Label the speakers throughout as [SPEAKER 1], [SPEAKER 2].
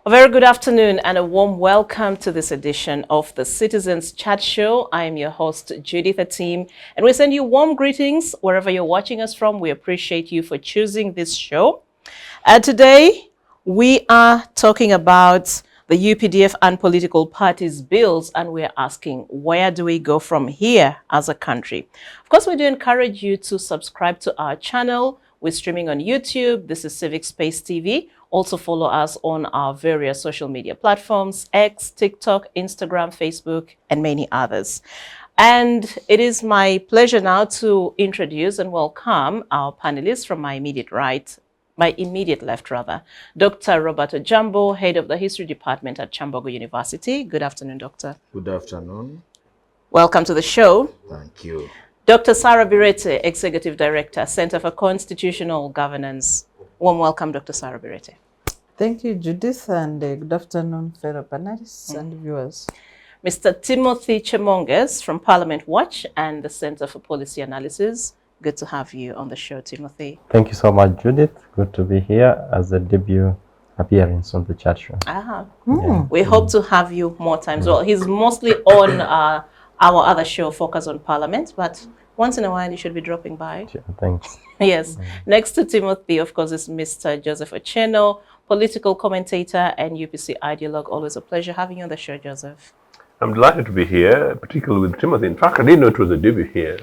[SPEAKER 1] A very good afternoon and a warm welcome to this edition of the Citizens Chat Show. I am your host, Judith Atim, and we send you warm greetings wherever you're watching us from. We appreciate you for choosing this show. Today, we are talking about the UPDF and political parties bills, and we're asking, where do we go from here as a country? Of course, we do encourage you to subscribe to our channel. We're streaming on YouTube. This is Civic Space TV. Also follow us on our various social media platforms, X, TikTok, Instagram, Facebook, and many others. And it is my pleasure now to introduce and welcome our panelists from my immediate left, Dr. Robert Ojambo, Head of the History Department at Kyambogo University. Good afternoon, Doctor.
[SPEAKER 2] Good afternoon.
[SPEAKER 1] Welcome to the show.
[SPEAKER 2] Thank you.
[SPEAKER 1] Dr. Bireete, Executive Director, Center for Constitutional Governance. Warm welcome, Dr. Bireete.
[SPEAKER 3] Thank you, Judith, and good afternoon, fellow panelists and viewers.
[SPEAKER 1] Mr. Timothy Chemonges from Parliament Watch and the Center for Policy Analysis. Good to have you on the show, Timothy.
[SPEAKER 4] Thank you so much, Judith. Good to be here as a debut appearance on the chat show.
[SPEAKER 1] We hope to have you more times. Well, he's mostly on our other show, Focus on Parliament, but once in a while, you should be dropping by.
[SPEAKER 4] Sure, thanks.
[SPEAKER 1] Yes. Next to Timothy, of course, is Mr. Joseph Ochieno, political commentator and UPC Ideologue. Always a pleasure having you on the show, Joseph.
[SPEAKER 5] I'm delighted to be here, particularly with Timothy. In fact, I didn't know it was a debut here.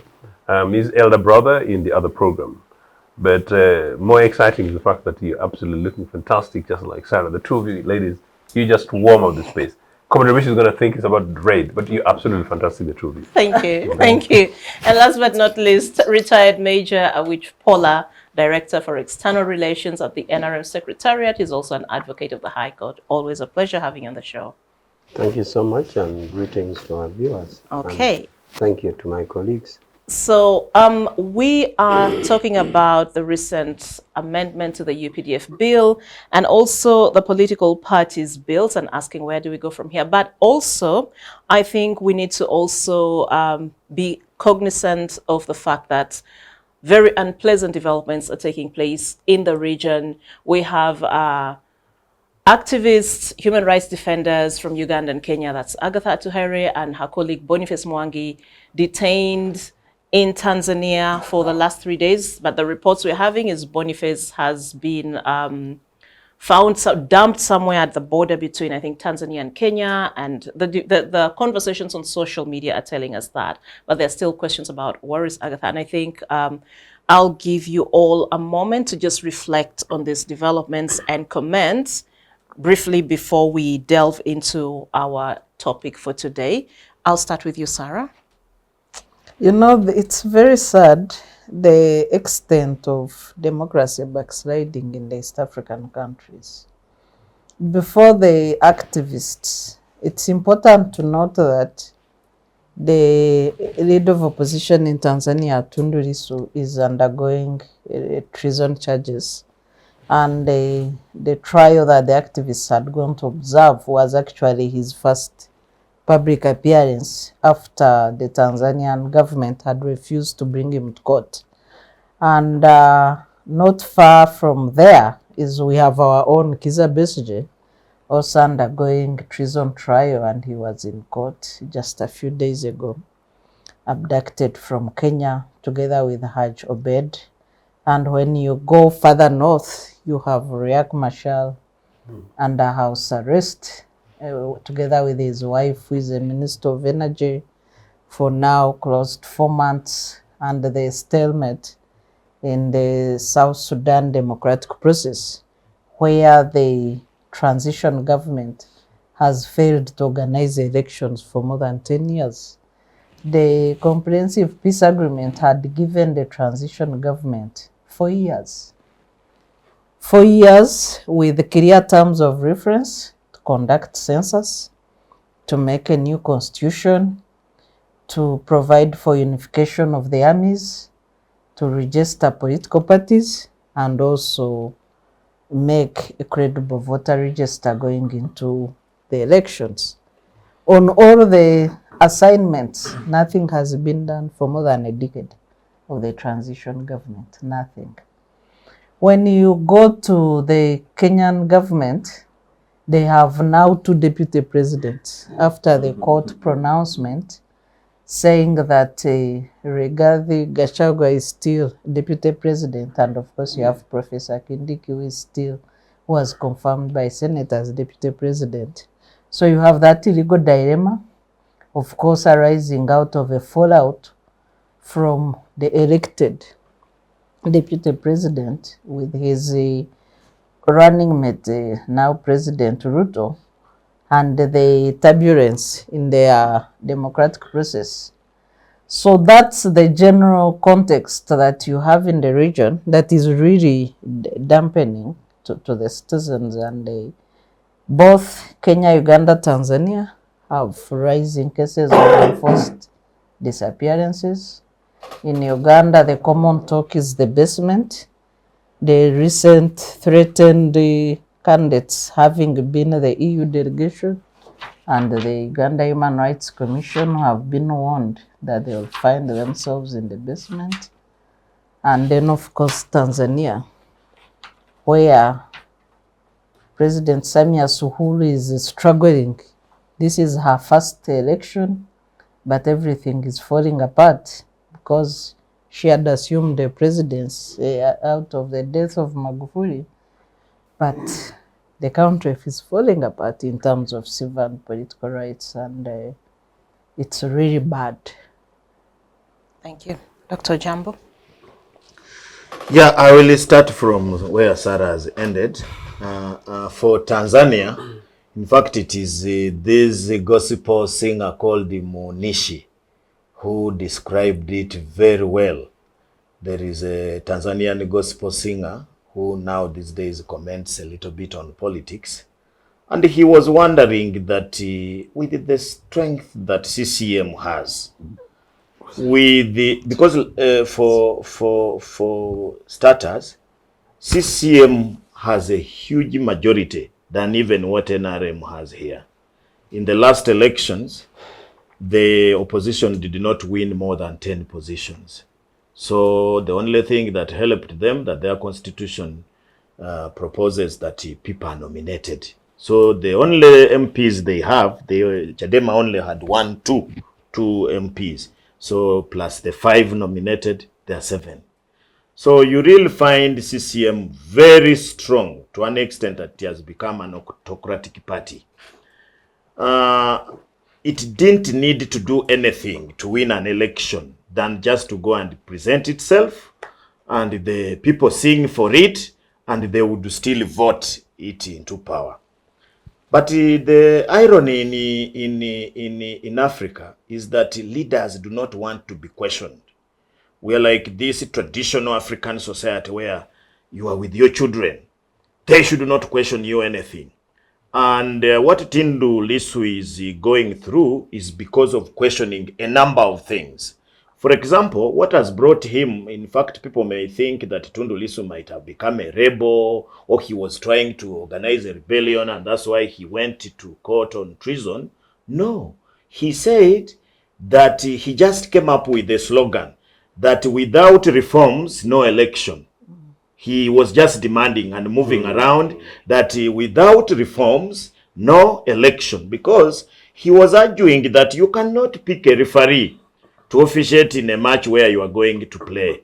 [SPEAKER 5] His elder brother in the other program. But more exciting is the fact that you're absolutely looking fantastic, just like Sarah. The two of you ladies, you just warm up the space. Commander Rich is going to think it's about raid, but you're absolutely fantastic, the two of you.
[SPEAKER 1] Thank you. Thank you. And last but not least, retired Major Awich Pollar, Director for External Relations at the NRM Secretariat. He's also an advocate of the High Court. Always a pleasure having you on the show.
[SPEAKER 6] Thank you so much, and greetings to our viewers.
[SPEAKER 1] Okay.
[SPEAKER 6] And thank you to my colleagues.
[SPEAKER 1] So we are talking about the recent amendment to the UPDF bill and also the political parties bills and asking where do we go from here. But also, I think we need to also be cognizant of the fact that very unpleasant developments are taking place in the region. We have activists, human rights defenders from Uganda and Kenya, that's Agatha Atuhaire and her colleague Boniface Mwangi, detained in Tanzania for the last 3 days. But the reports we're having is Boniface has been dumped somewhere at the border between, I think, Tanzania and Kenya. And the conversations on social media are telling us that. But there are still questions about where is Agatha. And I think I'll give you all a moment to just reflect on these developments and comment briefly before we delve into our topic for today. I'll start with you, Sarah.
[SPEAKER 3] You know, it's very sad, the extent of democracy backsliding in the East African countries. Before the activists, it's important to note that the leader of opposition in Tanzania, Tundu Lissu, is undergoing treason charges. And the trial that the activists had gone to observe was actually his first public appearance after the Tanzanian government had refused to bring him to court. And not far from there is we have our own Kizza Besigye, also undergoing treason trial, and he was in court just a few days ago, abducted from Kenya together with Haj Obed. And when you go further north, you have Riek Machar under house arrest, together with his wife, who is a Minister of Energy, for now close to 4 months, and the stalemate in the South Sudan democratic process, where the transition government has failed to organize elections for more than 10 years. The comprehensive peace agreement had given the transition government 4 years. 4 years with clear terms of reference to conduct census, to make a new constitution, to provide for unification of the armies, to register political parties, and also make a credible voter register going into the elections. On all the assignments, nothing has been done for more than a decade of the transition government, nothing. When you go to the Kenyan government, They have now 2 deputy presidents after the court pronouncement saying that Rigathi Gachagua is still deputy president, and of course you have Professor Kindiki who is still, who was confirmed by Senate as deputy president. So you have that legal dilemma, of course, arising out of a fallout from the elected deputy president with his running mate, now President Ruto, and the turbulence in their democratic process. So that's the general context that you have in the region that is really dampening to the citizens. And both Kenya, Uganda, Tanzania have rising cases of enforced disappearances. In Uganda, the common talk is the basement. The recent threatened candidates having been the EU delegation and the Uganda Human Rights Commission have been warned that they will find themselves in the basement. And then, of course, Tanzania, where President Samia Suluhu is struggling. This is her first election, but everything is falling apart because she had assumed the presidency out of the death of Magufuli. But the country is falling apart in terms of civil and political rights, and it's really bad.
[SPEAKER 1] Thank you. Dr. Ojambo?
[SPEAKER 2] Yeah, I will start from where Sarah has ended. For Tanzania, in fact, it is this gospel singer called Munishi who described it very well. There is a Tanzanian gospel singer who now these days comments a little bit on politics. And he was wondering that with the strength that CCM has, because for starters, CCM has a huge majority than even what NRM has here. In the last elections, the opposition did not win more than 10 positions. So the only thing that helped them, that their constitution proposes that people are nominated. So the only MPs they have, Chadema only had two MPs. So plus the 5 nominated, there are 7. So you really find CCM very strong to an extent that it has become an autocratic party. It didn't need to do anything to win an election than just to go and present itself, and the people sing for it, and they would still vote it into power. But the irony in Africa is that leaders do not want to be questioned. We are like this traditional African society where you are with your children. They should not question you anything. And what Tundu Lissu is going through is because of questioning a number of things. For example, what has brought him, in fact, people may think that Tundu Lissu might have become a rebel, or he was trying to organize a rebellion, and that's why he went to court on treason. No, he said that he just came up with a slogan that without reforms, no election. He was just demanding and moving around that without reforms, no election, because he was arguing that you cannot pick a referee to officiate in a match where you are going to play.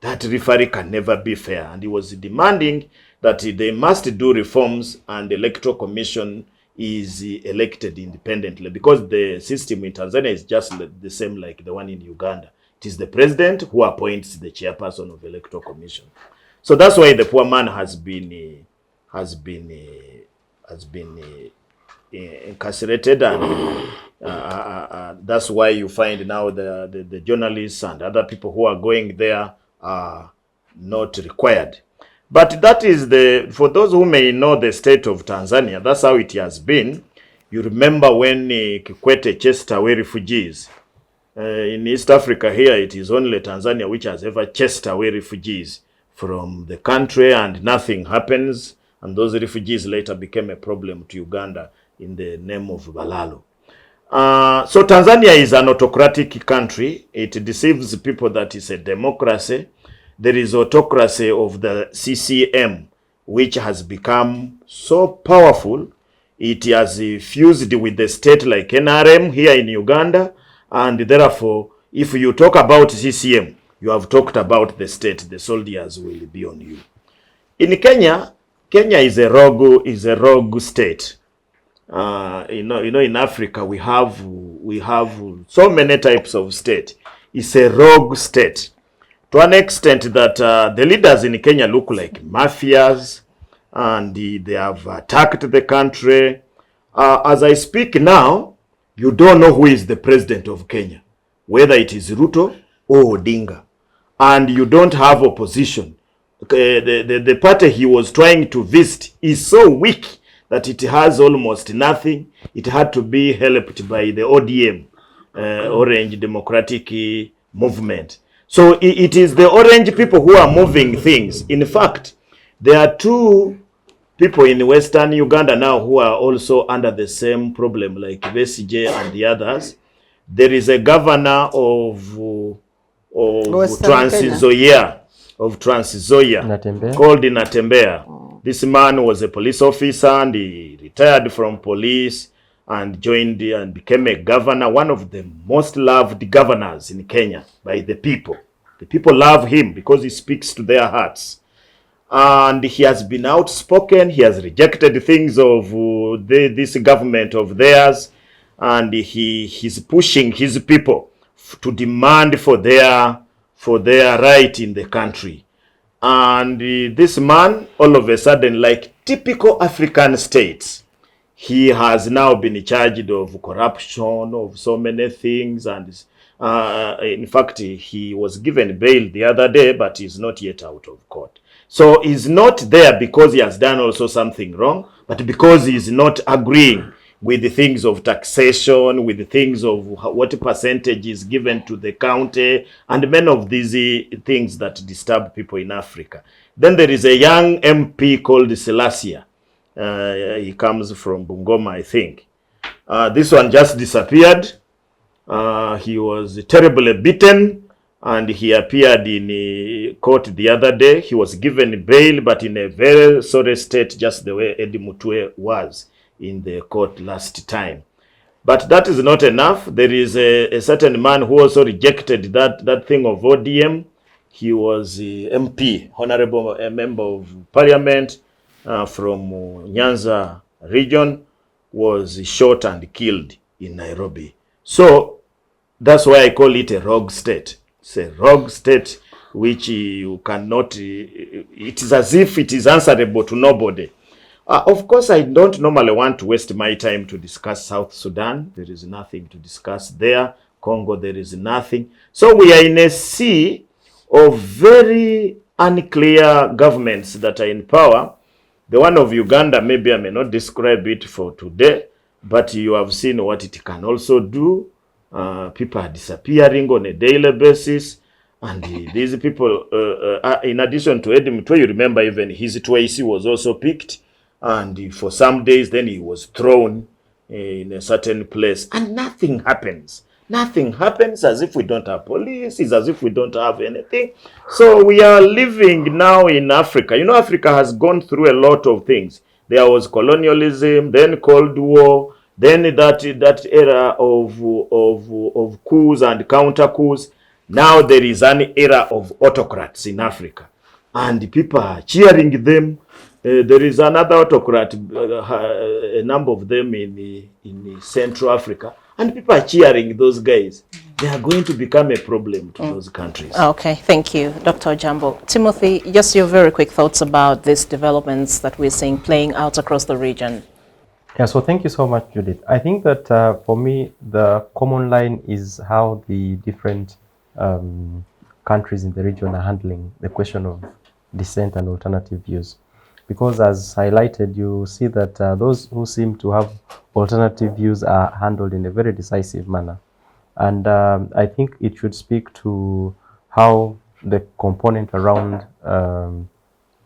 [SPEAKER 2] That referee can never be fair. And he was demanding that they must do reforms and the electoral commission is elected independently, because the system in Tanzania is just the same like the one in Uganda. It is the president who appoints the chairperson of the electoral commission. So that's why the poor man has been incarcerated, and that's why you find now the journalists and other people who are going there are not required. But that is for those who may know the state of Tanzania, that's how it has been. You remember when Kikwete chased away refugees. In East Africa here, it is only Tanzania which has ever chased away refugees from the country, and nothing happens. And those refugees later became a problem to Uganda in the name of Balalo. So Tanzania is an autocratic country. It deceives people that it's a democracy. There is autocracy of the CCM, which has become so powerful It has fused with the state like NRM here in Uganda, and therefore, if you talk about CCM, you have talked about the state. The soldiers will be on you. In Kenya, Kenya is a rogue state. In Africa we have so many types of state. It's a rogue state to an extent that the leaders in Kenya look like mafias, and they have attacked the country. As I speak now, you don't know who is the president of Kenya, whether it is Ruto or Odinga, and you don't have opposition. The party he was trying to visit is so weak that it has almost nothing. It had to be helped by the ODM, Orange Democratic Movement. So it is the orange people who are moving things. In fact, there are two people in Western Uganda now who are also under the same problem, like Besigye and the others. There is a governor of Trans-Nzoia, called Natembea. This man was a police officer, and he retired from police and joined and became a governor, one of the most loved governors in Kenya by the people. The people love him because he speaks to their hearts. And he has been outspoken. He has rejected things of this government of theirs, and he's pushing his people to demand for their right in the country. And this man, all of a sudden, like typical African states, he has now been charged of corruption, of so many things. And in fact, he was given bail the other day, but he's not yet out of court. So he's not there because he has done also something wrong, but because he's not agreeing with the things of taxation, with the things of what percentage is given to the county, and many of these things that disturb people in Africa. Then there is a young MP called Selassie. He comes from Bungoma, I think. This one just disappeared. He was terribly beaten, and he appeared in court the other day. He was given bail, but in a very sorry state, just the way Eddie Mutwe was in the court last time. But that is not enough. There is a certain man who also rejected that thing of ODM. He was MP, honorable member of parliament from Nyanza region, was shot and killed in Nairobi. So that's why I call it a rogue state. It's a rogue state which you cannot, it is as if it is answerable to nobody. Of course, I don't normally want to waste my time to discuss South Sudan. There is nothing to discuss there. Congo, there is nothing. So we are in a sea of very unclear governments that are in power. The one of Uganda, maybe I may not describe it for today, but you have seen what it can also do. People are disappearing on a daily basis. And these people, in addition to Eddie Mutwe, you remember even his twice was also picked. And for some days, then he was thrown in a certain place. And nothing happens. Nothing happens, as if we don't have police. It's as if we don't have anything. So we are living now in Africa. You know, Africa has gone through a lot of things. There was colonialism, then Cold War, then that era of coups and counter coups. Now there is an era of autocrats in Africa. And people are cheering them. There is another autocrat, a number of them in Central Africa, and people are cheering those guys. They are going to become a problem to those countries.
[SPEAKER 1] Okay, thank you, Dr. Ojambo. Timothy, just your very quick thoughts about these developments that we're seeing playing out across the region.
[SPEAKER 4] Yeah, so thank you so much, Judith. I think that for me, the common line is how the different countries in the region are handling the question of dissent and alternative views. Because as highlighted, you see that those who seem to have alternative views are handled in a very decisive manner. And I think it should speak to how the component around our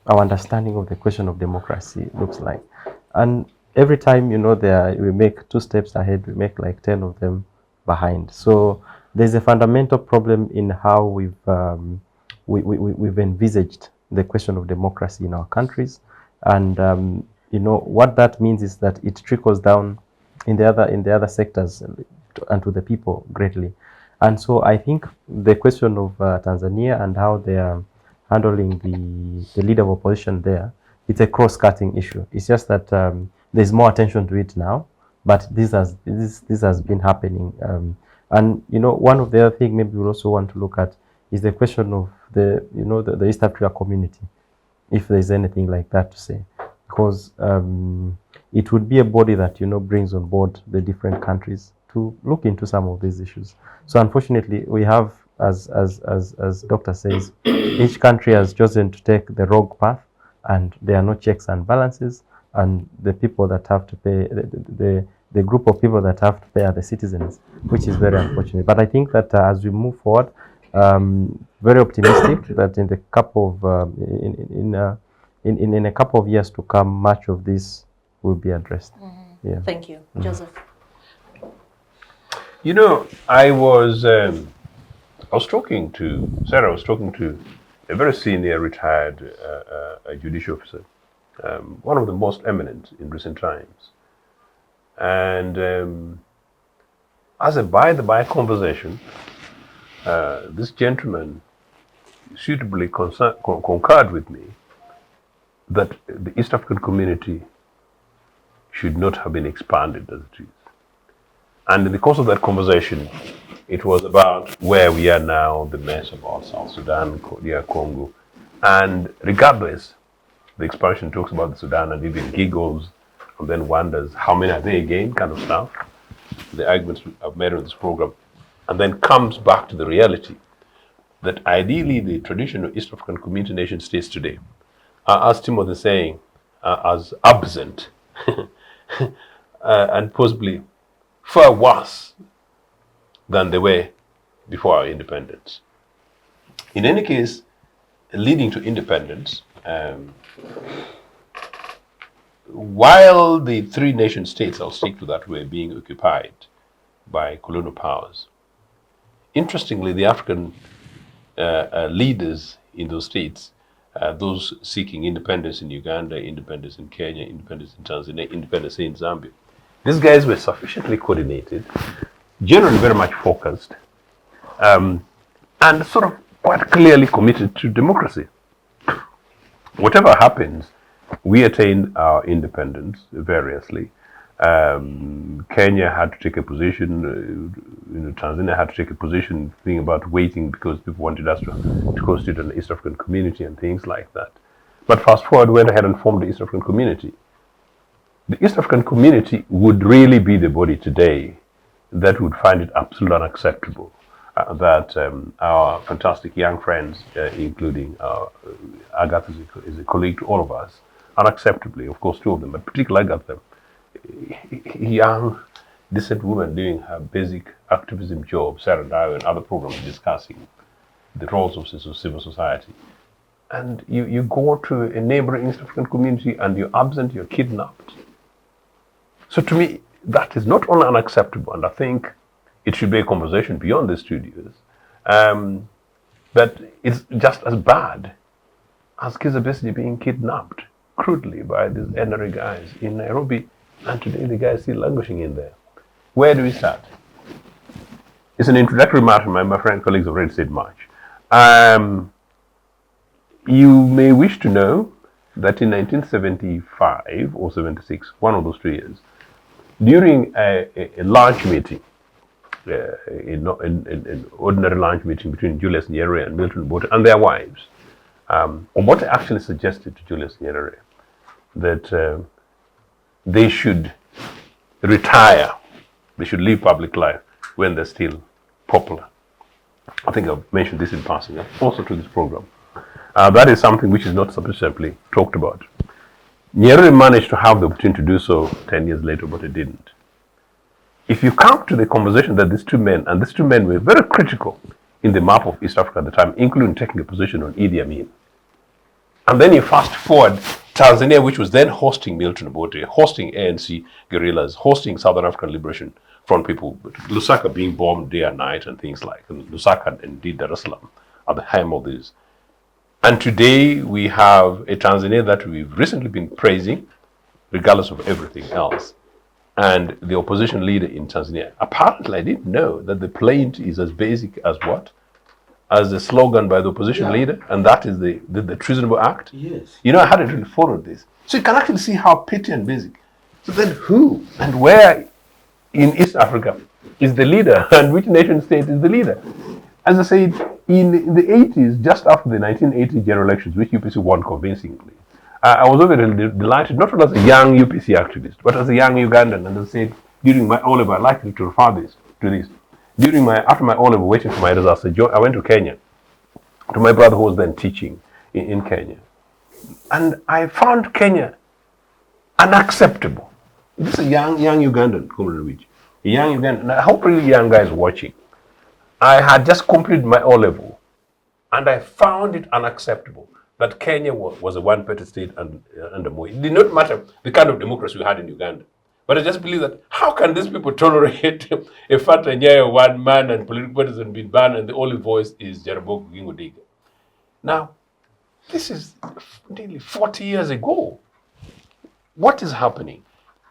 [SPEAKER 4] understanding of the question of democracy looks like. And every time, you know, we make 2 steps ahead, we make like 10 of them behind. So there's a fundamental problem in how we've envisaged the question of democracy in our countries. And what that means is that it trickles down in the other sectors and to the people greatly. And so I think the question of Tanzania and how they are handling the leader of opposition there, it's a cross-cutting issue. It's just that there's more attention to it now, but this has been happening. And one of the other things maybe we also want to look at is the question of the East Africa community, if there's anything like that to say, because it would be a body that brings on board the different countries to look into some of these issues. So unfortunately, we have, as Doctor says, each country has chosen to take the wrong path, and there are no checks and balances, and the people that have to pay, the group of people that have to pay are the citizens, which is very unfortunate. But I think that as we move forward, very optimistic that in the couple of in a couple of years to come, much of this will be addressed. Yeah.
[SPEAKER 1] Thank you, Joseph.
[SPEAKER 5] I was talking to Sarah. I was talking to a very senior retired judicial officer, one of the most eminent in recent times. And as a by-the-by conversation, this gentleman suitably concurred with me that the East African community should not have been expanded as it is. And in the course of that conversation, it was about where we are now, the mess about South Sudan, Congo. And regardless, the expansion talks about the Sudan and even giggles and then wonders how many are they again, kind of stuff. The arguments I've made on this program. And then comes back to the reality that ideally the traditional East African community nation states today are, as Tim was saying, as absent and possibly far worse than they were before our independence. In any case, leading to independence, while the three nation states, I'll stick to that, were being occupied by colonial powers, interestingly, the African leaders in those states, those seeking independence in Uganda, independence in Kenya, independence in Tanzania, independence in Zambia, these guys were sufficiently coordinated, generally very much focused, and sort of quite clearly committed to democracy. Whatever happens, we attained our independence variously. Kenya had to take a position, Tanzania had to take a position, thinking about waiting because people wanted us to constitute an East African community and things like that. But fast forward, went ahead and formed the East African community. The East African community would really be the body today that would find it absolutely unacceptable that our fantastic young friends, including Agatha is a colleague to all of us, unacceptably, of course, two of them, but particularly Agatha, young, decent woman doing her basic activism job, Sarah Dio and other programs discussing the roles of civil society. And you go to a neighboring East African community and you're absent, you're kidnapped. So to me, that is not only unacceptable, and I think it should be a conversation beyond the studios, but it's just as bad as Kizza Besigye being kidnapped crudely by these NRA guys in Nairobi, and today the guy is still languishing in there. Where do we start? It's an introductory matter. My friend, colleagues have already said much. You may wish to know that in 1975 or 76, one of those 2 years, during a lunch meeting, an ordinary lunch meeting between Julius Nyerere and Milton Obote and their wives, Obote actually suggested to Julius Nyerere that they should retire, they should leave public life when they're still popular. I think I've mentioned this in passing, also to this program. That is something which is not sufficiently talked about. Nyerere managed to have the opportunity to do so 10 years later, but he didn't. If you come to the conversation that these two men were very critical in the map of East Africa at the time, including taking a position on Idi Amin. And then you fast forward, Tanzania, which was then hosting Milton Obote, hosting ANC guerrillas, hosting Southern African Liberation Front people, Lusaka being bombed day and night and things like, and Lusaka and indeed Dar es Salaam are the helm of this. And today we have a Tanzania that we've recently been praising, regardless of everything else. And the opposition leader in Tanzania, apparently I didn't know that the plaint is as basic as what? As the slogan by the opposition leader, and that is the treasonable act.
[SPEAKER 2] Yes.
[SPEAKER 5] You know, I hadn't really followed this. So you can actually see how petty and basic. So then who and where in East Africa is the leader, and which nation state is the leader? As I said, in the 80s, just after the 1980 general elections, which UPC won convincingly, I was very delighted, not only as a young UPC activist, but as a young Ugandan. And I said, during my O-level, I'd like to refer to this. After my O-level, waiting for my results, I went to Kenya, to my brother who was then teaching in Kenya. And I found Kenya unacceptable. This is a young Ugandan, a young Ugandan, and I hope really young guys watching. I had just completed my O-level, and I found it unacceptable that Kenya was a one-party state under Moi. It did not matter the kind of democracy we had in Uganda. But I just believe that how can these people tolerate a Fata Nyayo, one man, and political parties have been banned, and the only voice is Jarabogo Gingo. Now, this is nearly 40 years ago. What is happening?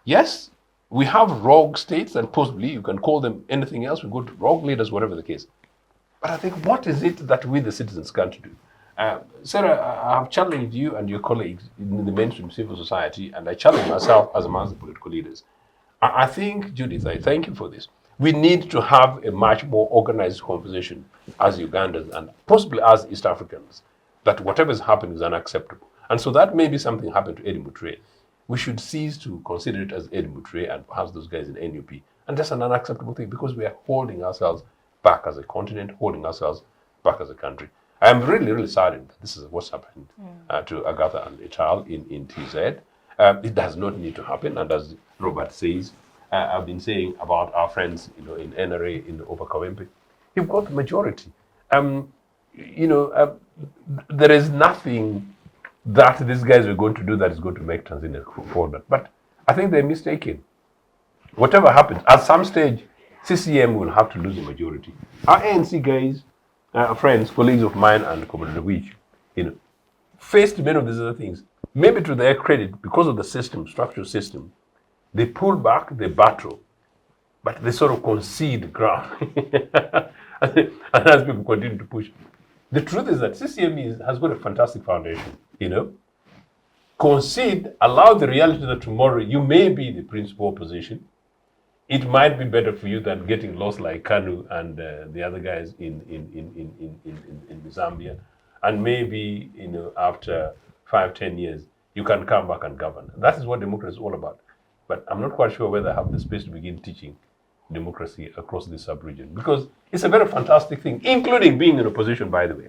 [SPEAKER 5] Yes, we have rogue states, and possibly you can call them anything else. We go to rogue leaders, whatever the case. But I think, what is it that we, the citizens, can't do? Sarah, I have challenged you and your colleagues in the mainstream civil society, and I challenge myself as amongst the political leaders. I think, Judith, I thank you for this. We need to have a much more organized conversation as Ugandans and possibly as East Africans, that whatever is happening is unacceptable. And so that may be something happened to Eddie Mutre. We should cease to consider it as Eddie Mutre and perhaps those guys in NUP. And that's an unacceptable thing, because we are holding ourselves back as a continent, holding ourselves back as a country. I am really, really saddened that this is what's happened to Agatha and Ital in TZ. It does not need to happen. And as Robert says, I've been saying about our friends, in NRA, in Obakawempe, you've got the majority. There is nothing that these guys are going to do that is going to make Tanzania forward. But I think they're mistaken. Whatever happens, at some stage, CCM will have to lose the majority. Our ANC guys, friends, colleagues of mine, and Awich, faced many of these other things. Maybe to their credit, because of the structural system, they pull back, they battle, but they sort of concede ground. and as people continue to push. The truth is that CCM has got a fantastic foundation, Concede, allow the reality that tomorrow you may be the principal opposition. It might be better for you than getting lost like Kanu and the other guys in Zambia. And maybe, after 5-10 years, you can come back and govern. That is what democracy is all about. But I'm not quite sure whether I have the space to begin teaching democracy across this sub-region, because it's a very fantastic thing, including being in opposition, by the way.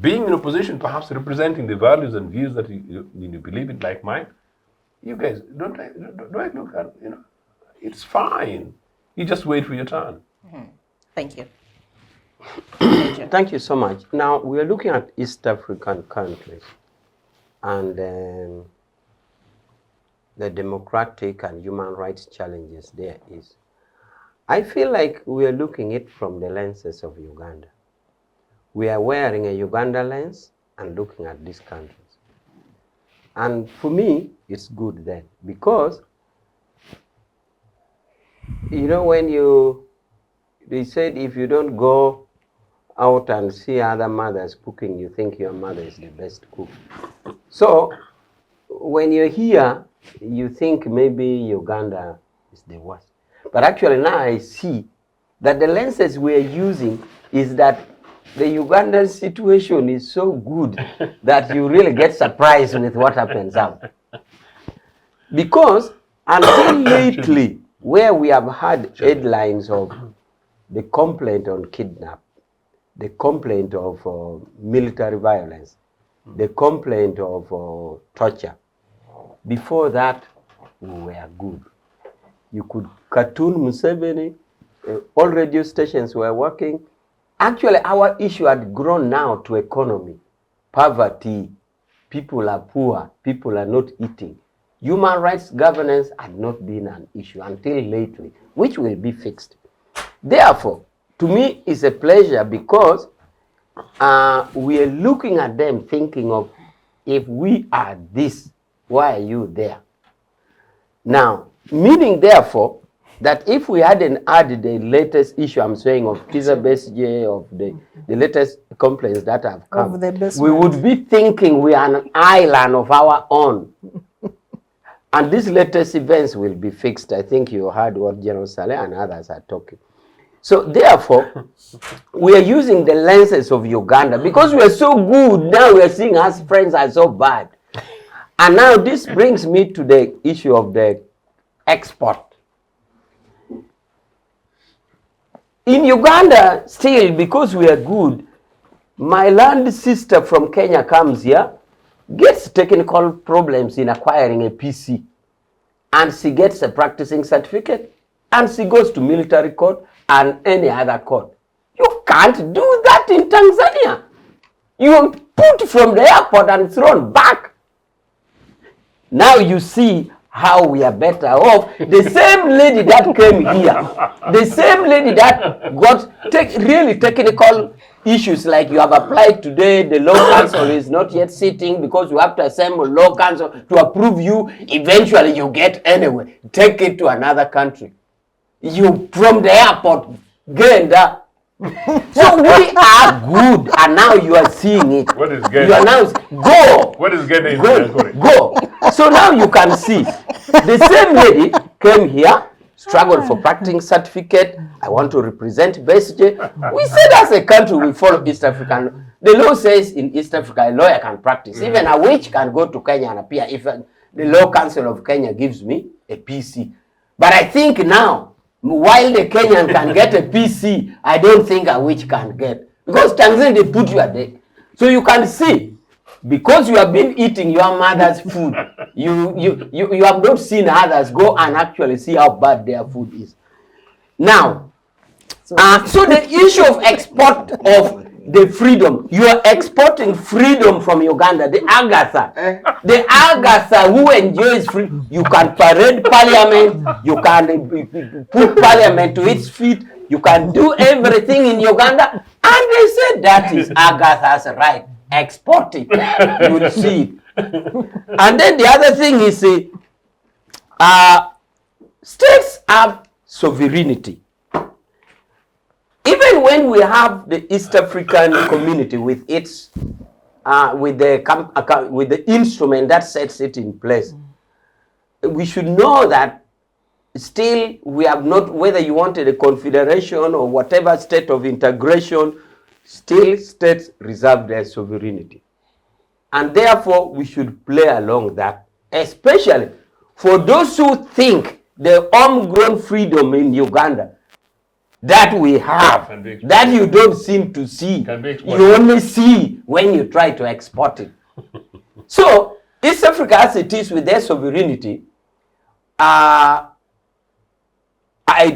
[SPEAKER 5] Being in opposition, perhaps representing the values and views that you believe in, like mine. You guys, don't I look at, it's fine. You just wait for your turn.
[SPEAKER 1] Thank you.
[SPEAKER 6] Thank you so much. Now, we are looking at East African countries and the democratic and human rights challenges there is. I feel like we are looking at it from the lenses of Uganda. We are wearing a Uganda lens and looking at these countries. And for me, it's good then, because when they said if you don't go out and see other mothers cooking, you think your mother is the best cook. So when you're here, you think maybe Uganda is the worst. But actually now I see that the lenses we're using is that the Ugandan situation is so good that you really get surprised with what happens out. Because until lately, where we have had headlines of the complaint on kidnap, the complaint of military violence, the complaint of torture, before that, we were good. You could cartoon Museveni, all radio stations were working. Actually, our issue had grown now to economy, poverty, people are poor, people are not eating. Human rights governance had not been an issue until lately, which will be fixed. Therefore, to me, it's a pleasure because we are looking at them thinking of, if we are this, why are you there? Now, meaning therefore, that if we hadn't added the latest issue I'm saying of Kizza Besigye, of the latest complaints that have come, we would be thinking we are an island of our own. And these latest events will be fixed. I think you heard what General Saleh and others are talking. So therefore, we are using the lenses of Uganda because we are so good. Now we are seeing us friends are so bad. And now this brings me to the issue of the export. In Uganda, still, because we are good, my land sister from Kenya comes here, gets technical problems in acquiring a PC, and she gets a practicing certificate, and she goes to military court and any other court. You can't do that in Tanzania. You are put from the airport and thrown back. Now you see how we are better off. The same lady that came here, the same lady that got really technical issues like you have applied today, the law council is not yet sitting because you have to assemble law council to approve you. Eventually you get anyway. Take it to another country. You from the airport, get that. So we are good, and now you are seeing it.
[SPEAKER 5] What is getting?
[SPEAKER 6] You are now go.
[SPEAKER 5] What is getting?
[SPEAKER 6] Go. So now you can see the same lady came here, struggled for practicing certificate. I want to represent Besigye. We said as a country we follow East African. The law says in East Africa a lawyer can practice. Even Awich can go to Kenya and appear if the Law Council of Kenya gives me a PC. But I think now, while the Kenyan can get a PC, I don't think Awich can get. Because Tanzania, they put you at there. So you can see, because you have been eating your mother's food, you have not seen others. Go and actually see how bad their food is. Now, so the issue of export of the freedom, you are exporting freedom from Uganda, the Agatha who enjoys freedom. You can parade parliament, you can put parliament to its feet, you can do everything in Uganda, and they said that is Agatha's right. Export it, you will see it. And then the other thing is, states have sovereignty. Even when we have the East African community with its with the instrument that sets it in place, we should know that still we have not, whether you wanted a confederation or whatever state of integration, still states reserve their sovereignty. And therefore we should play along that, especially for those who think the homegrown freedom in Uganda that we have, that you don't seem to see, you only see when you try to export it. So, East Africa as it is with their sovereignty, I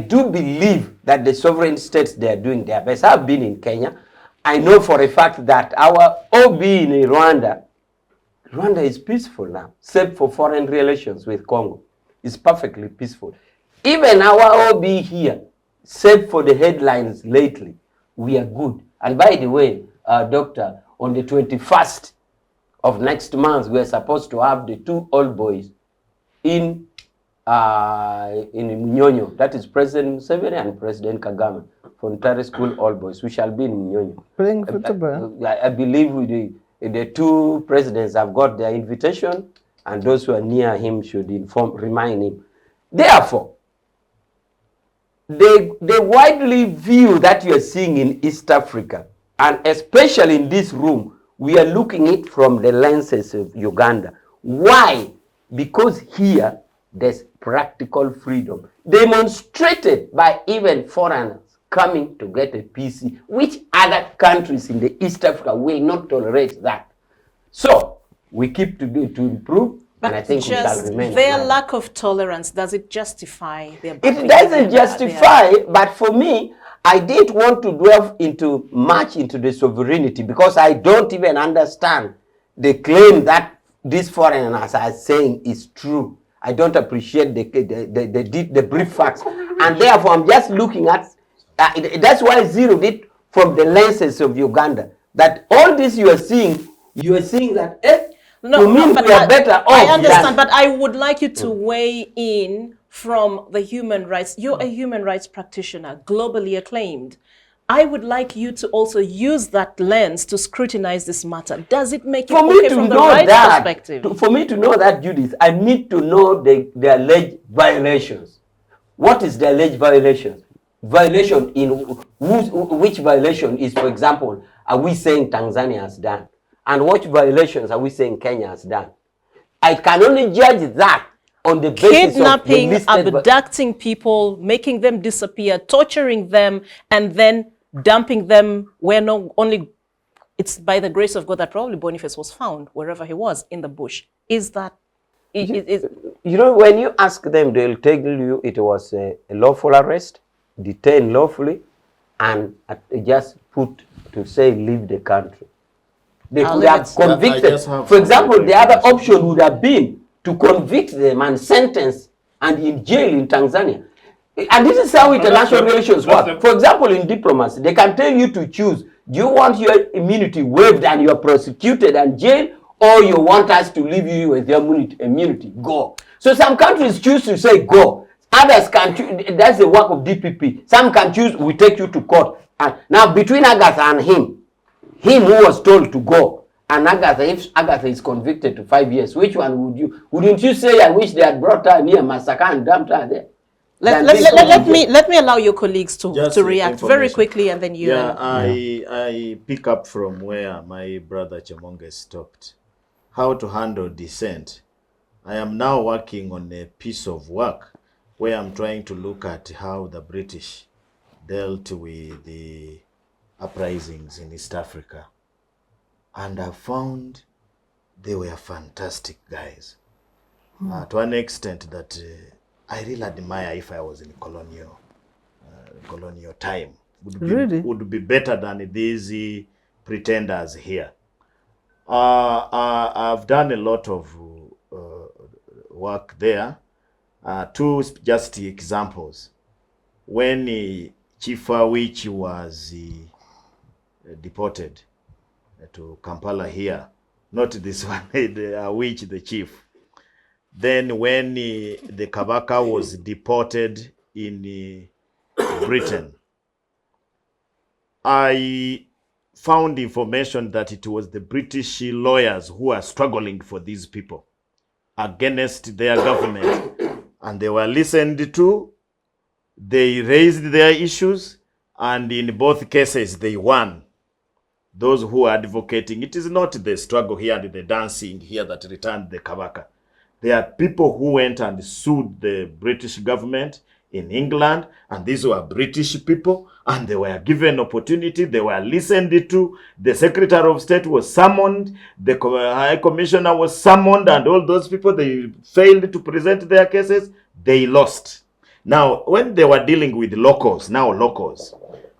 [SPEAKER 6] do believe that the sovereign states, they are doing their best. I've been in Kenya. I know for a fact that our OB in Rwanda is peaceful now, except for foreign relations with Congo. It's perfectly peaceful. Even our OB here, except for the headlines lately, we are good. And by the way, Doctor, on the 21st of next month, we are supposed to have the 2 old boys in Mnyonyo. That is President Museveni and President Kagame, voluntary school old boys. We shall be in Mnyonyo.
[SPEAKER 3] Playing football.
[SPEAKER 6] I believe the 2 presidents have got their invitation, and those who are near him should remind him. Therefore, the widely view that you are seeing in East Africa, and especially in this room, we are looking at it from the lenses of Uganda. Why? Because here there's practical freedom, demonstrated by even foreigners coming to get a PC, which other countries in the East Africa will not tolerate that. So we keep to improve.
[SPEAKER 1] But
[SPEAKER 6] and I think
[SPEAKER 1] just their lack of tolerance, does it justify their behavior?
[SPEAKER 6] It doesn't justify, but for me, I didn't want to dwell much into the sovereignty because I don't even understand the claim that these foreigners are saying is true. I don't appreciate the brief facts. And therefore, I'm just looking at, that's why I zeroed it from the lenses of Uganda. That all this you are seeing that,
[SPEAKER 1] No,
[SPEAKER 6] to me,
[SPEAKER 1] but
[SPEAKER 6] we are better off.
[SPEAKER 1] I understand,
[SPEAKER 6] than-
[SPEAKER 1] but I would like you to weigh in from the human rights. You're a human rights practitioner, globally acclaimed. I would like you to also use that lens to scrutinize this matter. Does it make it
[SPEAKER 6] For me
[SPEAKER 1] okay
[SPEAKER 6] to
[SPEAKER 1] from the
[SPEAKER 6] know
[SPEAKER 1] rights
[SPEAKER 6] that,
[SPEAKER 1] perspective?
[SPEAKER 6] for me to know that, Judith, I need to know the alleged violations. What is the alleged violation? Violation in which violation is, for example, are we saying Tanzania has done? And what violations are we saying Kenya has done? I can only judge that on the basis
[SPEAKER 1] Kidnapping,
[SPEAKER 6] of the listed
[SPEAKER 1] abducting people, making them disappear, torturing them, and then dumping them where it's by the grace of God that probably Boniface was found wherever he was in the bush. Is that
[SPEAKER 6] You know, when you ask them, they'll tell you it was a lawful arrest, detained lawfully, and just put to say leave the country. They could have convicted. For example, the other option would have been to convict them and sentence and in jail in Tanzania. And this is how international relations work. For example, in diplomacy, they can tell you to choose. Do you want your immunity waived and you are prosecuted and jailed, or you want us to leave you with your immunity? Go. So some countries choose to say go. Others can choose. That's the work of DPP. Some can choose, we take you to court. And now between Agatha and him who was told to go, and Agatha, if Agatha is convicted to 5 years, which one would you? Wouldn't you say, I wish they had brought her near Massacre and dumped her there?
[SPEAKER 1] Let me allow your colleagues to react very quickly, and then you.
[SPEAKER 2] Yeah, I pick up from where my brother Chemonges stopped. How to handle dissent. I am now working on a piece of work where I'm trying to look at how the British dealt with the uprisings in East Africa. And I found they were fantastic guys. To an extent that I really admire if I was in colonial time. Would be better than these pretenders here. I've done a lot of work there. Two just examples. When Chief Awich was deported to Kampala here, not this one, Awich the chief. Then when the Kabaka was deported in Britain, I found information that it was the British lawyers who were struggling for these people against their government. And they were listened to, they raised their issues, and in both cases they won. Those who are advocating, it is not the struggle here and the dancing here that returned the Kabaka. There are people who went and sued the British government in England, and these were British people, and they were given opportunity, they were listened to, the Secretary of State was summoned, the High Commissioner was summoned, and all those people, they failed to present their cases, they lost. Now, when they were dealing with locals,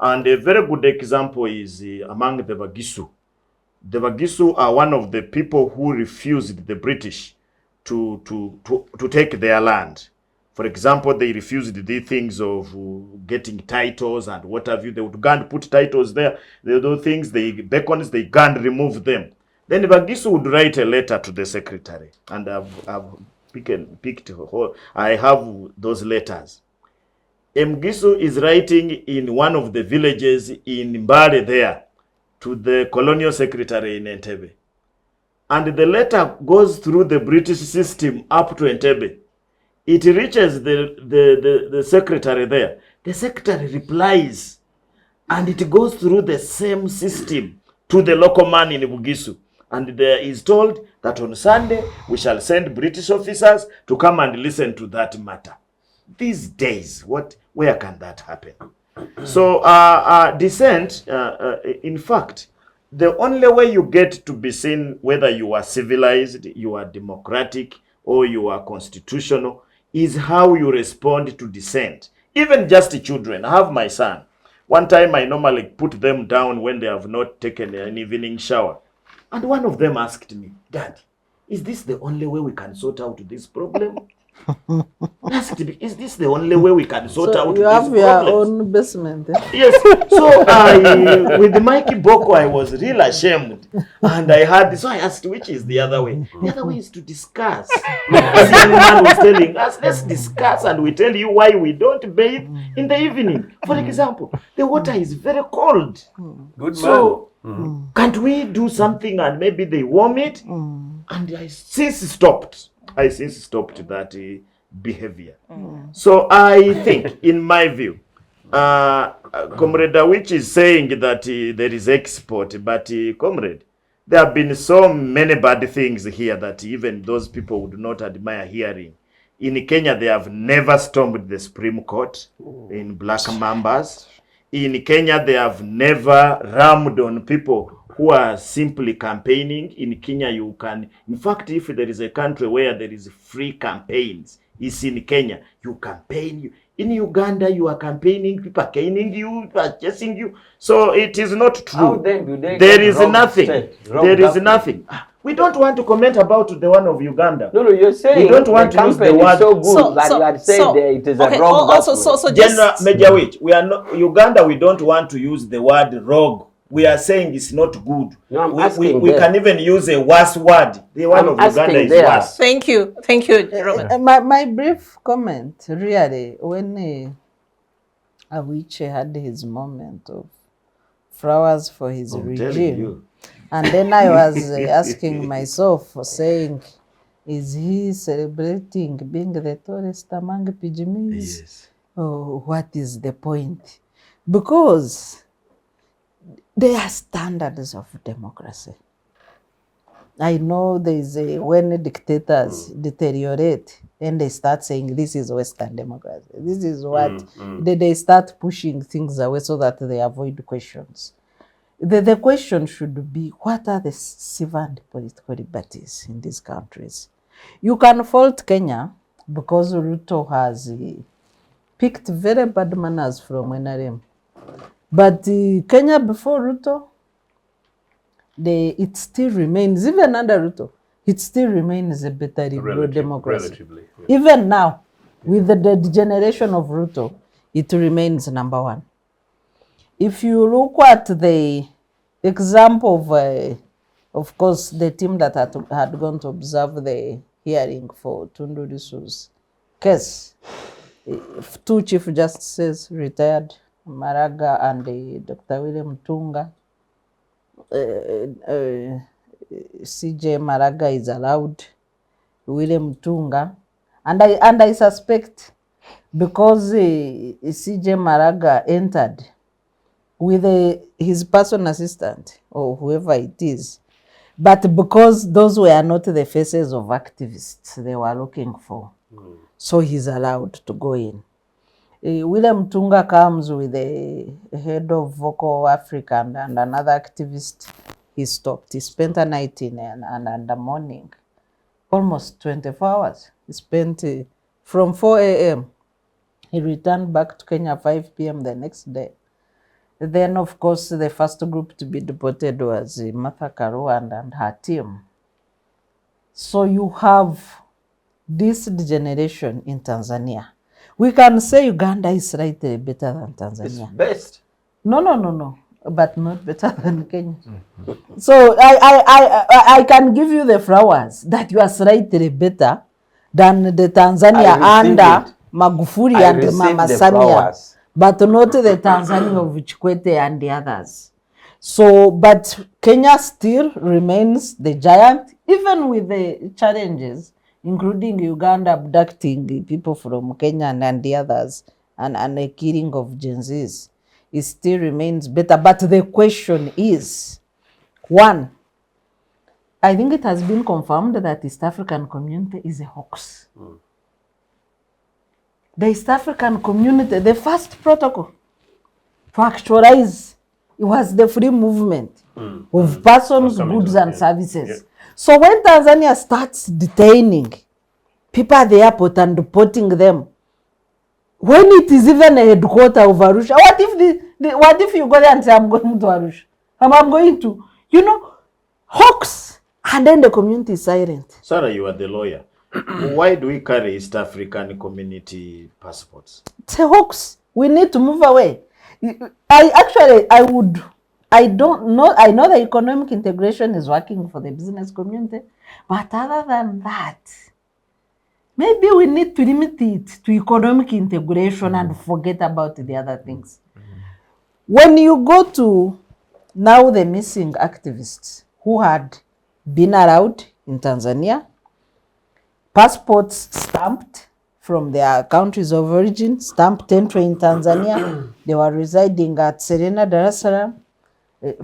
[SPEAKER 2] and a very good example is among the Bagisu. The Bagisu are one of the people who refused the British to take their land. For example, they refused the things of getting titles and what have you. They would go and put titles there. They do things, they beckons, they go and remove them. Then the Bagisu would write a letter to the secretary. And I've picked, I have those letters. Mgisu is writing in one of the villages in Mbale there to the colonial secretary in Entebbe. And the letter goes through the British system up to Entebbe. It reaches the secretary there. The secretary replies, and it goes through the same system to the local man in Bugisu. And there is told that on Sunday, we shall send British officers to come and listen to that matter. These days, where can that happen? So dissent, in fact, the only way you get to be seen whether you are civilized, you are democratic, or you are constitutional, is how you respond to dissent. Even just children. I have my son. One time I normally put them down when they have not taken an evening shower. And one of them asked me, Dad, is this the only way we can sort out this problem? asked, is this the only way we can sort out
[SPEAKER 3] you
[SPEAKER 2] these
[SPEAKER 3] have your
[SPEAKER 2] problems?
[SPEAKER 3] own basement.
[SPEAKER 2] Yes. So with Mikey Boko, I was really ashamed. And I had this, so I asked, which is the other way? The other way is to discuss. As the young man was telling us, let's discuss and we tell you why we don't bathe in the evening. For example, the water is very cold.
[SPEAKER 5] Good man.
[SPEAKER 2] So can't we do something and maybe they warm it? And I since stopped that behavior. So I think, in my view, Comrade Awich is saying that there is export, but comrade, there have been so many bad things here that even those people would not admire hearing. In Kenya, they have never stormed the Supreme Court in Black Mambas. In Kenya, they have never rammed on people who are simply campaigning. In Kenya, you can, in fact, if there is a country where there is free campaigns, it's in Kenya. You campaign. In Uganda, you are campaigning, people are caning you, people are chasing you. So it is not true.
[SPEAKER 6] How then do they
[SPEAKER 2] There
[SPEAKER 6] get
[SPEAKER 2] is
[SPEAKER 6] wrong
[SPEAKER 2] nothing.
[SPEAKER 6] state, wrong
[SPEAKER 2] There is
[SPEAKER 6] government?
[SPEAKER 2] nothing. We don't want to comment about the one of Uganda.
[SPEAKER 6] No, you're saying
[SPEAKER 2] We don't want to use the
[SPEAKER 6] campaign
[SPEAKER 2] word.
[SPEAKER 6] is so good that you are saying that it is a wrong
[SPEAKER 1] also,
[SPEAKER 6] government.
[SPEAKER 2] General Major Witch, we are not Uganda. We don't want to use the word rogue. We are saying it's not good.
[SPEAKER 6] No, I'm
[SPEAKER 2] we
[SPEAKER 6] asking
[SPEAKER 2] we
[SPEAKER 6] them.
[SPEAKER 2] can even use a worse word. The one
[SPEAKER 6] I'm
[SPEAKER 2] of Uganda
[SPEAKER 6] asking
[SPEAKER 2] is
[SPEAKER 6] them.
[SPEAKER 2] worse.
[SPEAKER 1] Thank you, Robert.
[SPEAKER 3] My brief comment, really, when Awich had his moment of flowers for his
[SPEAKER 2] I'm telling
[SPEAKER 3] regime,
[SPEAKER 2] you.
[SPEAKER 3] and then I was asking myself, saying, is he celebrating being the tallest among Pygmies?
[SPEAKER 2] Yes.
[SPEAKER 3] Oh, what is the point? Because there are standards of democracy. I know there is when dictators deteriorate, and they start saying this is Western democracy. This is what they start pushing things away so that they avoid questions. The question should be, what are the civil and political liberties in these countries? You can fault Kenya because Ruto has picked very bad manners from NRM. But Kenya before Ruto, it still remains, even under Ruto, it still remains a better democracy.
[SPEAKER 5] Relatively. Yeah.
[SPEAKER 3] Even now, with the degeneration of Ruto, it remains number one. If you look at the example of course, the team that had gone to observe the hearing for Tundu Lissu's case, two Chief Justices retired, Maraga and Dr. William Tunga. CJ Maraga is allowed, William Tunga, and I suspect because CJ Maraga entered with his personal assistant or whoever it is, but because those were not the faces of activists they were looking for, so he's allowed to go in. William Tunga comes with the head of Vocal Africa and another activist. He stopped. He spent a night in and the morning, almost 24 hours. He spent from 4 a.m. He returned back to Kenya 5 p.m. the next day. Then, of course, the first group to be deported was Martha Karua and her team. So you have this degeneration in Tanzania. We can say Uganda is slightly better than Tanzania.
[SPEAKER 6] It's best.
[SPEAKER 3] No, but not better than Kenya. So I can give you the flowers that you are slightly better than the Tanzania under Magufuli and Mama Samia, but not the Tanzania of Chikwete and the others. So, but Kenya still remains the giant, even with the challenges, including Uganda abducting people from Kenya and the others, and the killing of Gen Zs. It still remains better. But the question is, one, I think it has been confirmed that the East African community is a hoax. The East African community, the first protocol to actualize, it was the free movement of persons, goods, and services. Yeah. So when Tanzania starts detaining people at the airport and deporting them, when it is even a headquarter of Arusha, what if you go there and say, I'm going to Arusha? I'm going to, hoax, and then the community is silent.
[SPEAKER 2] Sarah, you are the lawyer. Why do we carry East African community passports?
[SPEAKER 3] It's a hoax. We need to move away. I don't know. I know the economic integration is working for the business community, but other than that, maybe we need to limit it to economic integration and forget about the other things. When you go to now the missing activists who had been around in Tanzania, passports stamped from their countries of origin, stamped entry in Tanzania. They were residing at Serena, Dar es Salaam.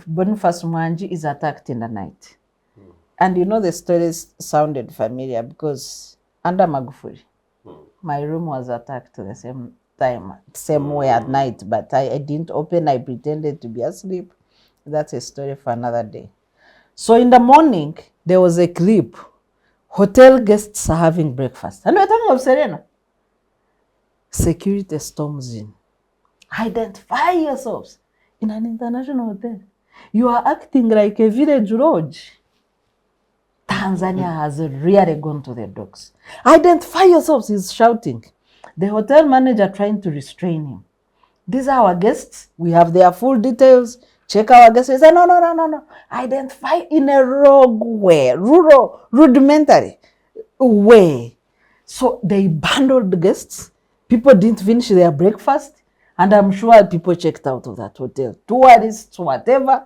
[SPEAKER 3] Boniface Mwangi is attacked in the night. And you know the stories sounded familiar because under Magufuli, my room was attacked the same time, same way at night, but I didn't open, I pretended to be asleep. That's a story for another day. So in the morning, there was a clip. Hotel guests are having breakfast. And we're talking of Serena. Security storms in. Identify yourselves in an international hotel. You are acting like a village lodge. Tanzania has really gone to the dogs. Identify yourselves, he's shouting. The hotel manager trying to restrain him. These are our guests. We have their full details. Check our guests. He said, no. Identify in a rogue way, rudimentary way. So they bundled the guests. People didn't finish their breakfast. And I'm sure people checked out of that hotel. Tourists, whatever.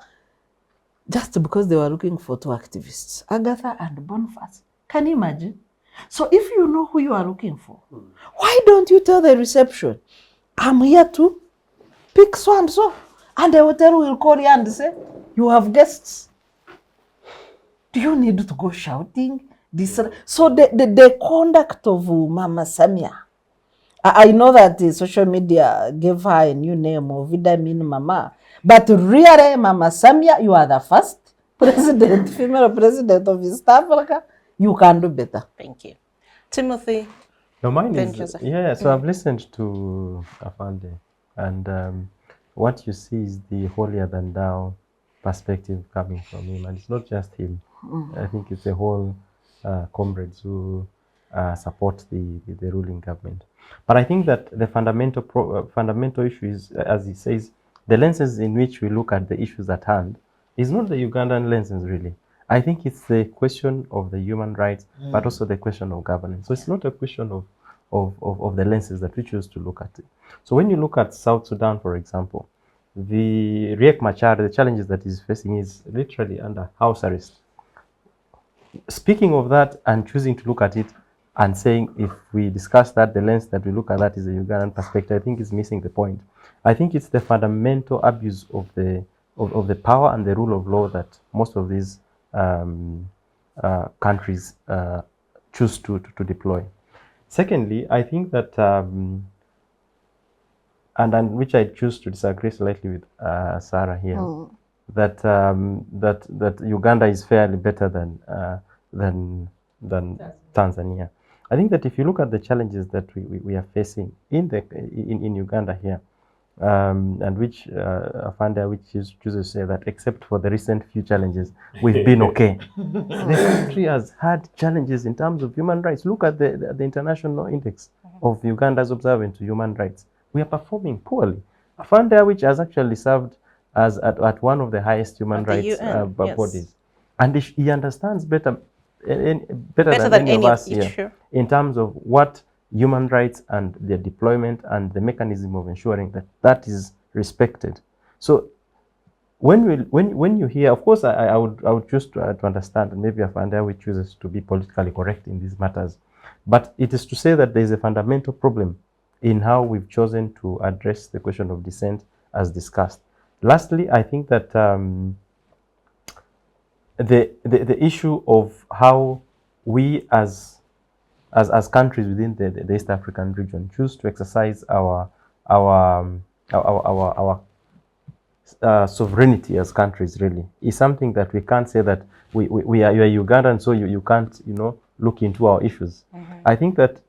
[SPEAKER 3] Just because they were looking for two activists, Agatha and Boniface. Can you imagine? So if you know who you are looking for, why don't you tell the reception, I'm here to pick so and so, and the hotel will call you and say, you have guests. Do you need to go shouting? So the conduct of Mama Samia, I know that the social media gave her a new name of Vitamin Mama, but really, Mama Samia, you are the first president, female president of East Africa. You can do better.
[SPEAKER 1] Thank you. Timothy?
[SPEAKER 4] No, mine is, yeah, so I've listened to Afande, and what you see is the holier than thou perspective coming from him, and it's not just him. I think it's the whole comrades who support the ruling government. But I think that the fundamental issue is, as he says, the lenses in which we look at the issues at hand is not the Ugandan lenses, really. I think it's the question of the human rights, but also the question of governance. So it's not a question of the lenses that we choose to look at it. So when you look at South Sudan, for example, the Riek Machar, the challenges that he's facing is literally under house arrest. Speaking of that and choosing to look at it and saying if we discuss that, the lens that we look at that is a Ugandan perspective, I think is missing the point. I think it's the fundamental abuse of the power and the rule of law that most of these countries choose to deploy. Secondly, I think that, and which I choose to disagree slightly with Sarah here, that Uganda is fairly better than Tanzania. I think that if you look at the challenges that we are facing in Uganda here, and which Afanda chooses to say that except for the recent few challenges, we've been okay. The country has had challenges in terms of human rights. Look at the International Index of Uganda's observance to human rights. We are performing poorly. Afanda, which has actually served as at one of the highest human rights bodies, and he understands better than any of us here in terms of what human rights and their deployment and the mechanism of ensuring that is respected. So when you hear, of course, I would choose to understand, and maybe Afanda chooses to be politically correct in these matters, but it is to say that there is a fundamental problem in how we've chosen to address the question of dissent as discussed. Lastly, I think that the issue of how we as countries within the East African region choose to exercise our sovereignty as countries really is something that we can't say that you are Ugandan, so you can't look into our issues. I think that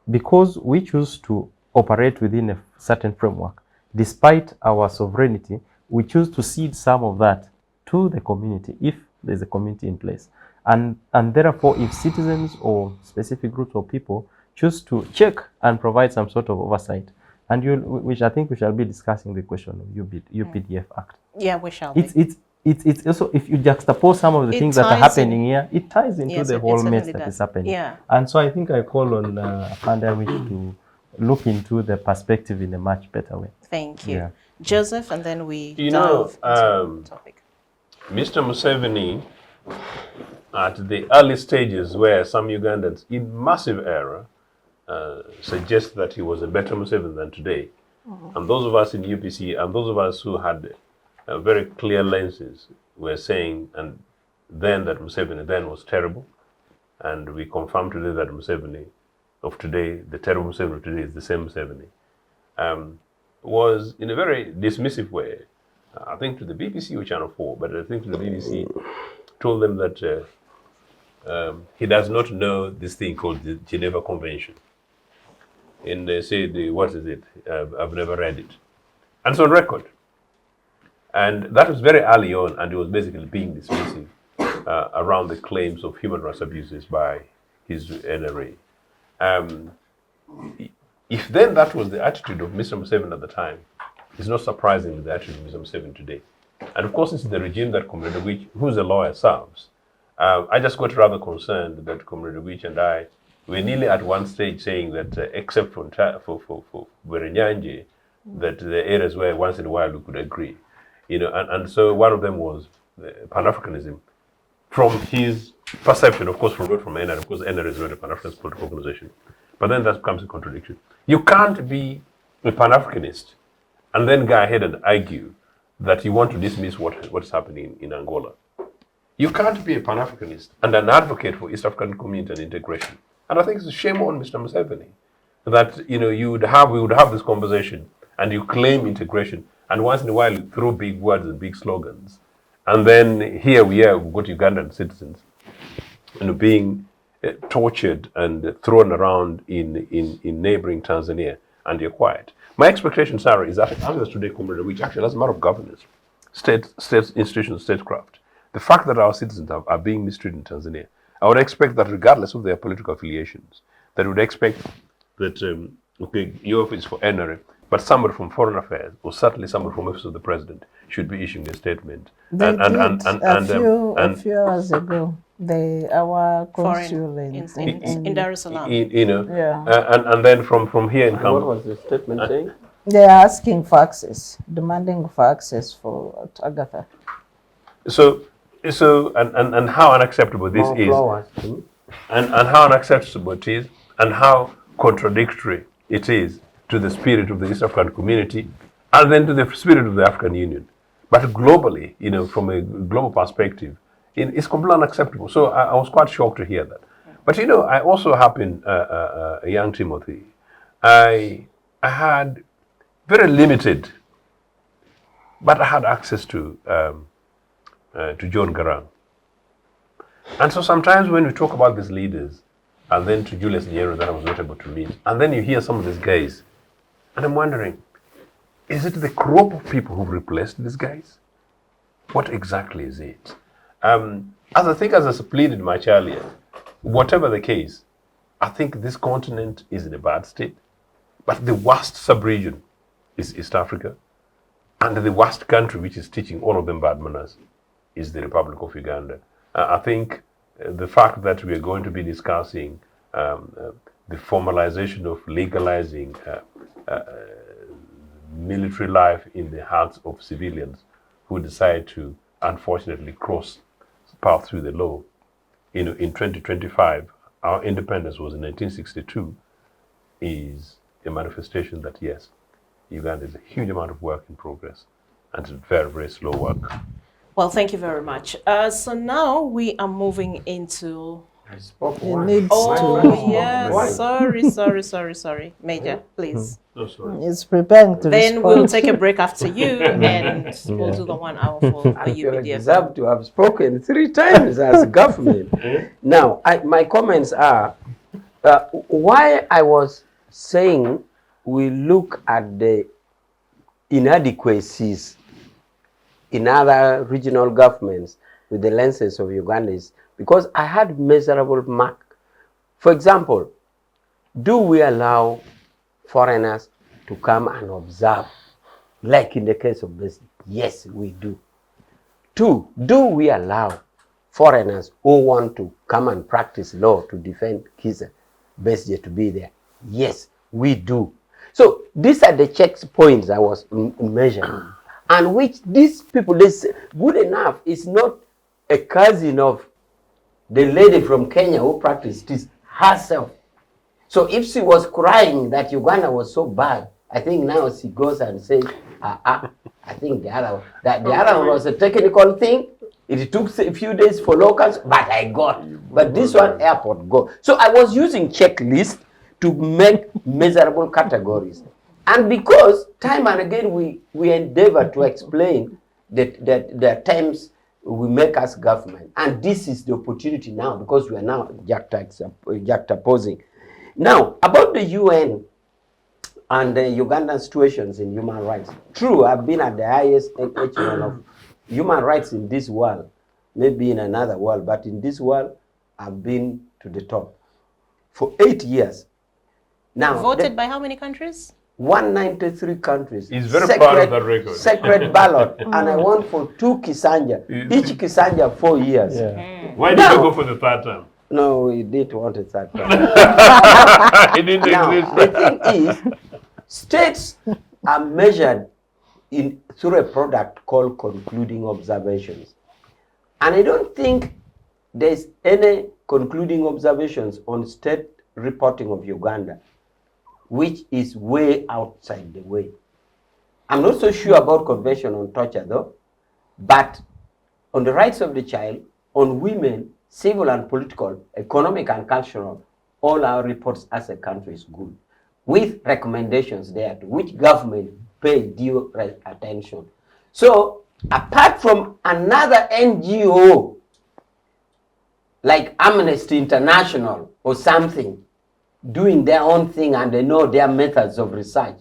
[SPEAKER 4] because we choose to operate within a certain framework, despite our sovereignty, we choose to cede some of that to the community if there's a community in place. And therefore, if citizens or specific groups of people choose to check and provide some sort of oversight, and which I think we shall be discussing the question of UPDF Act.
[SPEAKER 1] Yeah, we shall be.
[SPEAKER 4] It's also, if you juxtapose some of the things that are happening here, it ties into the whole mess that is happening.
[SPEAKER 1] Yeah.
[SPEAKER 4] And so I think I call on Awich to look into the perspective in a much better way.
[SPEAKER 1] Thank you.
[SPEAKER 4] Yeah.
[SPEAKER 1] Joseph, and then we
[SPEAKER 5] You
[SPEAKER 1] dive
[SPEAKER 5] know,
[SPEAKER 1] into the topic.
[SPEAKER 5] Mr. Museveni, at the early stages where some Ugandans, in massive error, suggest that he was a better Museveni than today. And those of us in UPC and those of us who had very clear lenses were saying and then that Museveni then was terrible. And we confirm today that Museveni of today, the terrible Museveni of today is the same Museveni, was in a very dismissive way, I think to the BBC or Channel 4, but I think to the BBC, told them that he does not know this thing called the Geneva Convention. And they say, what is it? I've never read it. And it's on record. And that was very early on, and he was basically being dismissive around the claims of human rights abuses by his NRA. If then that was the attitude of Mr. Museveni at the time, it's not surprising the attitude of Mr. Museveni today. And of course, it's the regime that Comrade Awich, who's a lawyer, serves. I just got rather concerned that Comrade Awich and I were nearly at one stage saying that, except for Berenyanje, that the areas where once in a while we could agree. You know, and so one of them was Pan-Africanism. From his perception, of course, from NRA, of course, NRA is not a Pan-Africanist political organization. But then that becomes a contradiction. You can't be a Pan-Africanist and then go ahead and argue that you want to dismiss what's happening in Angola. You can't be a Pan-Africanist and an advocate for East African community and integration. And I think it's a shame on Mr. Museveni that we would have this conversation and you claim integration, and once in a while you throw big words and big slogans, and then here we've got Ugandan citizens, being tortured and thrown around in neighboring Tanzania, and you're quiet. My expectation, Sarah, is that as today, which actually as a matter of governance, state institutions, statecraft, the fact that our citizens are being mistreated in Tanzania, I would expect that regardless of their political affiliations, that we would expect that, your office for NRA, but somebody from Foreign Affairs, or certainly somebody from Office of the President, should be issuing a statement.
[SPEAKER 3] A few hours ago, our consul
[SPEAKER 1] in Dar es Salaam.
[SPEAKER 5] And then from here in Kyambogo.
[SPEAKER 6] What was the statement saying?
[SPEAKER 3] They are asking for access, demanding for access for Agatha.
[SPEAKER 5] So and how unacceptable this is, and how unacceptable it is, and how contradictory it is to the spirit of the East African community, and then to the spirit of the African Union. But globally, from a global perspective, it's completely unacceptable. So I was quite shocked to hear that. But I also happened, a young Timothy, I had very limited, but I had access to John Garang. And so sometimes when we talk about these leaders, and then to Julius Nyerere that I was not able to meet, and then you hear some of these guys, and I'm wondering, is it the crop of people who've replaced these guys? What exactly is it? As I pleaded much earlier, whatever the case, I think this continent is in a bad state, but the worst sub-region is East Africa, and the worst country which is teaching all of them bad manners is the Republic of Uganda. I think the fact that we are going to be discussing the formalization of legalizing military life in the hearts of civilians who decide to, unfortunately, cross path through the law. In 2025, our independence was in 1962, is a manifestation that, yes, Uganda is a huge amount of work in progress, and it's very, very slow work.
[SPEAKER 1] Well, thank you very much. So now we are moving into...
[SPEAKER 3] Yes.
[SPEAKER 1] Sorry. Major, please.
[SPEAKER 3] It's preparing to
[SPEAKER 1] Then
[SPEAKER 3] respond.
[SPEAKER 1] we'll take a break after you, and we'll do the 1 hour for the
[SPEAKER 6] I feel
[SPEAKER 1] UPDF.
[SPEAKER 6] deserve to have spoken 3 times as government. Now, my comments are, why I was saying we look at the inadequacies in other regional governments with the lenses of Uganda is because I had measurable mark. For example, do we allow foreigners to come and observe, like in the case of this? Yes, we do. 2, do we allow foreigners who want to come and practice law to defend Kizza Besigye to be there? Yes, we do. So these are the checkpoints I was measuring, and which these people, they say, good enough is not a cousin of the lady from Kenya who practiced this herself. So if she was crying that Uganda was so bad, I think now she goes and says, I think the other one was a technical thing. It took a few days for locals, but I got. But this one, airport go. So I was using checklist to make measurable categories. And because time and again we endeavor to explain that the terms we make as government. And this is the opportunity now, because we are now juxtaposing. Now, about the UN and the Ugandan situations in human rights. True, I've been at the highest echelon of human rights in this world, maybe in another world, but in this world, I've been to the top for 8 years. Now,
[SPEAKER 1] Voted by how many countries?
[SPEAKER 6] 193 countries.
[SPEAKER 5] He's very proud of that record.
[SPEAKER 6] Sacred ballot. And I won for 2 Kisanja. Each Kisanja 4 years.
[SPEAKER 4] Yeah.
[SPEAKER 5] Why did you go for the third time?
[SPEAKER 6] No, we didn't want it that time.
[SPEAKER 5] He didn't
[SPEAKER 6] Now,
[SPEAKER 5] exist.
[SPEAKER 6] the thing is, states are measured through a product called concluding observations. And I don't think there's any concluding observations on state reporting of Uganda, which is way outside the way. I'm not so sure about Convention on Torture though, but on the rights of the child, on women, civil and political, economic and cultural, all our reports as a country is good, with recommendations there to which government pay due attention. So apart from another NGO, like Amnesty International or something, doing their own thing and they know their methods of research,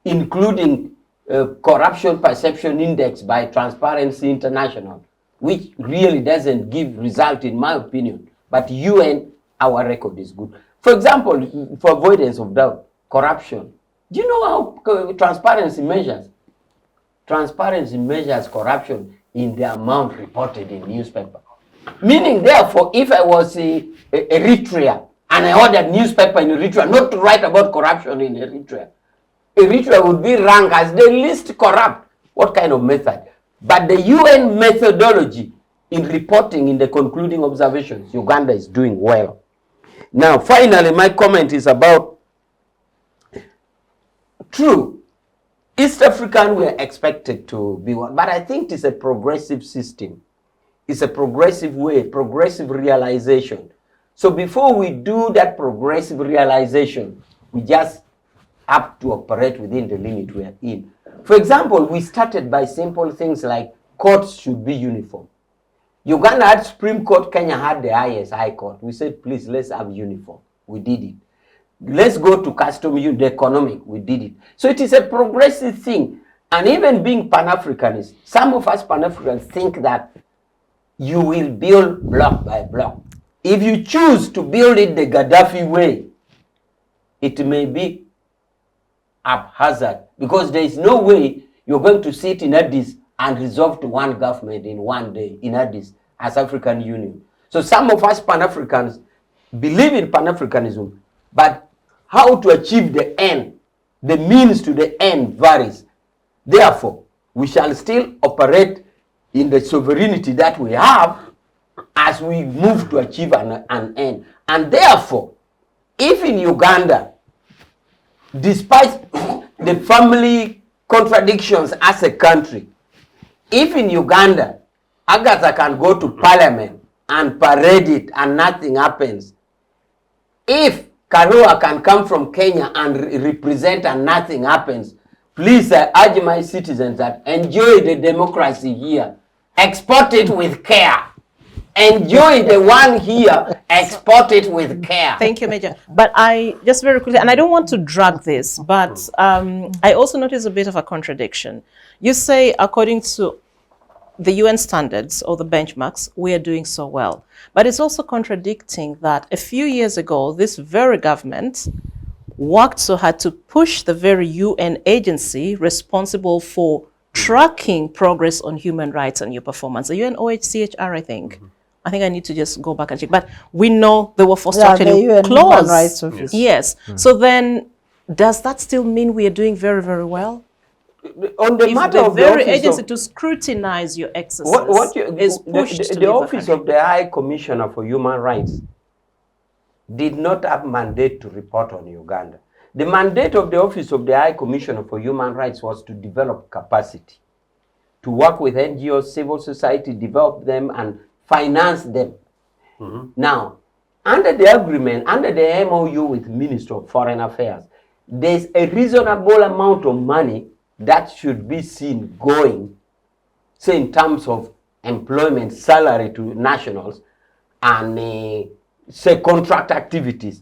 [SPEAKER 6] including Corruption Perception Index by Transparency International, which really doesn't give result in my opinion, but UN, our record is good. For example, for avoidance of doubt, corruption. Do you know how transparency measures? Transparency measures corruption in the amount reported in newspaper. Meaning, therefore, if I was Eritrea and I ordered newspaper in Eritrea not to write about corruption in Eritrea, Eritrea would be ranked as the least corrupt. What kind of method? But the UN methodology in reporting in the concluding observations, Uganda is doing well. Now, finally, my comment is about, true, East African were expected to be one, but I think it's a progressive system. It's a progressive way, progressive realization. So before we do that progressive realization, we just have to operate within the limit we are in. For example, we started by simple things like courts should be uniform. Uganda had Supreme Court, Kenya had the highest High Court. We said, please, let's have uniform. We did it. Let's go to custom, the economic. We did it. So it is a progressive thing. And even being Pan-Africanist, some of us Pan-Africans think that you will build block by block. If you choose to build it the Gaddafi way, it may be haphazard, because there is no way you're going to sit in Addis and resolve to one government in one day in Addis as African Union. So some of us Pan-Africans believe in Pan-Africanism, but how to achieve the end, the means to the end varies. Therefore, we shall still operate in the sovereignty that we have as we move to achieve an end. And therefore, if in Uganda, despite the family contradictions as a country, if in Uganda, Agatha can go to parliament and parade it and nothing happens, if Karua can come from Kenya and represent and nothing happens, please, I urge my citizens that enjoy the democracy here. Export it with care. Enjoy the one here, export it with care.
[SPEAKER 1] Thank you, Major. But I, just very quickly, and I don't want to drag this, but I also notice a bit of a contradiction. You say, according to the UN standards or the benchmarks, we are doing so well. But it's also contradicting that a few years ago, this very government worked so hard to push the very UN agency responsible for tracking progress on human rights and your performance, the UNOHCHR, I think. I think I need to just go back and check. But we know they were forced to
[SPEAKER 3] the
[SPEAKER 1] actually
[SPEAKER 3] UN
[SPEAKER 1] close.
[SPEAKER 3] Human Rights Office.
[SPEAKER 1] Yes. So then, does that still mean we are doing very, very well?
[SPEAKER 6] On the
[SPEAKER 1] If
[SPEAKER 6] matter
[SPEAKER 1] the
[SPEAKER 6] of the
[SPEAKER 1] very
[SPEAKER 6] office
[SPEAKER 1] agency
[SPEAKER 6] of,
[SPEAKER 1] to scrutinize your exercise
[SPEAKER 6] is
[SPEAKER 1] pushed to
[SPEAKER 6] the
[SPEAKER 1] leave
[SPEAKER 6] office
[SPEAKER 1] country.
[SPEAKER 6] of the High Commissioner for Human Rights did not have mandate to report on Uganda. The mandate of the office of the High Commissioner for Human Rights was to develop capacity, to work with NGOs, civil society, develop them and finance them. Now, under the agreement, under the MOU with Ministry of Foreign Affairs, there's a reasonable amount of money that should be seen going, say in terms of employment, salary to nationals, and say contract activities.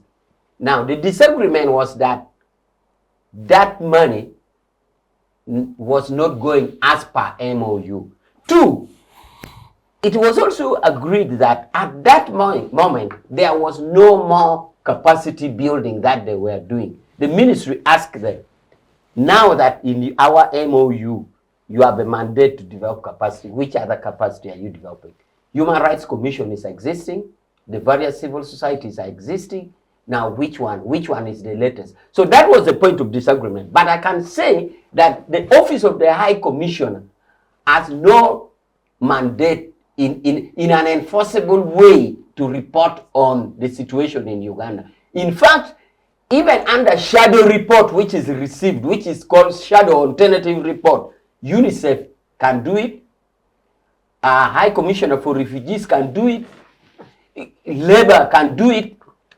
[SPEAKER 6] Now, the disagreement was that that money was not going as per MOU. Two, it was also agreed that at that moment, there was no more capacity building that they were doing. The ministry asked them, now that in our MOU, you have a mandate to develop capacity, which other capacity are you developing? Human Rights Commission is existing, the various civil societies are existing. Now, which one is the latest? So that was the point of disagreement. But I can say that the Office of the High Commissioner has no mandate in an enforceable way to report on the situation in Uganda. In fact, even under shadow report, which is received, which is called shadow alternative report, UNICEF can do it. High Commissioner for Refugees can do it. Labor can do it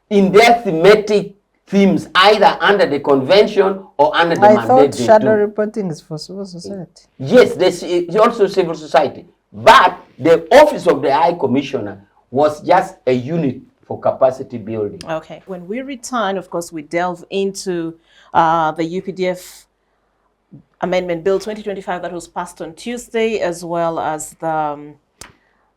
[SPEAKER 6] in their thematic themes, either under the convention or under the mandate.
[SPEAKER 3] I thought shadow reporting is for civil society.
[SPEAKER 6] Yes, there's also civil society. But the Office of the High Commissioner was just a unit for capacity building.
[SPEAKER 1] Okay. When we return, of course, we delve into the UPDF Amendment Bill 2025 that was passed on Tuesday, as well as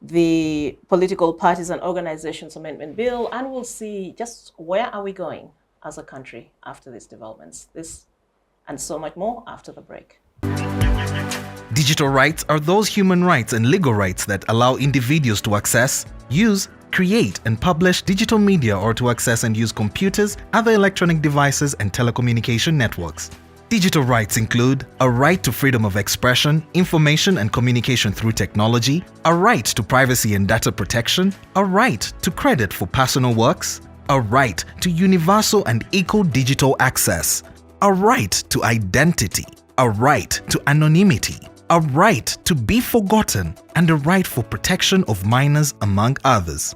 [SPEAKER 1] the Political Parties and Organizations Amendment Bill, and we'll see just where are we going as a country after these developments. This and so much more after the break.
[SPEAKER 7] Digital rights are those human rights and legal rights that allow individuals to access, use, create and publish digital media or to access and use computers, other electronic devices and telecommunication networks. Digital rights include a right to freedom of expression, information and communication through technology, a right to privacy and data protection, a right to credit for personal works, a right to universal and equal digital access, a right to identity, a right to anonymity, a right to be forgotten, and a right for protection of minors, among others.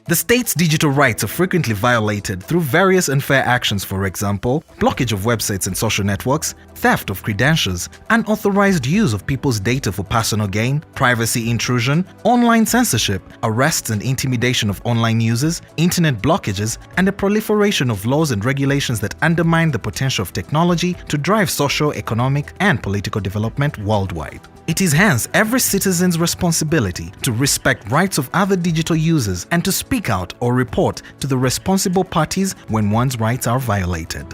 [SPEAKER 7] The state's digital rights are frequently violated through various unfair actions, for example, blockage of websites and social networks, theft of credentials, unauthorized use of people's data for personal gain, privacy intrusion, online censorship, arrests and intimidation of online users, internet blockages, and the proliferation of laws and regulations that undermine the potential of technology to drive social, economic, and political development worldwide. It is hence every citizen's responsibility to respect rights of other digital users and to speak out or report to the responsible parties when one's rights are violated.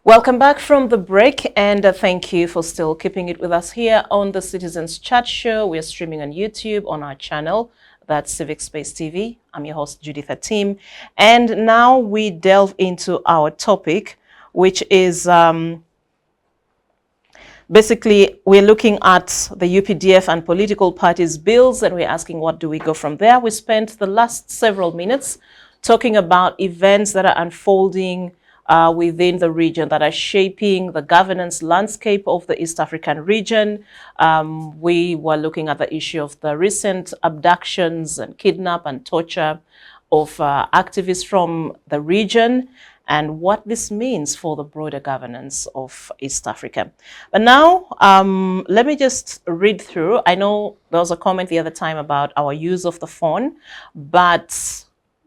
[SPEAKER 1] Welcome back from the break, and thank you for still keeping it with us here on the Citizens Chat Show. We are streaming on YouTube on our channel, that's Civic Space TV. I'm your host, Judith Atim, and now we delve into our topic, which is basically, we're looking at the UPDF and political parties bills, and we're asking what do we go from there. We spent the last several minutes talking about events that are unfolding within the region that are shaping the governance landscape of the East African region. We were looking at the issue of the recent abductions and kidnap and torture of activists from the region, and what this means for the broader governance of East Africa. But now, let me just read through. I know there was a comment the other time about our use of the phone, but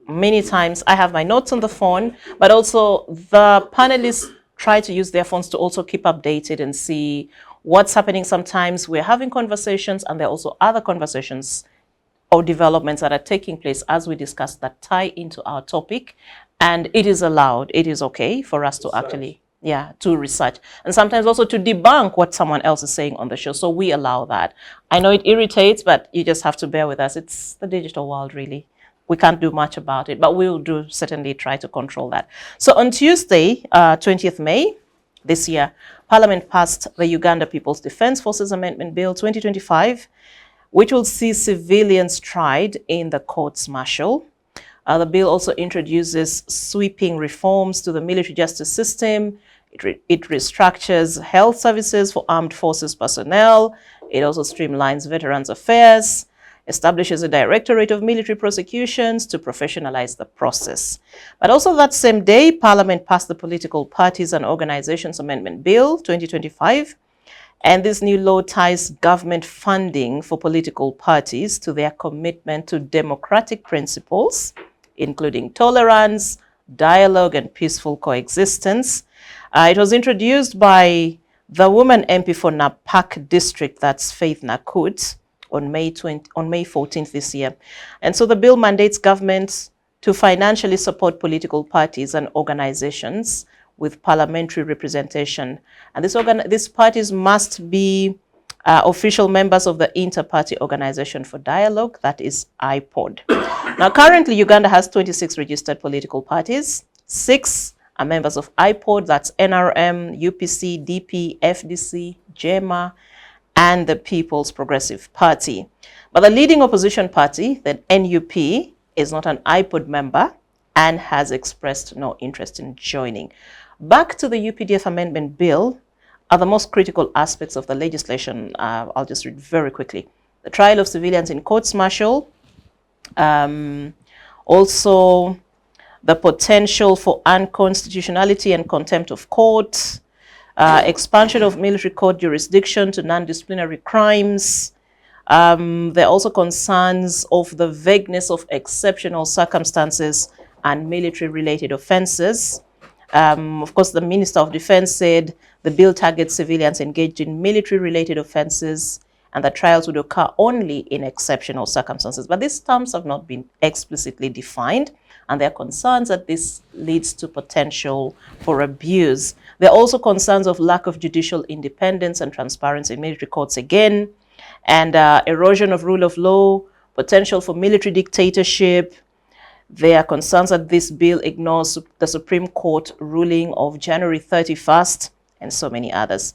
[SPEAKER 1] many times I have my notes on the phone, but also the panelists try to use their phones to also keep updated and see what's happening sometimes, we're having conversations, and there are also other conversations or developments that are taking place as we discuss that tie into our topic. And it is allowed, it is okay for us to actually, to research. And sometimes also to debunk what someone else is saying on the show. So we allow that. I know it irritates, but you just have to bear with us. It's the digital world, really. We can't do much about it, but we'll certainly try to control that. So on Tuesday, 20th May this year, Parliament passed the Uganda People's Defence Forces Amendment Bill 2025, which will see civilians tried in the courts martial. The bill also introduces sweeping reforms to the military justice system. It restructures health services for armed forces personnel. It also streamlines veterans' affairs, establishes a directorate of military prosecutions to professionalize the process. But also that same day, Parliament passed the Political Parties and Organizations Amendment Bill 2025. And this new law ties government funding for political parties to their commitment to democratic principles, including tolerance, dialogue, and peaceful coexistence. It was introduced by the woman MP for Napak District, that's Faith Nakut, on May 14th this year. And so the bill mandates governments to financially support political parties and organizations with parliamentary representation. And these parties must be official members of the Inter-Party Organization for Dialogue, that is IPOD. Now, currently, Uganda has 26 registered political parties. 6 are members of IPOD, that's NRM, UPC, DP, FDC, JEMA, and the People's Progressive Party. But the leading opposition party, the NUP, is not an IPOD member and has expressed no interest in joining. Back to the UPDF Amendment Bill are the most critical aspects of the legislation. I'll just read very quickly. The trial of civilians in courts martial, also the potential for unconstitutionality and contempt of court, expansion of military court jurisdiction to non-disciplinary crimes. There are also concerns of the vagueness of exceptional circumstances and military-related offenses. Of course, the Minister of Defense said the bill targets civilians engaged in military-related offenses and that trials would occur only in exceptional circumstances. But these terms have not been explicitly defined, and there are concerns that this leads to potential for abuse. There are also concerns of lack of judicial independence and transparency in military courts again, and erosion of rule of law, potential for military dictatorship. There are concerns that this bill ignores the Supreme Court ruling of January 31st and so many others.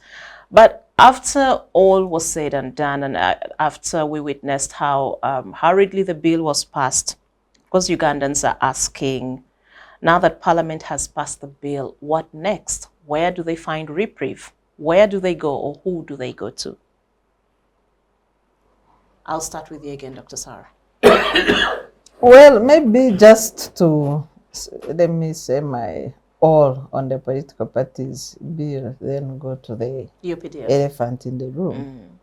[SPEAKER 1] But after all was said and done, and after we witnessed how hurriedly the bill was passed, because Ugandans are asking, now that Parliament has passed the bill, what next? Where do they find reprieve? Where do they go, or who do they go to? I'll start with you again, Dr. Sarah.
[SPEAKER 3] Well, maybe just to, let me say my all on the political parties bill, then go to the
[SPEAKER 1] UPDF.
[SPEAKER 3] Elephant in the room.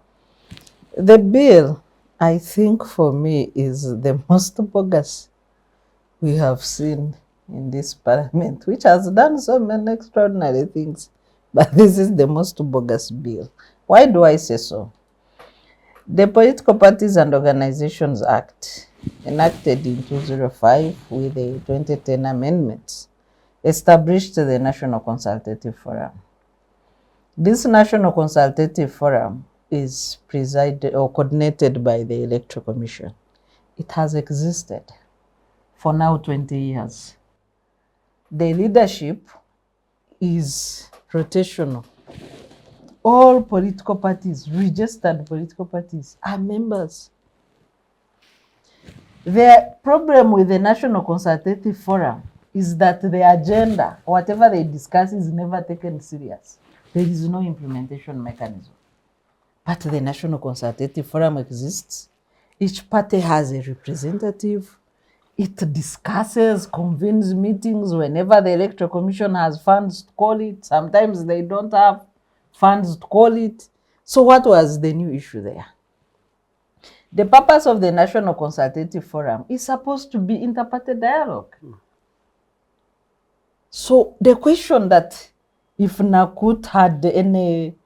[SPEAKER 3] The bill, I think for me, is the most bogus we have seen in this parliament, which has done so many extraordinary things. But this is the most bogus bill. Why do I say so? The Political Parties and Organizations Act, enacted in 2005 with the 2010 amendments, established the National Consultative Forum. This National Consultative Forum is presided or coordinated by the Electoral Commission. It has existed for now 20 years. The leadership is rotational. All political parties, registered political parties, are members. The problem with the National Consultative Forum is that the agenda, whatever they discuss, is never taken serious. There is no implementation mechanism. But the National Consultative Forum exists. Each party has a representative. It discusses, convenes meetings whenever the Electoral Commission has funds to call it. Sometimes they don't have funds to call it. So what was the new issue there? The purpose of the National Consultative Forum is supposed to be inter-party dialogue. So the question that if Nakut had any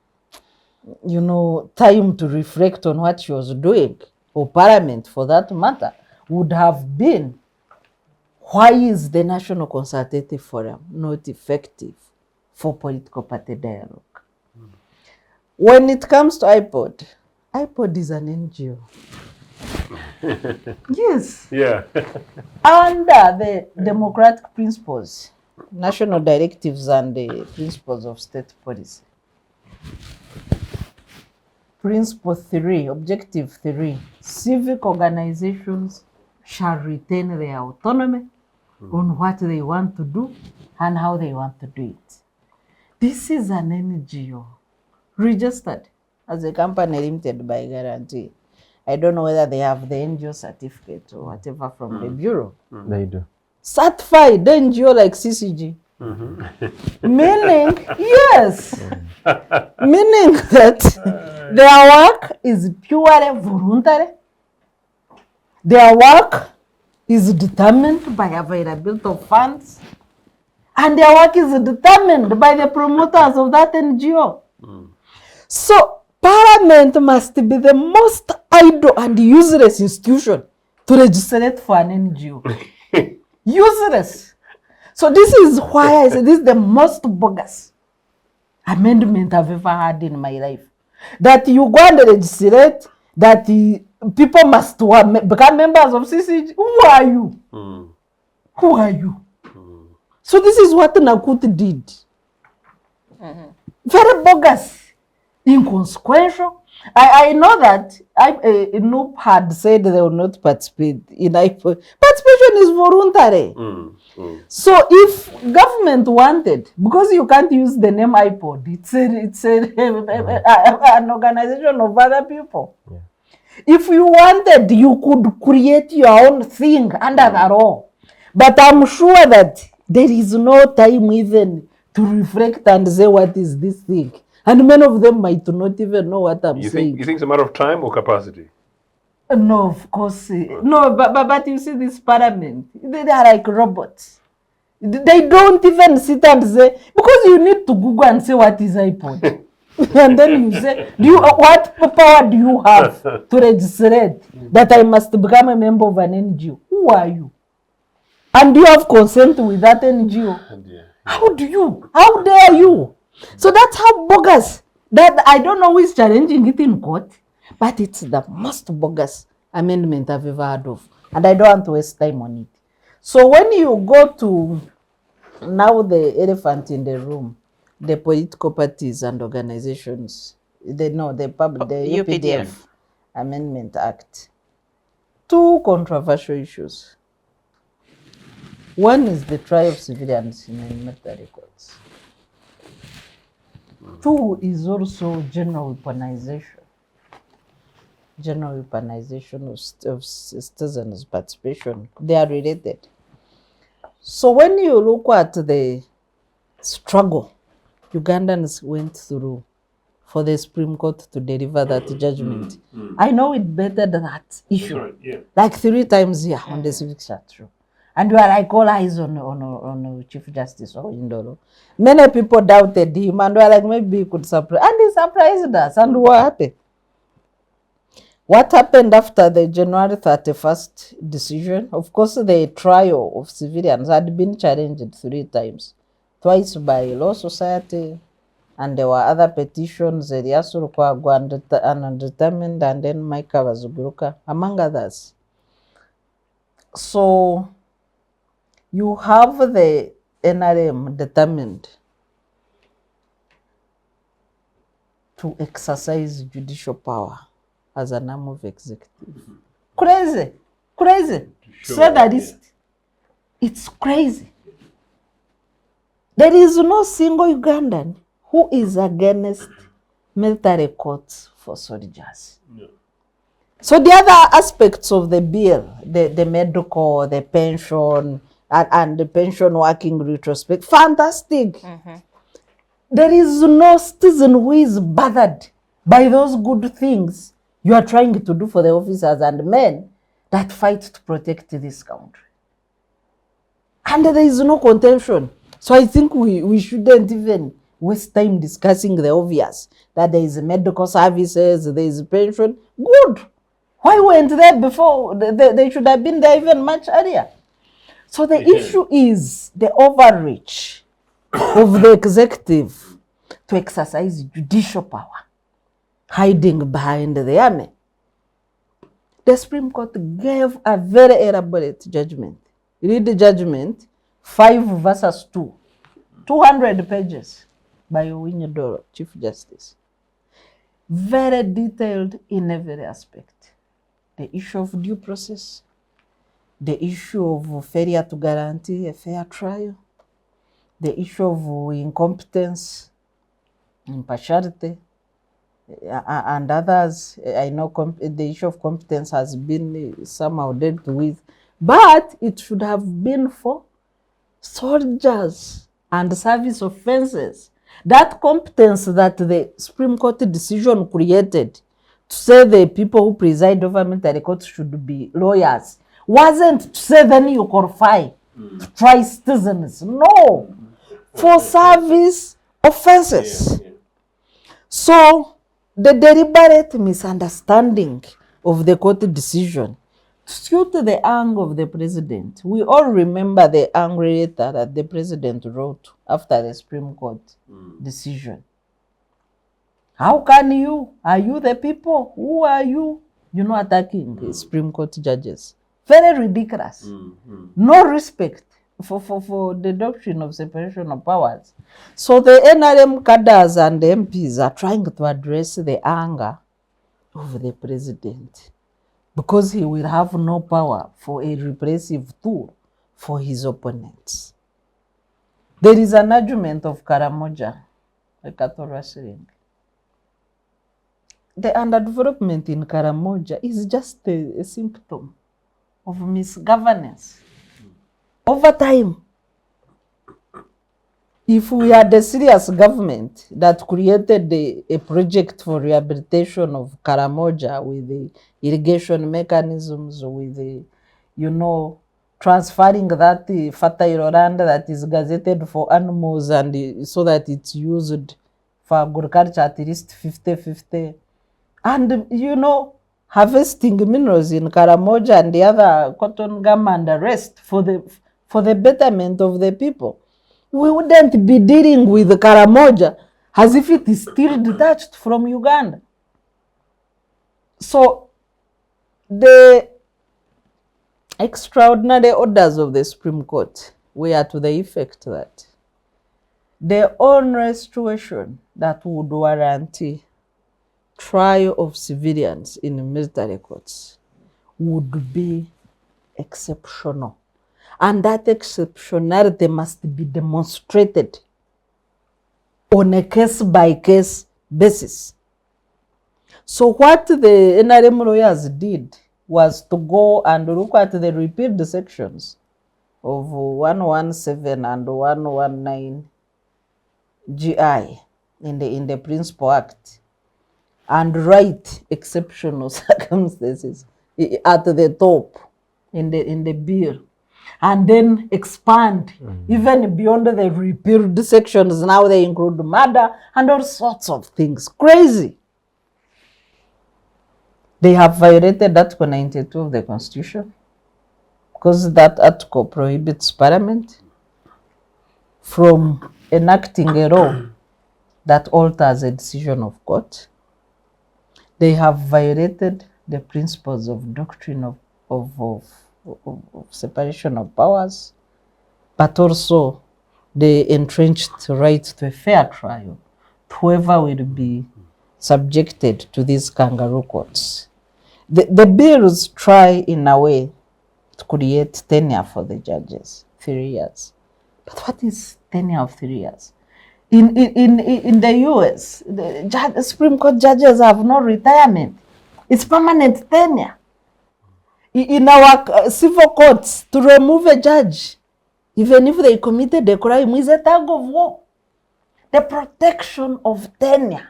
[SPEAKER 3] time to reflect on what she was doing, or Parliament for that matter, would have been, why is the National Consultative Forum not effective for political party dialogue? When it comes to iPod is an NGO. Yes.
[SPEAKER 5] Yeah.
[SPEAKER 3] Under the democratic principles, national directives, and the principles of state policy. Principle 3, Objective 3, civic organizations shall retain their autonomy on what they want to do and how they want to do it. This is an NGO registered as a company limited by guarantee. I don't know whether they have the NGO certificate or whatever from the Bureau.
[SPEAKER 4] They do.
[SPEAKER 3] Certified NGO like CCG. Meaning, yes, meaning that their work is purely voluntary. Their work is determined by availability of funds, and their work is determined by the promoters of that NGO. So Parliament must be the most idle and useless institution to legislate for an NGO. Useless. So this is why I say this is the most bogus amendment I've ever had in my life. That you go and legislate that people must become members of CCG. Who are you? Who are you? So this is what Nakut did. Very bogus. Inconsequential. I know that Noop had said they will not participate in iPod. Participation is voluntary. So if government wanted, because you can't use the name iPod, it's an organization of other people.
[SPEAKER 4] Yeah.
[SPEAKER 3] If you wanted, you could create your own thing under the law. But I'm sure that there is no time even to reflect and say, what is this thing? And many of them might not even know what I'm saying.
[SPEAKER 5] You think it's a matter of time or capacity?
[SPEAKER 3] No, of course. No, but you see this Parliament, they are like robots. They don't even sit and say, because you need to Google and say what is iPod. And then you say, what power do you have to register that I must become a member of an NGO? Who are you? And do you have consent with that NGO? How dare you? So that's how bogus, that I don't know who is challenging it in court, but it's the most bogus amendment I've ever heard of. And I don't want to waste time on it. So when you go to now the elephant in the room, the political parties and organizations, the UPDF Amendment Act, two controversial issues. One is the trial of civilians in military courts. Two is also general weaponization. General weaponization of citizens' participation. They are related. So when you look at the struggle Ugandans went through for the Supreme Court to deliver that judgment, I know it better than that issue.
[SPEAKER 5] Right, yeah.
[SPEAKER 3] Like 3 times here on the civic chat show. And you are like all eyes on Chief Justice Indolo. Many people doubted him and were like, maybe he could surprise. And he surprised us. And what happened? What happened after the January 31st decision? Of course, the trial of civilians had been challenged 3 times. Twice by Law Society, and there were other petitions, Eliasu Rukwago Undetermined, and then Micah Wazuguruka, among others. So you have the NRM determined to exercise judicial power as an arm of executive. Crazy.
[SPEAKER 5] Sure,
[SPEAKER 3] Say that it's crazy. There is no single Ugandan who is against military courts for soldiers.
[SPEAKER 5] No.
[SPEAKER 3] So the other aspects of the bill, the medical, the pension, and the pension working retrospect, fantastic. There is no citizen who is bothered by those good things you are trying to do for the officers and men that fight to protect this country. And there is no contention. So I think we shouldn't even waste time discussing the obvious, that there is medical services, there is pension. Good. Why weren't they before? They should have been there even much earlier. So the issue is the overreach of the executive to exercise judicial power, hiding behind the army. The Supreme Court gave a very elaborate judgment. Read the judgment, 5 versus 2, 200 pages by Ochieno, Chief Justice. Very detailed in every aspect. The issue of due process, the issue of failure to guarantee a fair trial, the issue of incompetence, impartiality, and others. I know the issue of competence has been somehow dealt with, but it should have been for soldiers and service offenses. That competence that the Supreme Court decision created to say the people who preside over military courts should be lawyers wasn't to say then you qualify to try citizens. No, for service offenses. So the deliberate misunderstanding of the court decision to suit the anger of the president. We all remember the angry letter that the president wrote after the Supreme Court decision. How can you? Are you the people? Who are you? You know, attacking the Supreme Court judges. Very ridiculous. No respect for the doctrine of separation of powers. So the NRM cadres and the MPs are trying to address the anger of the president because he will have no power for a repressive tool for his opponents. There is an argument of Karamoja, a cattle rustling. The underdevelopment in Karamoja is just a symptom of misgovernance. Over time, if we had a serious government that created a project for rehabilitation of Karamoja with the irrigation mechanisms, with the, transferring that fertile land that is gazetted for animals and so that it's used for agriculture at least 50-50. And, harvesting minerals in Karamoja and the other cotton gum and the rest for the betterment of the people. We wouldn't be dealing with Karamoja as if it is still detached from Uganda. So the extraordinary orders of the Supreme Court were to the effect that the only situation that would warrant trial of civilians in military courts would be exceptional. And that exceptionality must be demonstrated on a case-by-case basis. So what the NRM lawyers did was to go and look at the repealed sections of 117 and 119 GI in the Principal Act and write exceptional circumstances at the top in the bill. And then expand even beyond the repealed sections. Now they include murder and all sorts of things. Crazy. They have violated Article 92 of the Constitution because that article prohibits Parliament from enacting a law that alters a decision of court. They have violated the principles of doctrine of separation of powers, but also the entrenched right to a fair trial to whoever will be subjected to these kangaroo courts. The bills try in a way to create tenure for the judges, 3 years. But what is tenure of 3 years? In the US, the Supreme Court judges have no retirement. It's permanent tenure. In our civil courts, to remove a judge, even if they committed a crime, is a tug of war. The protection of tenure.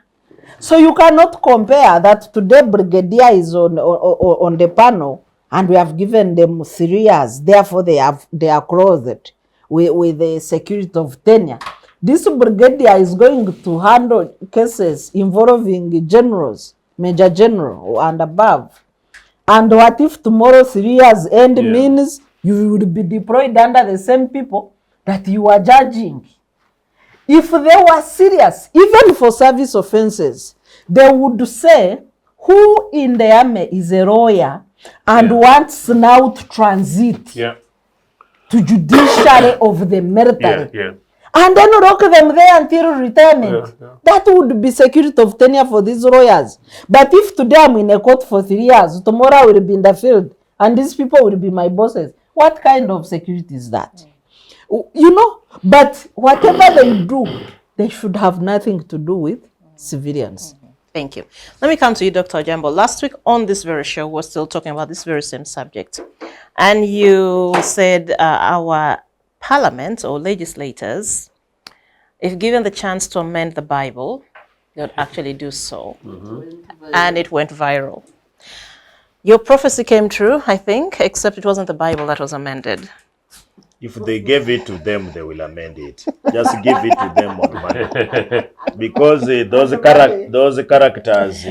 [SPEAKER 3] So you cannot compare that today Brigadier is on the panel and we have given them 3 years. Therefore, they are clothed with the security of tenure. This brigadier is going to handle cases involving generals, major general and above. And what if tomorrow 3 years end means you will be deployed under the same people that you are judging? If they were serious, even for service offenses, they would say, who in the army is a lawyer and wants now to transit to judiciary of the military? And then lock them there until retirement. That would be security of tenure for these lawyers. But if today I'm in a court for 3 years, tomorrow I will be in the field, and these people will be my bosses, what kind of security is that? You know, but whatever they do, they should have nothing to do with civilians.
[SPEAKER 1] Thank you. Let me come to you, Dr. Ojambo. Last week on this very show, we're still talking about this very same subject. And you said our parliament or legislators, if given the chance to amend the Bible, they would actually do so. And it went viral. Your prophecy came true, I think, except it wasn't the Bible that was amended.
[SPEAKER 2] If they gave it to them, they will amend it. Just give it to them on money. Because those characters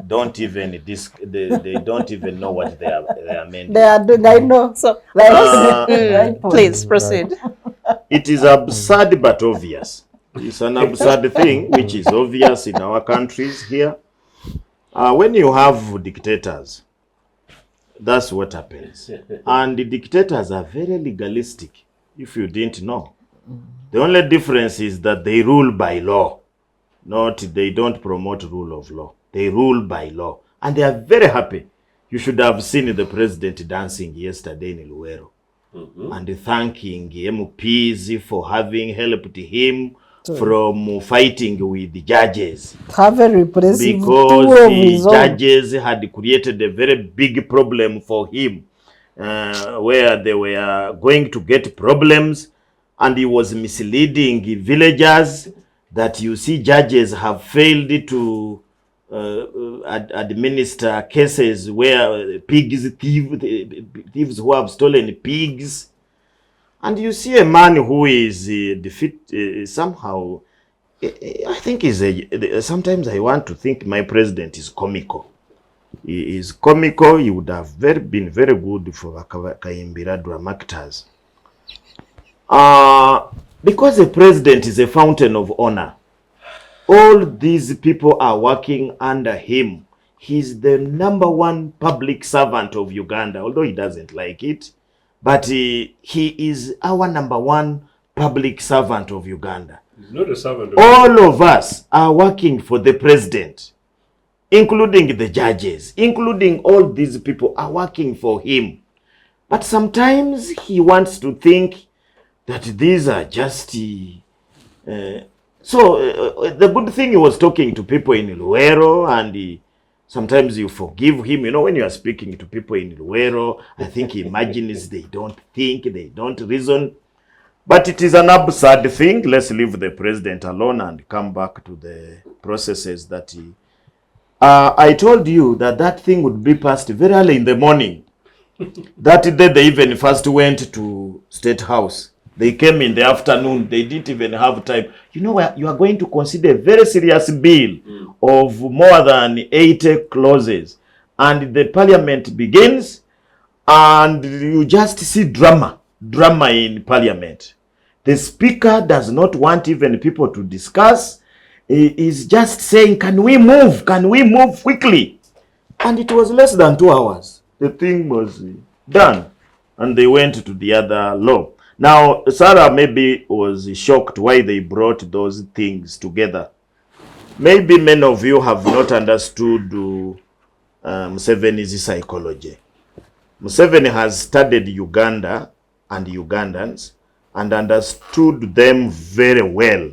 [SPEAKER 2] don't even they don't even know what they are amending.
[SPEAKER 3] They are doing, I know.
[SPEAKER 1] So, please proceed.
[SPEAKER 2] It is absurd but obvious. It's an absurd thing which is obvious in our countries here. When you have dictators, that's what happens. And the dictators are very legalistic, if you didn't know. The only difference is that they rule by law. They don't promote rule of law. They rule by law. And they are very happy. You should have seen the president dancing yesterday in Luero. And thanking MPs for having helped him from fighting with the judges.
[SPEAKER 3] Have a repressive
[SPEAKER 2] because the judges had created a very big problem for him, where they were going to get problems, and he was misleading villagers that you see judges have failed to administer cases where thieves who have stolen pigs. And you see a man who is somehow, I think sometimes I want to think my president is comical. He is comical. He would have been very good for Kaimbira drama actors. Because the president is a fountain of honor. All these people are working under him. He's the #1 public servant of Uganda, although he doesn't like it. But he is our #1 public servant of Uganda.
[SPEAKER 5] He's not a servant of
[SPEAKER 2] all of us are working for the president, including the judges, including all these people are working for him. But sometimes he wants to think that these are just... the good thing, he was talking to people in Luero, and sometimes you forgive him. You know, when you are speaking to people in Luero, I think he imagines they don't think, they don't reason. But it is an absurd thing. Let's leave the president alone and come back to the processes that he... I told you that thing would be passed very early in the morning. That day they even first went to State House. They came in the afternoon. They didn't even have time. You know what? You are going to consider a very serious bill of more than 80 clauses. And the parliament begins, and you just see drama in parliament. The speaker does not want even people to discuss. He is just saying, can we move? Can we move quickly? And it was less than 2 hours. The thing was done. And they went to the other law. Now, Sarah maybe was shocked why they brought those things together. Maybe many of you have not understood Museveni's psychology. Museveni has studied Uganda and Ugandans and understood them very well.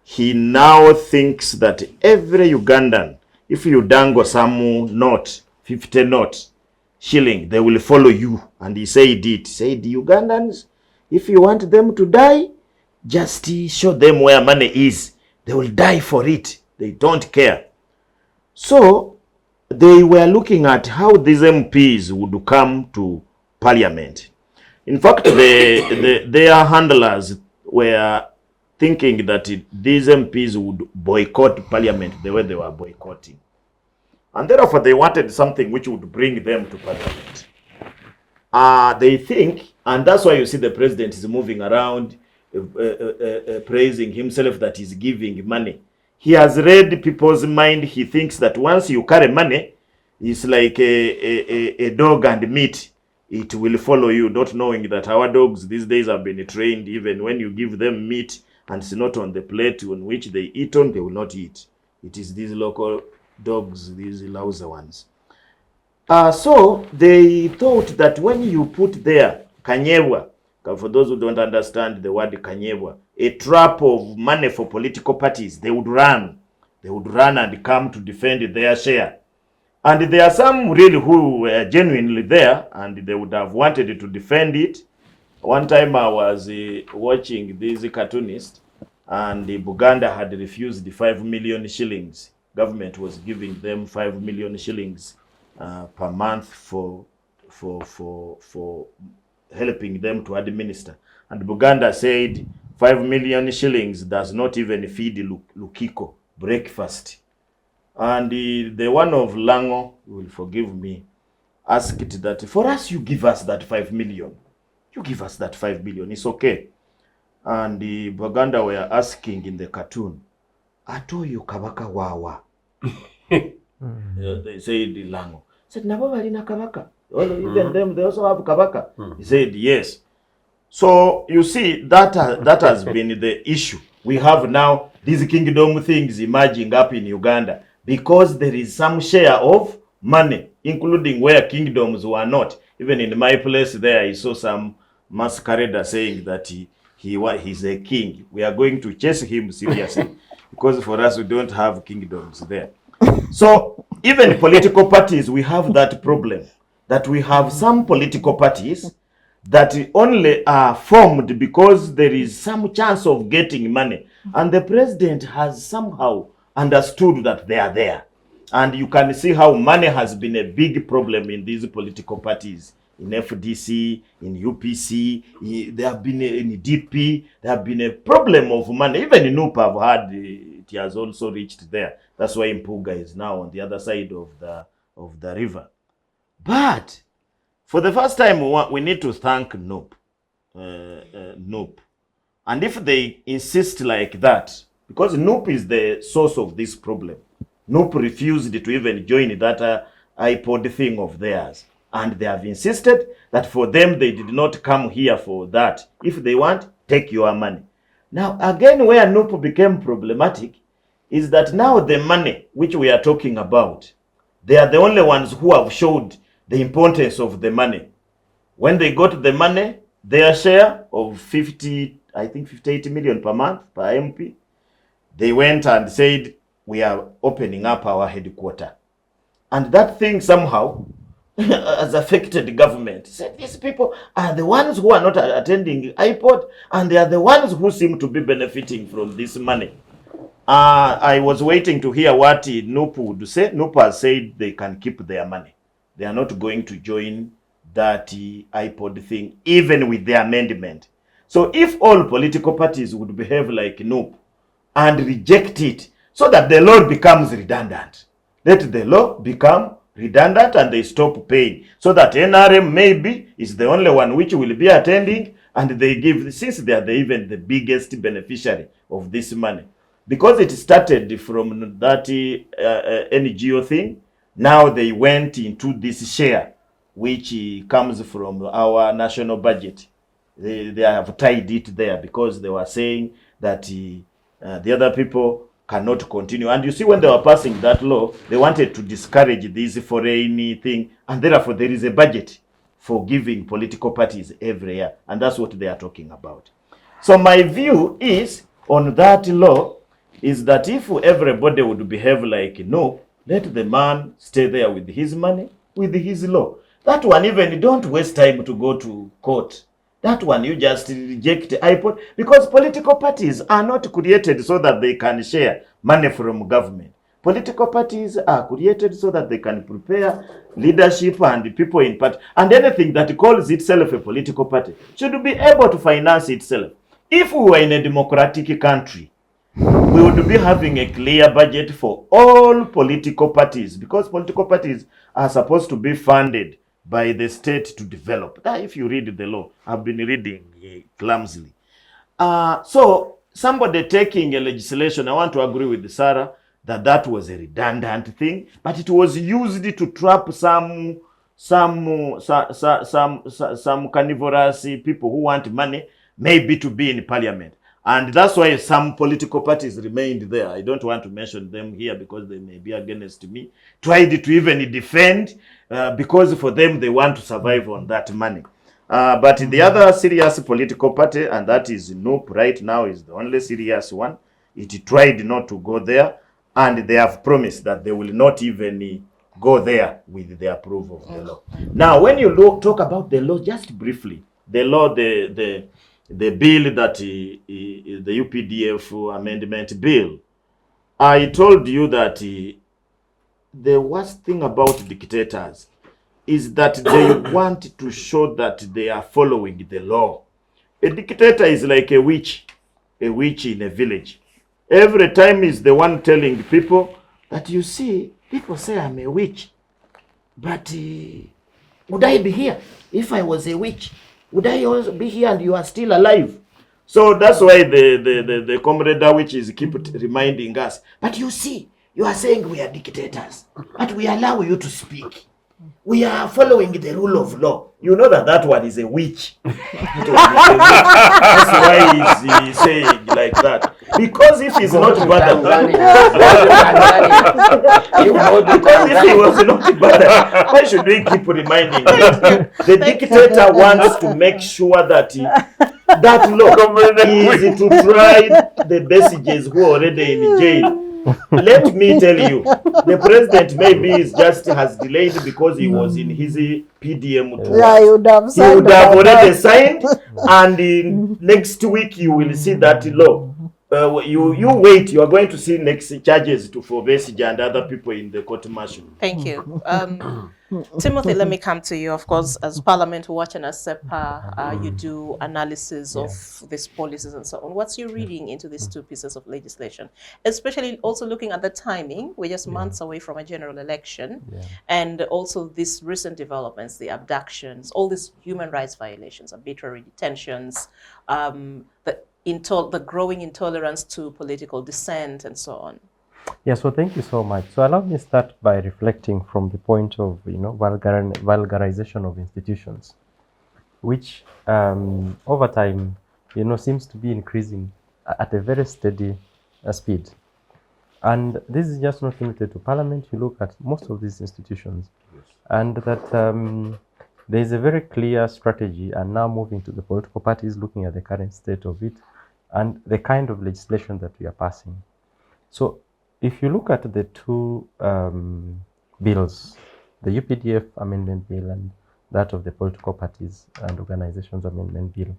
[SPEAKER 2] He now thinks that every Ugandan, if you dangle some note, 50 note, shilling, they will follow you. And he said it. He said, Ugandans, if you want them to die, just show them where money is. They will die for it. They don't care. So they were looking at how these MPs would come to parliament. In fact, their handlers were thinking that these MPs would boycott parliament the way they were boycotting. And therefore they wanted something which would bring them to parliament. They think, and that's why you see the president is moving around praising himself that he's giving money. He has read people's mind. He thinks that once you carry money, it's like a dog and meat. It will follow you, not knowing that our dogs these days have been trained. Even when you give them meat and it's not on the plate on which they eat on, they will not eat. It is these local dogs, these lousy ones. So they thought that when you put there kanyebwa, for those who don't understand the word kanyebwa, a trap of money for political parties, they would run. They would run and come to defend their share. And there are some really who were genuinely there, and they would have wanted to defend it. One time I was watching this cartoonist, and Buganda had refused the 5 million shillings. Government was giving them 5 million shillings per month for helping them to administer. And Buganda said 5 million shillings does not even feed Lukiko breakfast. And the one of Lango, will forgive me, asked that for us you give us that 5 million. You give us that 5 million, it's okay. And the Buganda were asking in the cartoon, Ato you kabaka wawa. They said Lango. Said Nababa lina kabaka. Even them, they also have kabaka. He said yes. So you see, that has been the issue. We have now these kingdom things emerging up in Uganda because there is some share of money, including where kingdoms were not. Even in my place there, I saw some masquerader saying that he's a king. We are going to chase him seriously because for us, we don't have kingdoms there. So even political parties, we have that problem, that we have some political parties that only are formed because there is some chance of getting money. And the president has somehow understood that they are there. And you can see how money has been a big problem in these political parties. In FDC, in UPC, there have been in DP, there have been a problem of money. Even in NUP have had, it has also reached there. That's why Mpuga is now on the other side of the river. But for the first time, we need to thank NUP. And if they insist like that, because NUP is the source of this problem, NUP refused to even join that iPod thing of theirs. And they have insisted that for them, they did not come here for that. If they want, take your money. Now, again, where NUP became problematic is that now the money which we are talking about, they are the only ones who have showed the importance of the money. When they got the money, their share of 58 million per month per MP, they went and said, we are opening up our headquarters. And that thing somehow has affected the government. Said these people are the ones who are not attending iPod, and they are the ones who seem to be benefiting from this money. I was waiting to hear what NUP would say. NUP has said they can keep their money. They are not going to join that iPod thing, even with the amendment. So if all political parties would behave like NUP and reject it so that the law becomes redundant, let the law become redundant and they stop paying, so that NRM maybe is the only one which will be attending, and they give, since they are even the biggest beneficiary of this money. Because it started from that NGO thing, now they went into this share, which comes from our national budget. They have tied it there because they were saying that the other people cannot continue. And you see, when they were passing that law, they wanted to discourage this foreign thing, and therefore there is a budget for giving political parties every year, and that's what they are talking about. So my view is on that law is that if everybody would behave like no, let the man stay there with his money, with his law. That one, even don't waste time to go to court. That one, you just reject iPod, because political parties are not created so that they can share money from government. Political parties are created so that they can prepare leadership and people in party. And anything that calls itself a political party should be able to finance itself. If we were in a democratic country, we would be having a clear budget for all political parties, because political parties are supposed to be funded by the state to develop. That, if you read the law, I've been reading clumsily. So somebody taking a legislation, I want to agree with Sarah that that was a redundant thing, but it was used to trap some carnivorous people who want money, maybe to be in parliament. And that's why some political parties remained there. I don't want to mention them here because they may be against me. Tried to even defend because for them, they want to survive on that money. But the other serious political party, and that is NUP right now, is the only serious one. It tried not to go there, and they have promised that they will not even go there with the approval of the law. Now, when you talk about the law, just briefly, the law, the bill that the UPDF amendment bill, I told you that the worst thing about dictators is that they want to show that they are following the law. A dictator is like a witch in a village. Every time is the one telling people that, you see, people say I'm a witch, but would I be here if I was a witch? Would I also be here and you are still alive? So that's why the comrade witches keep reminding us, but you see, you are saying we are dictators, but we allow you to speak. We are following the rule of law. You know that that one is a witch. That's why he's saying like that. Because if he's not bothered, because if he was not bothered, why should we keep reminding him? The dictator wants to make sure that that law is to try the messages who are already in jail. Let me tell you, the president maybe has delayed because he was in his PDM tour.
[SPEAKER 3] Yeah, he would have signed.
[SPEAKER 2] He would have already signed, and in next week you will see that law. You wait. You are going to see next charges for Besija and other people in the court martial.
[SPEAKER 1] Thank you. Timothy, let me come to you. Of course, as Parliament Watch and as SEPA, you do analysis of these policies and so on. What's your reading into these two pieces of legislation? Especially also looking at the timing. We're just months away from a general election. And also these recent developments, the abductions, all these human rights violations, arbitrary detentions, the growing intolerance to political dissent and so on.
[SPEAKER 4] Yeah, so thank you so much. So allow me to start by reflecting from the point of, vulgarization of institutions, which over time, seems to be increasing at a very steady speed. And this is just not limited to Parliament. You look at most of these institutions, and that there is a very clear strategy, and now moving to the political parties, looking at the current state of it, and the kind of legislation that we are passing. So if you look at the two bills, the UPDF amendment bill and that of the political parties and organizations amendment bill,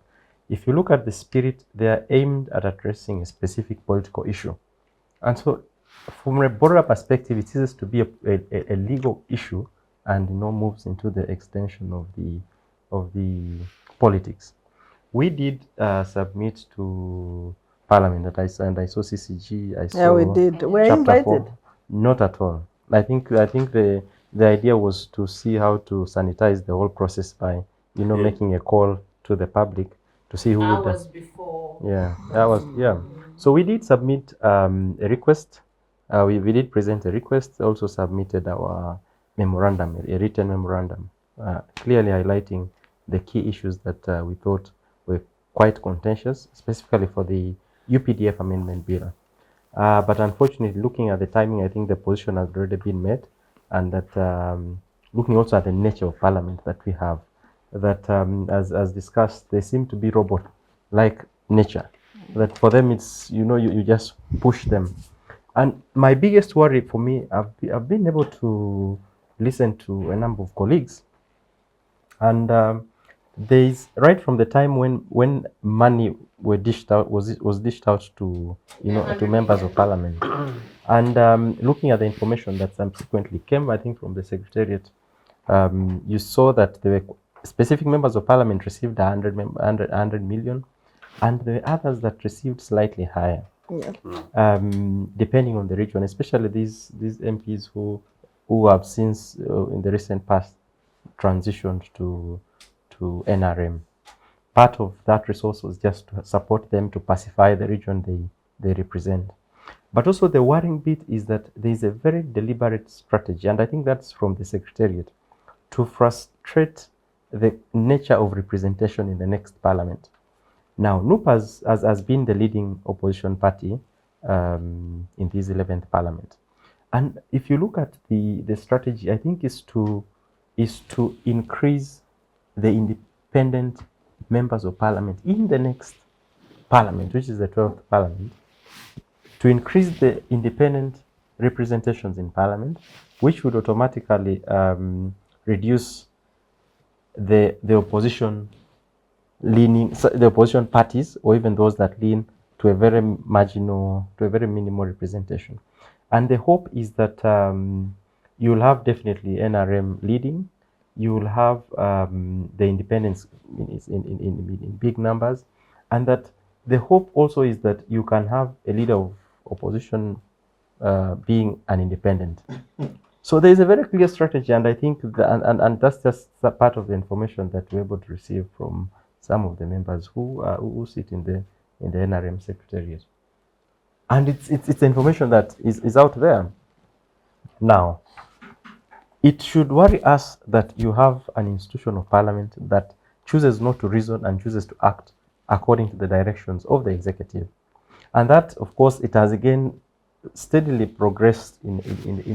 [SPEAKER 4] if you look at the spirit, they are aimed at addressing a specific political issue. And so from a broader perspective, it ceases to be a legal issue and moves into the extension of the politics. We did submit to Parliament that I saw CCG. I saw.
[SPEAKER 3] Yeah, we did. We're invited.
[SPEAKER 4] 4. Not at all. I think the idea was to see how to sanitize the whole process by making a call to the public to see who would.
[SPEAKER 1] Hours before.
[SPEAKER 4] Yeah, that was So we did submit a request. We did present a request. Also submitted our memorandum, a written memorandum, clearly highlighting the key issues that we thought were quite contentious, specifically for the UPDF amendment bill. But unfortunately, looking at the timing, I think the position has already been made, and that looking also at the nature of Parliament that we have, that as discussed, they seem to be robot-like nature. That for them, it's, you just push them. And my biggest worry for me, I've been able to listen to a number of colleagues, and there is, right from the time when money was dished out to to members of Parliament, and looking at the information that subsequently came, I think from the Secretariat, you saw that there were specific members of Parliament received 100 million. and there were others that received slightly higher,
[SPEAKER 3] Yeah.
[SPEAKER 4] depending on the region, especially these MPs who have since in the recent past transitioned to NRM. Part of that resource was just to support them to pacify the region they represent. But also the worrying bit is that there is a very deliberate strategy, and I think that's from the Secretariat, to frustrate the nature of representation in the next parliament. Now, NUP has been the leading opposition party in this 11th parliament. And if you look at the strategy, I think is to increase the independent members of parliament in the next parliament, which is the 12th parliament, to increase the independent representations in parliament, which would automatically reduce the opposition the opposition parties, or even those that lean to a very marginal, to a very minimal representation. And the hope is that you'll have definitely NRM leading, you'll have the independents in big numbers, and that the hope also is that you can have a leader of opposition being an independent. So there is a very clear strategy, and I think and that's just a part of the information that we're able to receive from some of the members who sit in the NRM Secretariat. And it's information that is out there. Now, it should worry us that you have an institution of parliament that chooses not to reason and chooses to act according to the directions of the executive. And that, of course, it has again steadily progressed in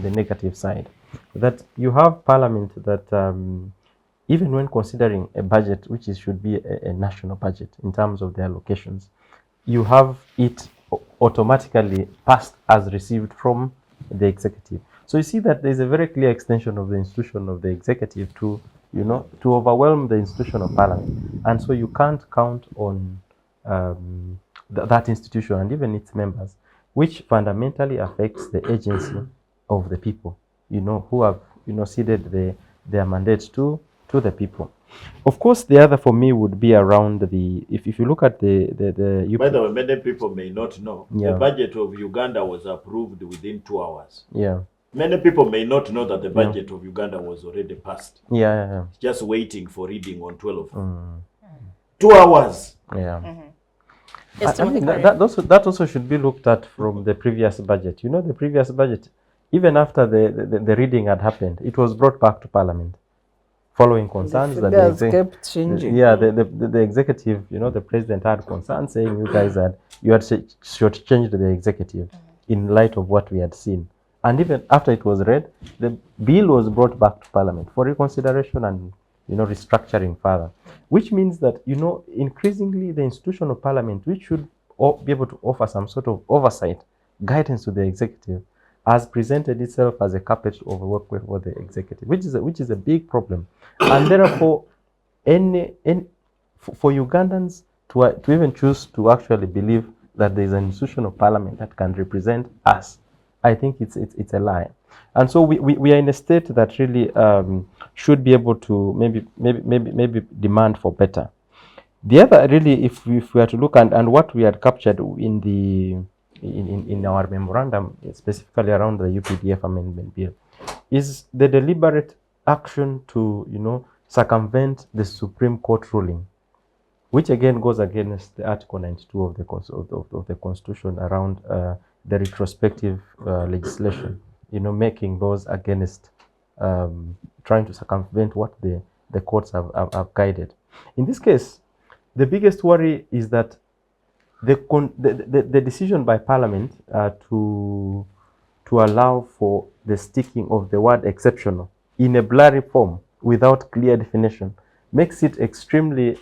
[SPEAKER 4] the negative side. That you have parliament that even when considering a budget, which should be a national budget in terms of the allocations, you have it automatically passed as received from the executive. So you see that there is a very clear extension of the institution of the executive to overwhelm the institution of parliament. And so you can't count on that institution and even its members, which fundamentally affects the agency of the people, who have, ceded their mandates to the people. Of course, the other for me would be around if you look at the
[SPEAKER 2] By the way, many people may not know,
[SPEAKER 4] Yeah.
[SPEAKER 2] the budget of Uganda was approved within 2 hours.
[SPEAKER 4] Yeah.
[SPEAKER 2] Many people may not know that the budget of Uganda was already passed.
[SPEAKER 4] Yeah.
[SPEAKER 2] Just waiting for reading on 12. 2 hours.
[SPEAKER 4] Yeah.
[SPEAKER 1] Yes,
[SPEAKER 4] I mean,
[SPEAKER 1] Timothy.
[SPEAKER 4] that also should be looked at from the previous budget. The previous budget, even after the reading had happened, it was brought back to Parliament, following concerns that
[SPEAKER 3] figures kept changing.
[SPEAKER 4] the executive, the president had concerns saying you had shortchanged the executive in light of what we had seen. And even after it was read, the bill was brought back to Parliament for reconsideration and restructuring further, which means that increasingly the institution of Parliament, which should be able to offer some sort of oversight, guidance to the executive, has presented itself as a carpet of work for the executive, which is a big problem. And therefore, for Ugandans to even choose to actually believe that there is an institution of Parliament that can represent us, I think it's a lie. And so we are in a state that really should be able to maybe demand for better. The other really, if we are to look and what we had captured in our memorandum, specifically around the UPDF amendment bill, is the deliberate action to circumvent the Supreme Court ruling, which again goes against the Article 92 of the Constitution around the retrospective legislation, making laws against trying to circumvent what the courts have guided. In this case, the biggest worry is that the decision by Parliament to allow for the sticking of the word exceptional in a blurry form without clear definition makes it extremely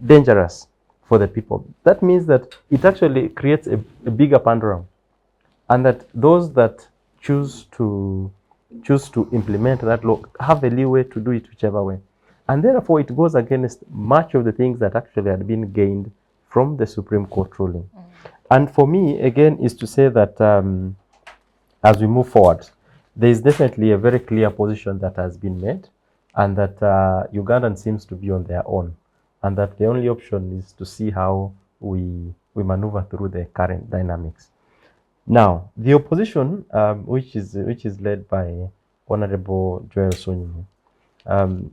[SPEAKER 4] dangerous for the people. That means that it actually creates a bigger pandora, and that those that choose to implement that law have the leeway to do it whichever way. And therefore, it goes against much of the things that actually had been gained from the Supreme Court ruling. And for me, again, is to say that as we move forward, there is definitely a very clear position that has been made, and that Ugandan seems to be on their own, and that the only option is to see how we maneuver through the current dynamics. Now, the opposition, which is led by Honorable Joel Sonyumu,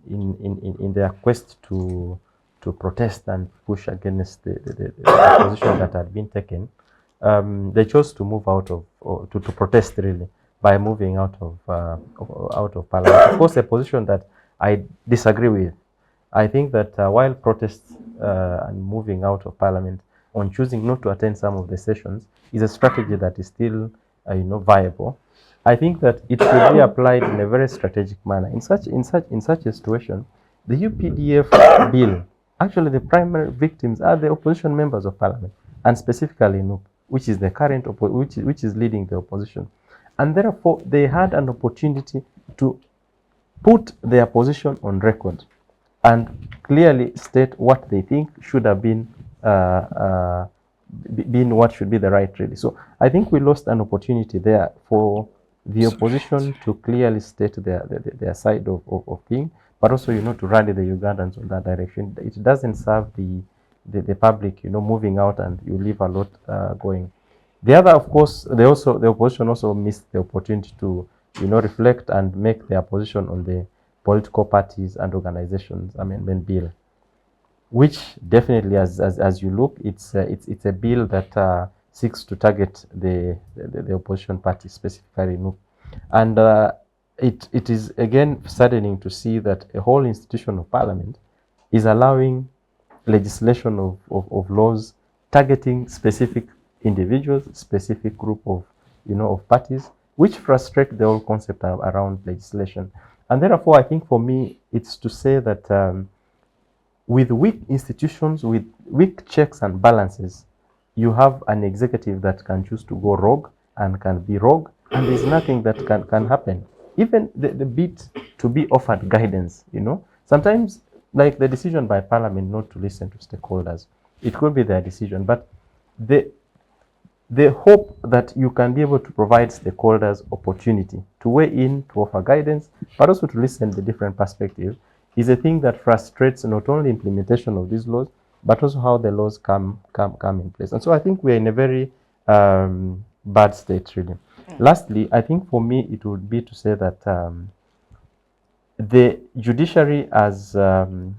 [SPEAKER 4] in their quest to protest and push against the position that had been taken, they chose to move out of, or to protest really, by moving out of parliament. Of course, a position that I disagree with. I think that while protests and moving out of parliament on choosing not to attend some of the sessions is a strategy that is still, viable, I think that it should be applied in a very strategic manner. In such a situation, the UPDF bill, actually the primary victims are the opposition members of parliament, and specifically NUP, which is the current which is leading the opposition, and therefore they had an opportunity to put their position on record and clearly state what they think should have been what should be the right really. So I think we lost an opportunity there for the opposition to clearly state their side of thing, but also to rally the Ugandans in that direction. It doesn't serve the public, moving out and you leave a lot going. The other, of course, the opposition also missed the opportunity to reflect and make their position on the political parties and organizations amendment bill, which definitely, as you look, it's a bill that seeks to target the opposition party, specifically NUP. And it is again saddening to see that a whole institution of parliament is allowing legislation of laws targeting specific individuals, specific group of parties, which frustrate the whole concept around legislation. And therefore, I think for me, it's to say that with weak institutions, with weak checks and balances, you have an executive that can choose to go rogue and can be rogue, and there's nothing that can happen. Even the bit to be offered guidance, sometimes, like the decision by parliament not to listen to stakeholders, it could be their decision, but the hope that you can be able to provide stakeholders opportunity to weigh in, to offer guidance, but also to listen to the different perspectives, is a thing that frustrates not only implementation of these laws, but also how the laws come in place. And so I think we're in a very bad state, really. Lastly, I think for me, it would be to say that the judiciary has been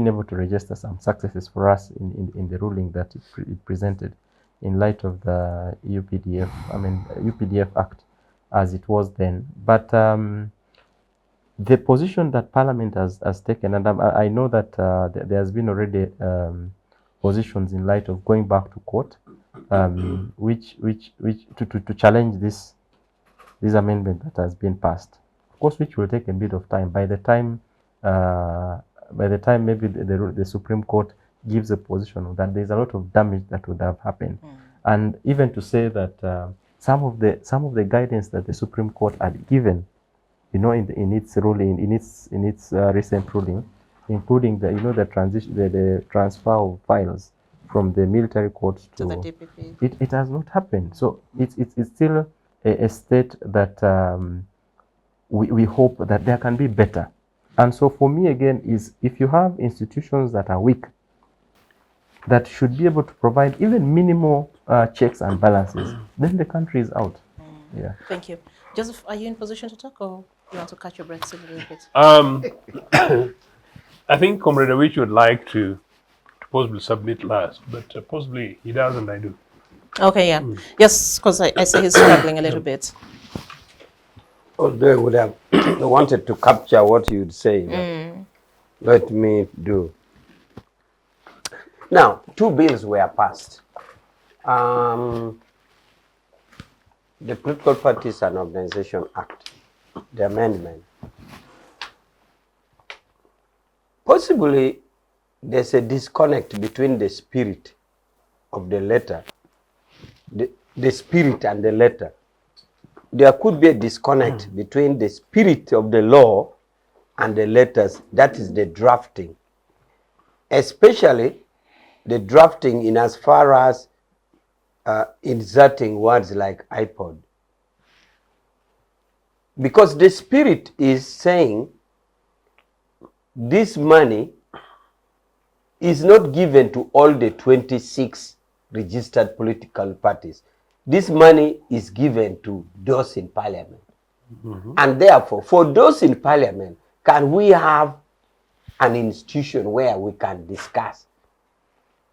[SPEAKER 4] able to register some successes for us in the ruling that it presented in light of the UPDF Act as it was then. But the position that Parliament has taken, and I know that there has been already positions in light of going back to court, which to challenge this amendment that has been passed. Of course, which will take a bit of time. By the time maybe the Supreme Court gives a position of that, there's a lot of damage that would have happened. And even to say that some of the guidance that the Supreme Court had given, in its ruling, in its recent ruling, including the transfer of files from the military courts to
[SPEAKER 1] the DPP,
[SPEAKER 4] it has not happened. So it's still a state that we hope that there can be better. And so for me, again, is if you have institutions that are weak, that should be able to provide even minimal checks and balances, then the country is out. Yeah.
[SPEAKER 1] Thank you. Joseph, are you in position to talk, or you want to catch your breath a little bit?
[SPEAKER 5] I think Comrade Awich would like to possibly submit last, but possibly he doesn't, I do.
[SPEAKER 1] Okay, yeah. Yes, because I see he's struggling a little bit.
[SPEAKER 6] Although I would have wanted to capture what you'd say, let me do. Now, 2 bills were passed. The Political Parties and Organization Act, the amendment. Possibly, there's a disconnect between the spirit of the letter, the spirit and the letter. There could be a disconnect between the spirit of the law and the letters, that is the drafting. Especially the drafting in as far as inserting words like iPod. Because the spirit is saying this money is not given to all the 26 registered political parties. This money is given to those in parliament. And therefore, for those in parliament, can we have an institution where we can discuss?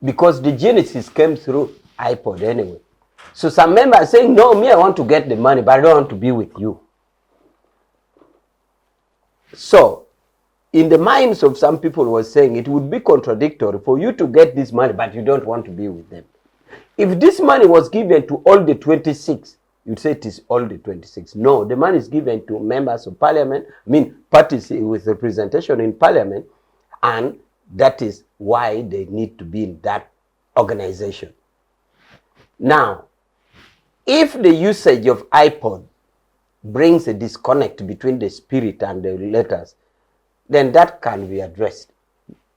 [SPEAKER 6] Because the genesis came through iPod anyway. So some members are saying, no, me, I want to get the money, but I don't want to be with you. So, in the minds of some people was saying it would be contradictory for you to get this money, but you don't want to be with them. If this money was given to all the 26, you'd say it is all the 26. No, the money is given to members of parliament, parties with representation in parliament, and that is why they need to be in that organization. Now, if the usage of iPod brings a disconnect between the spirit and the letters, then that can be addressed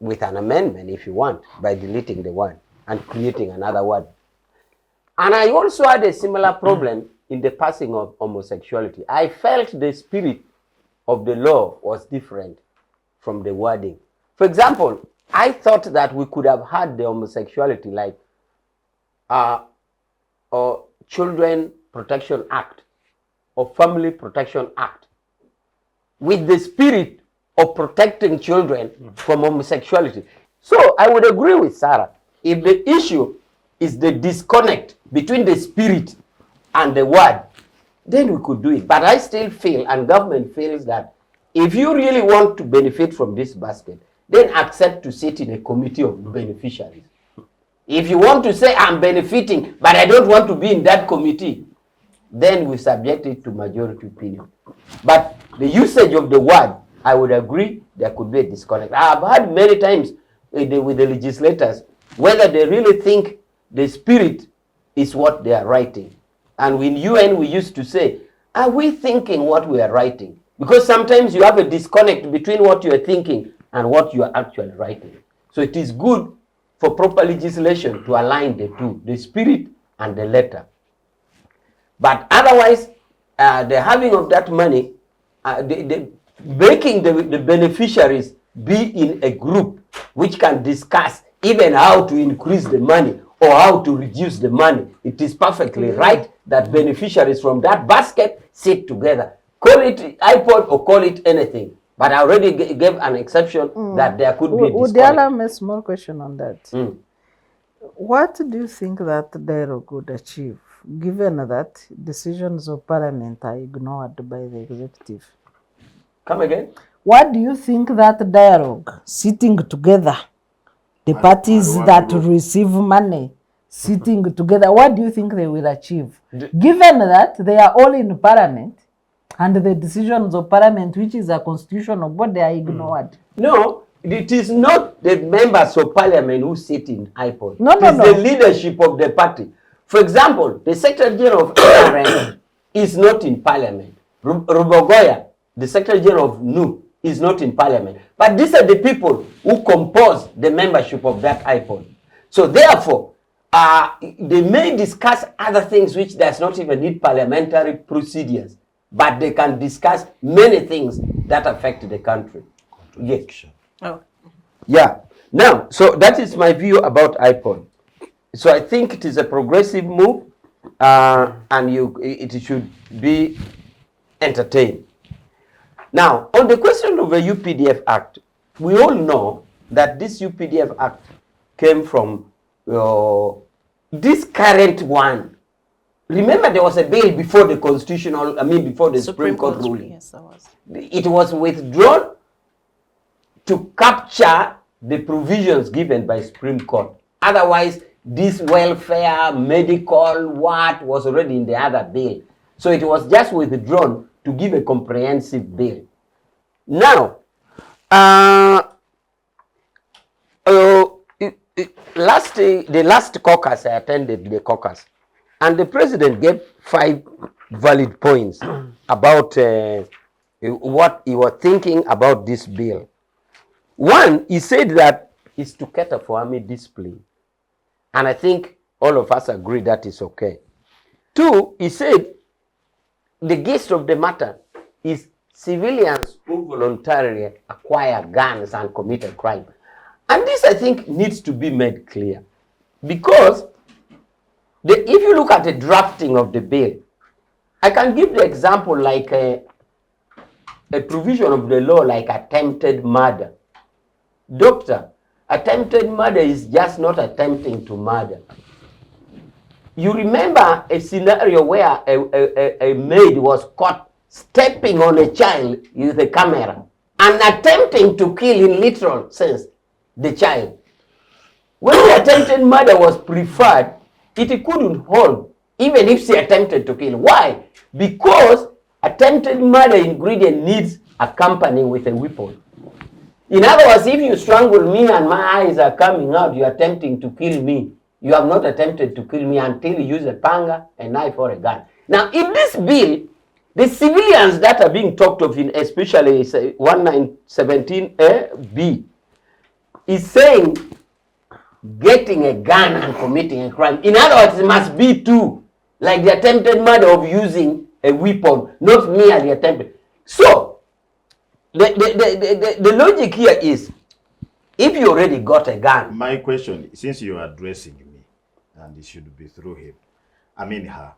[SPEAKER 6] with an amendment, if you want, by deleting the word and creating another word. And I also had a similar problem in the passing of homosexuality. I felt the spirit of the law was different from the wording. For example, I thought that we could have had the homosexuality like Children Protection Act or Family Protection Act with the spirit of protecting children from homosexuality. So I would agree with Sarah. If the issue is the disconnect between the spirit and the word, then we could do it. But I still feel, and government feels, that if you really want to benefit from this basket, then accept to sit in a committee of beneficiaries. If you want to say, I'm benefiting, but I don't want to be in that committee, then we subject it to majority opinion. But the usage of the word, I would agree there could be a disconnect. I've heard many times with the legislators whether they really think the spirit is what they are writing. And in UN we used to say, are we thinking what we are writing? Because sometimes you have a disconnect between what you are thinking and what you are actually writing. So it is good for proper legislation to align the two, the spirit and the letter. But otherwise, the having of that money, making the beneficiaries be in a group which can discuss even how to increase the money or how to reduce the money. It is perfectly right that beneficiaries from that basket sit together. Call it iPod or call it anything. But I already gave an exception that there could be a disconnect.
[SPEAKER 3] Would you allow me a small question on that? What do you think that dialogue would achieve, given that decisions of parliament are ignored by the executive?
[SPEAKER 6] Come again?
[SPEAKER 3] What do you think that dialogue, sitting together, the parties that receive money, sitting together, what do you think they will achieve? Given that they are all in parliament, and the decisions of parliament, which is a constitutional body, are ignored.
[SPEAKER 6] No, it is not the members of parliament who sit in iPod.
[SPEAKER 3] No.
[SPEAKER 6] The leadership of the party. For example, the Secretary General of NRM is not in parliament. Rubogoya, the Secretary General of NU, is not in parliament. But these are the people who compose the membership of that iPod. So therefore, they may discuss other things which does not even need parliamentary procedures, but they can discuss many things that affect the country. Yes.
[SPEAKER 1] Oh.
[SPEAKER 6] Yeah. Now, so that is my view about iPod. So I think it is a progressive move, and it should be entertained. Now, on the question of the UPDF Act, we all know that this UPDF Act came from this current one. Remember, there was a bill before the before the Supreme Court ruling.
[SPEAKER 1] Yes, there was.
[SPEAKER 6] It was withdrawn to capture the provisions given by Supreme Court. Otherwise, this welfare, medical, what was already in the other bill. So it was just withdrawn to give a comprehensive bill. Now, the last caucus, I attended the caucus, and the president gave 5 valid points about what he was thinking about this bill. One, he said that is to cater for army discipline. And I think all of us agree that is okay. 2, he said the gist of the matter is civilians who voluntarily acquire guns and commit a crime And this, I think, needs to be made clear. Because if you look at the drafting of the bill, I can give the example like a provision of the law like attempted murder. Doctor, attempted murder is just not attempting to murder. You remember a scenario where a maid was caught stepping on a child with a camera and attempting to kill in literal sense the child. When the attempted murder was preferred, it couldn't hold even if she attempted to kill. Why? Because attempted murder ingredient needs accompanying with a weapon. In other words, if you strangle me and my eyes are coming out, you're attempting to kill me. You have not attempted to kill me until you use a panga, a knife, or a gun. Now, in this bill, the civilians that are being talked of, in especially 1917B, is saying getting a gun and committing a crime. In other words, it must be two, like the attempted murder of using a weapon, not merely attempted. So, the logic here is, if you already got a gun.
[SPEAKER 2] My question, since you are addressing me, and it should be through him, I mean her,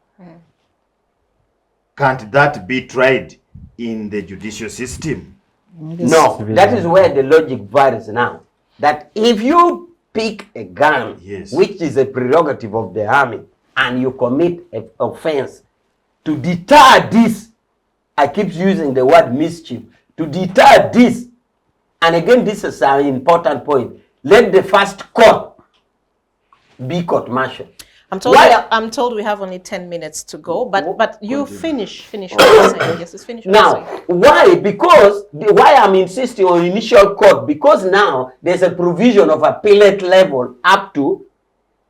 [SPEAKER 2] can't that be tried in the judicial system?
[SPEAKER 6] No, that is where the logic varies now. That if you pick a gun,
[SPEAKER 2] yes,
[SPEAKER 6] which is a prerogative of the army, and you commit an offense, to deter this, I keep using the word mischief, to deter this, and again, this is an important point, let the first court be court-martial.
[SPEAKER 1] I'm told we have only 10 minutes to go, but you finish what you're saying. Yes, it's finished.
[SPEAKER 6] Now, why? Because why I'm insisting on initial court, because now there's a provision of appellate level up to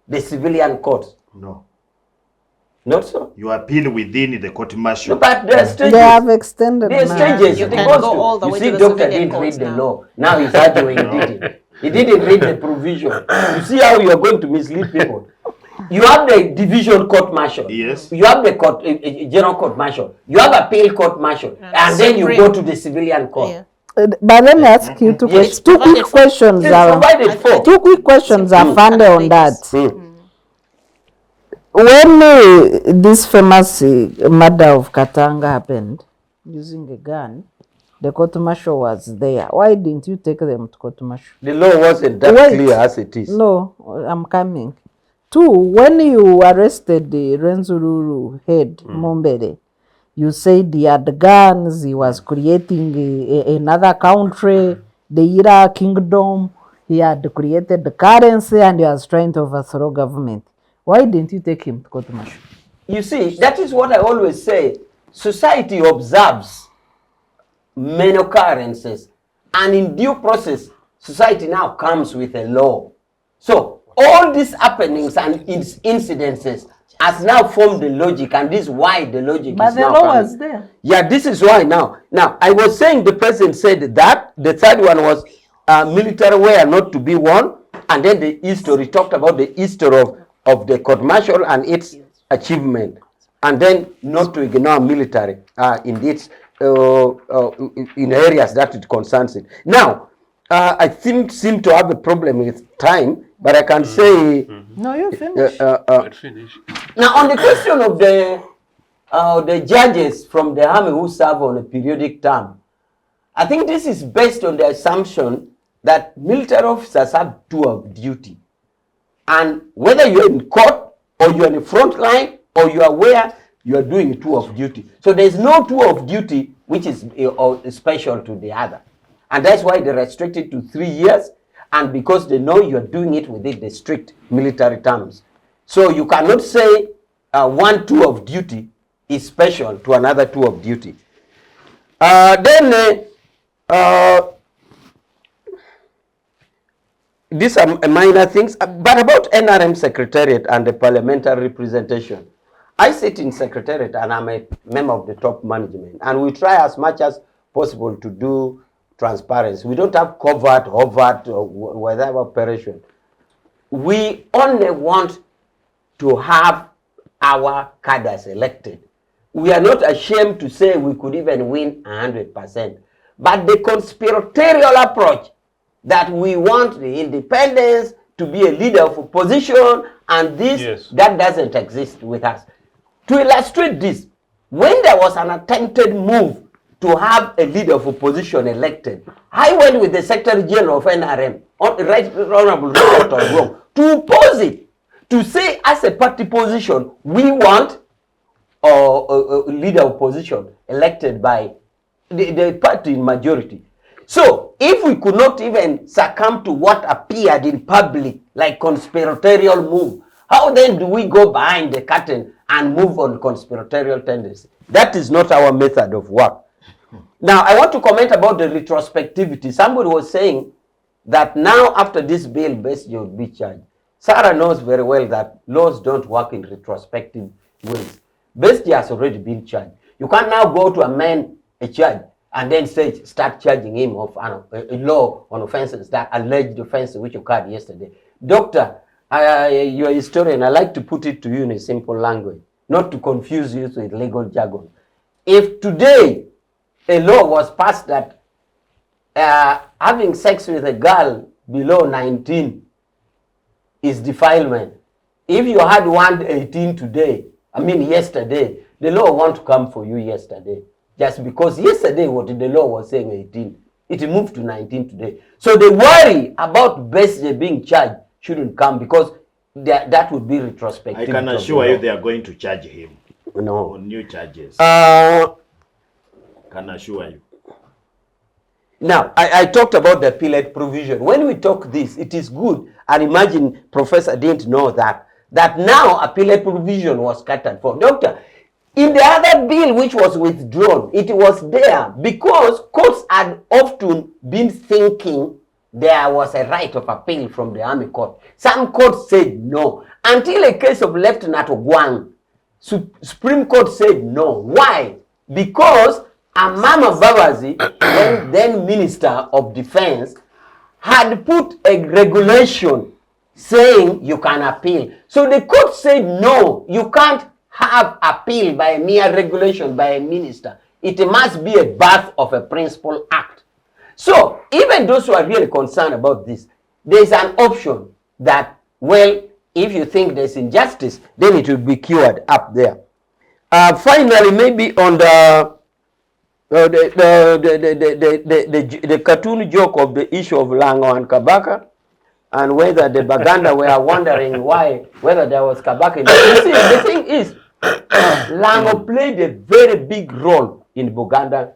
[SPEAKER 6] the civilian courts.
[SPEAKER 2] No.
[SPEAKER 6] Not so.
[SPEAKER 2] You appeal within the court martial.
[SPEAKER 6] No, but there are stages.
[SPEAKER 3] They have extended.
[SPEAKER 6] There are stages.
[SPEAKER 1] You
[SPEAKER 6] It
[SPEAKER 1] can
[SPEAKER 6] goes
[SPEAKER 1] go
[SPEAKER 6] to.
[SPEAKER 1] all the
[SPEAKER 6] You
[SPEAKER 1] way
[SPEAKER 6] see,
[SPEAKER 1] to the
[SPEAKER 6] doctor
[SPEAKER 1] civilian
[SPEAKER 6] didn't read
[SPEAKER 1] courts
[SPEAKER 6] the
[SPEAKER 1] now.
[SPEAKER 6] law. Now he's arguing he didn't. He didn't read the provision. You see how you are going to mislead people. You have the division court martial.
[SPEAKER 2] Yes.
[SPEAKER 6] You have the court, general court martial. You have appeal court martial, and then you go to the civilian court.
[SPEAKER 1] Yeah.
[SPEAKER 3] But let me ask you two questions. Two quick questions.
[SPEAKER 6] It's provided for.
[SPEAKER 3] Two quick questions are funded on that.
[SPEAKER 6] Mm.
[SPEAKER 3] When this famous murder of Katanga happened, using a gun, the court martial was there. Why didn't you take them to court martial?
[SPEAKER 6] The law wasn't that clear as it is.
[SPEAKER 3] No, I'm coming. Two, when you arrested the Renzururu head, Mombere, you said he had guns, he was creating another country, the Ira kingdom, he had created the currency and he was trying to overthrow government. Why didn't you take him to court martial?
[SPEAKER 6] You see, that is what I always say. Society observes many occurrences, and in due process, society now comes with a law. So, all these happenings and incidences has now formed the logic, and this is why the logic
[SPEAKER 3] but
[SPEAKER 6] is
[SPEAKER 3] the
[SPEAKER 6] now
[SPEAKER 3] law
[SPEAKER 6] coming.
[SPEAKER 3] was there.
[SPEAKER 6] Yeah, this is why now. Now, I was saying the president said that. The third one was military wear not to be worn. And then the history talked about the history of the court martial and its achievement. And then not to ignore military in areas that it concerns it. Now, I seem to have a problem with time, but I can say...
[SPEAKER 3] No, you finished.
[SPEAKER 6] Now, on the question of the judges from the army who serve on a periodic term, I think this is based on the assumption that military officers have tour of duty. And whether you're in court, or you're in the front line, or you are where you are doing a tour of duty. So there's no tour of duty which is special to the other. And that's why they're restricted to 3 years, and because they know you're doing it within the strict military terms. So you cannot say one tour of duty is special to another tour of duty. These are minor things, but about NRM Secretariat and the parliamentary representation. I sit in Secretariat and I'm a member of the top management, and we try as much as possible to do transparency. We don't have covert, overt, or whatever operation. We only want to have our cadres elected. We are not ashamed to say we could even win 100%. But the conspiratorial approach that we want the independence to be a leader of opposition, and this, that doesn't exist with us. To illustrate this, when there was an attempted move to have a leader of opposition elected, I went with the Secretary General of NRM, Right Honorable to oppose it, to say as a party position, we want a leader of opposition elected by the party majority. So, if we could not even succumb to what appeared in public like conspiratorial move, how then do we go behind the curtain and move on conspiratorial tendency? That is not our method of work. Now, I want to comment about the retrospectivity. Somebody was saying that now after this bill, Bestia will be charged. Sarah knows very well that laws don't work in retrospective ways. Bestia has already been charged. You can't now go to amend a charge and then start charging him of a law on offenses, that alleged offenses which occurred yesterday. Doctor, you're a historian. I like to put it to you in a simple language, not to confuse you with legal jargon. If today a law was passed that having sex with a girl below 19 is defilement, if you had one 18 today, yesterday, the law won't come for you yesterday. Just because yesterday what the law was saying 18, it moved to 19 today. So the worry about Bestia being charged shouldn't come, because that would be retrospective.
[SPEAKER 2] I can assure you they are going to charge him on new charges. Can assure you.
[SPEAKER 6] Now, I talked about the appellate provision. When we talk this, it is good. And imagine Professor didn't know that now appellate provision was scattered for. Doctor, in the other bill which was withdrawn, it was there because courts had often been thinking there was a right of appeal from the Army Court. Some courts said no. Until a case of Lieutenant Ogwang, Supreme Court said no. Why? Because Amama Babazi, then Minister of Defense, had put a regulation saying you can appeal. So the court said no, you can't have appeal by a mere regulation by a minister. It must be a birth of a principal act. So even those who are really concerned about this, there's an option that, well, if you think there's injustice, then it will be cured up there. Finally, maybe on the cartoon joke of the issue of Lango and Kabaka, and whether the Baganda were wondering whether there was Kabaka in the... You see, the thing is, Lango played a very big role in Buganda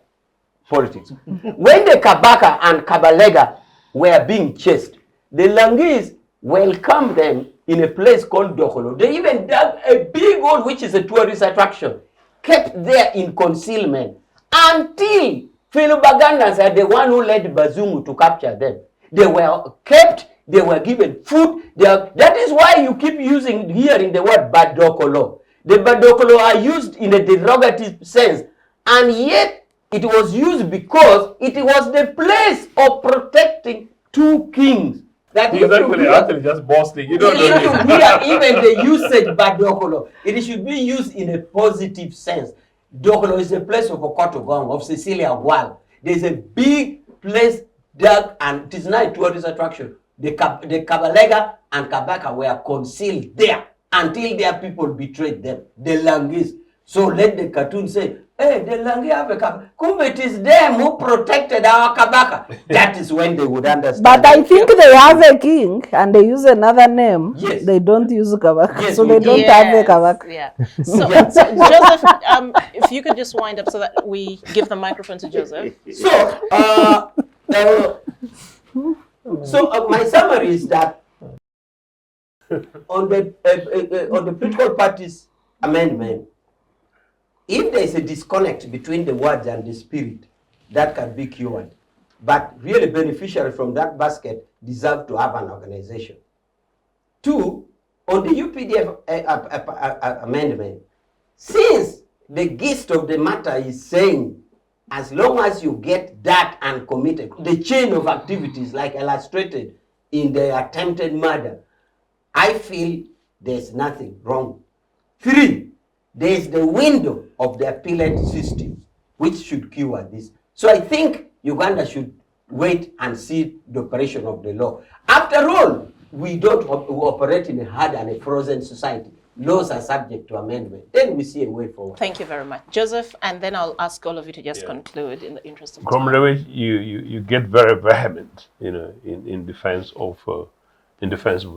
[SPEAKER 6] politics. When the Kabaka and Kabalega were being chased, the Langese welcomed them in a place called Dokolo. They even dug a big hole, which is a tourist attraction, kept there in concealment until fellow Bagandans are the one who led Bazungu to capture them. They were kept, they were given food. That is why you keep hearing the word Badokolo. The Badokolo are used in a derogative sense, and yet it was used because it was the place of protecting two kings. That is
[SPEAKER 5] actually just boasting. You don't
[SPEAKER 6] know. Hear even the usage Badokolo. It should be used in a positive sense. Dokolo is a place of Okotogong, of Cecilia Wall. There's a big place dug, and it is not a tourist attraction. The Kabalega and Kabaka were concealed there until their people betrayed them, the Langis. So let the cartoon say, hey, the Langi have a Kabaka. Kumbe, it is them who protected our Kabaka. That is when they would understand.
[SPEAKER 3] But I think they have a king and they use another name.
[SPEAKER 6] Yes.
[SPEAKER 3] They don't use Kabaka.
[SPEAKER 6] Yes,
[SPEAKER 3] so they don't have a Kabaka.
[SPEAKER 1] Yeah. So Joseph, if you could just wind up so that we give the microphone to Joseph.
[SPEAKER 6] So, my summary is that on the political parties amendment, if there is a disconnect between the words and the spirit, that can be cured. But really beneficiaries from that basket deserve to have an organization. Two, on the UPDF amendment, since the gist of the matter is saying, as long as you get that and committed, the chain of activities like illustrated in the attempted murder, I feel there's nothing wrong. Three, there's the window of the appellate system, which should cure this. So I think Uganda should wait and see the operation of the law. After all, we don't operate in a hard and a frozen society. Laws are subject to amendment. Then we see a way forward.
[SPEAKER 1] Thank you very much. Joseph, and then I'll ask all of you to just conclude in the interest of time.
[SPEAKER 5] Comrade, you get very vehement, in defense of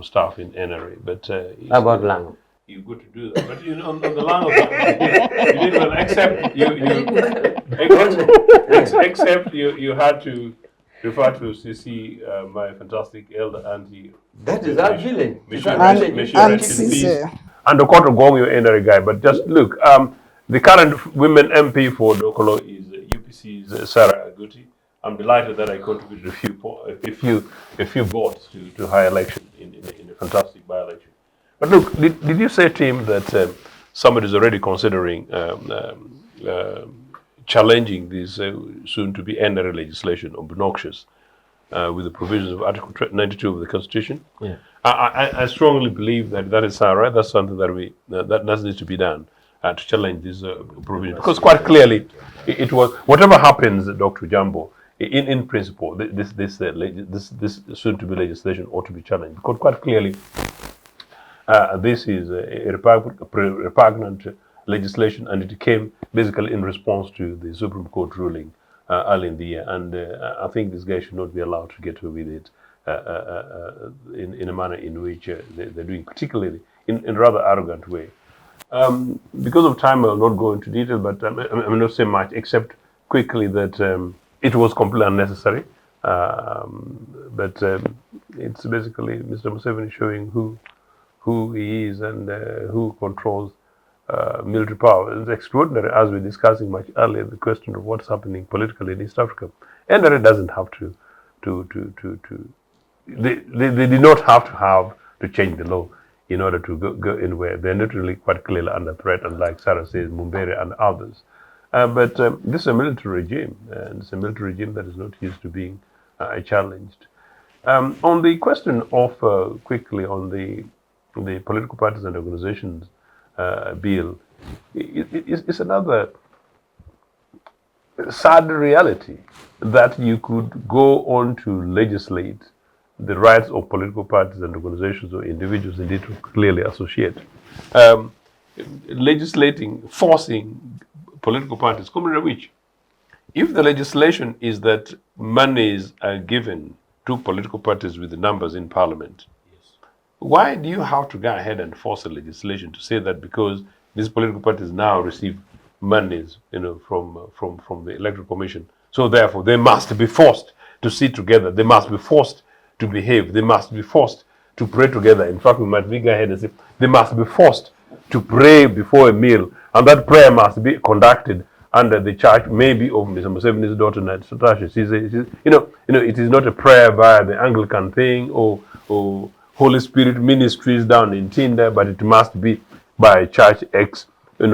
[SPEAKER 5] staff in NRA. But
[SPEAKER 6] about Lang.
[SPEAKER 5] You good to do that, but on the line of you didn't accept except you had to refer to CC, my fantastic elder auntie.
[SPEAKER 6] That is our village.
[SPEAKER 5] And the court of Gong, your NRA guy. But just look, the current women MP for Dokolo is UPC's Sarah Aguti. I'm delighted that I contributed a few votes to her election in a fantastic by-election. But look, did you say, Tim, that somebody is already considering challenging this soon-to-be NRA legislation obnoxious with the provisions of Article 92 of the Constitution?
[SPEAKER 4] Yeah.
[SPEAKER 5] I strongly believe that is right. That's something that needs to be done to challenge this provision, because quite clearly it was whatever happens, Dr. Ojambo. In principle, this soon-to-be legislation ought to be challenged, because quite clearly this is a repugnant legislation, and it came basically in response to the Supreme Court ruling early in the year, and I think this guy should not be allowed to get away with it in a manner in which they're doing, particularly in a rather arrogant way. Because of time, I'll not go into detail, but I'm not saying much except quickly that it was completely unnecessary. But it's basically Mr. Museveni showing who he is and who controls military power. It's extraordinary, as we were discussing much earlier, the question of what's happening politically in East Africa. And it doesn't have they did not have to change the law in order to go anywhere. They're literally quite clearly under threat, and like Sarah says, Mumbere and others. But this is a military regime, and it's a military regime that is not used to being challenged. On the question of, quickly, on the political parties and organizations bill, it's another sad reality that you could go on to legislate the rights of political parties and organizations or individuals indeed to clearly associate. Legislating, forcing political parties, which, if the legislation is that monies are given to political parties with the numbers in parliament, why do you have to go ahead and force a legislation to say that because these political parties now receive monies, from the Electoral Commission, so therefore they must be forced to sit together, they must be forced to behave, they must be forced to pray together. In fact, we might go ahead and say they must be forced to pray before a meal, and that prayer must be conducted under the charge maybe of Mr. Museveni's daughter, Natasha. It is not a prayer via the Anglican thing or Holy Spirit ministries down in Tinder, but it must be by Church X, I'm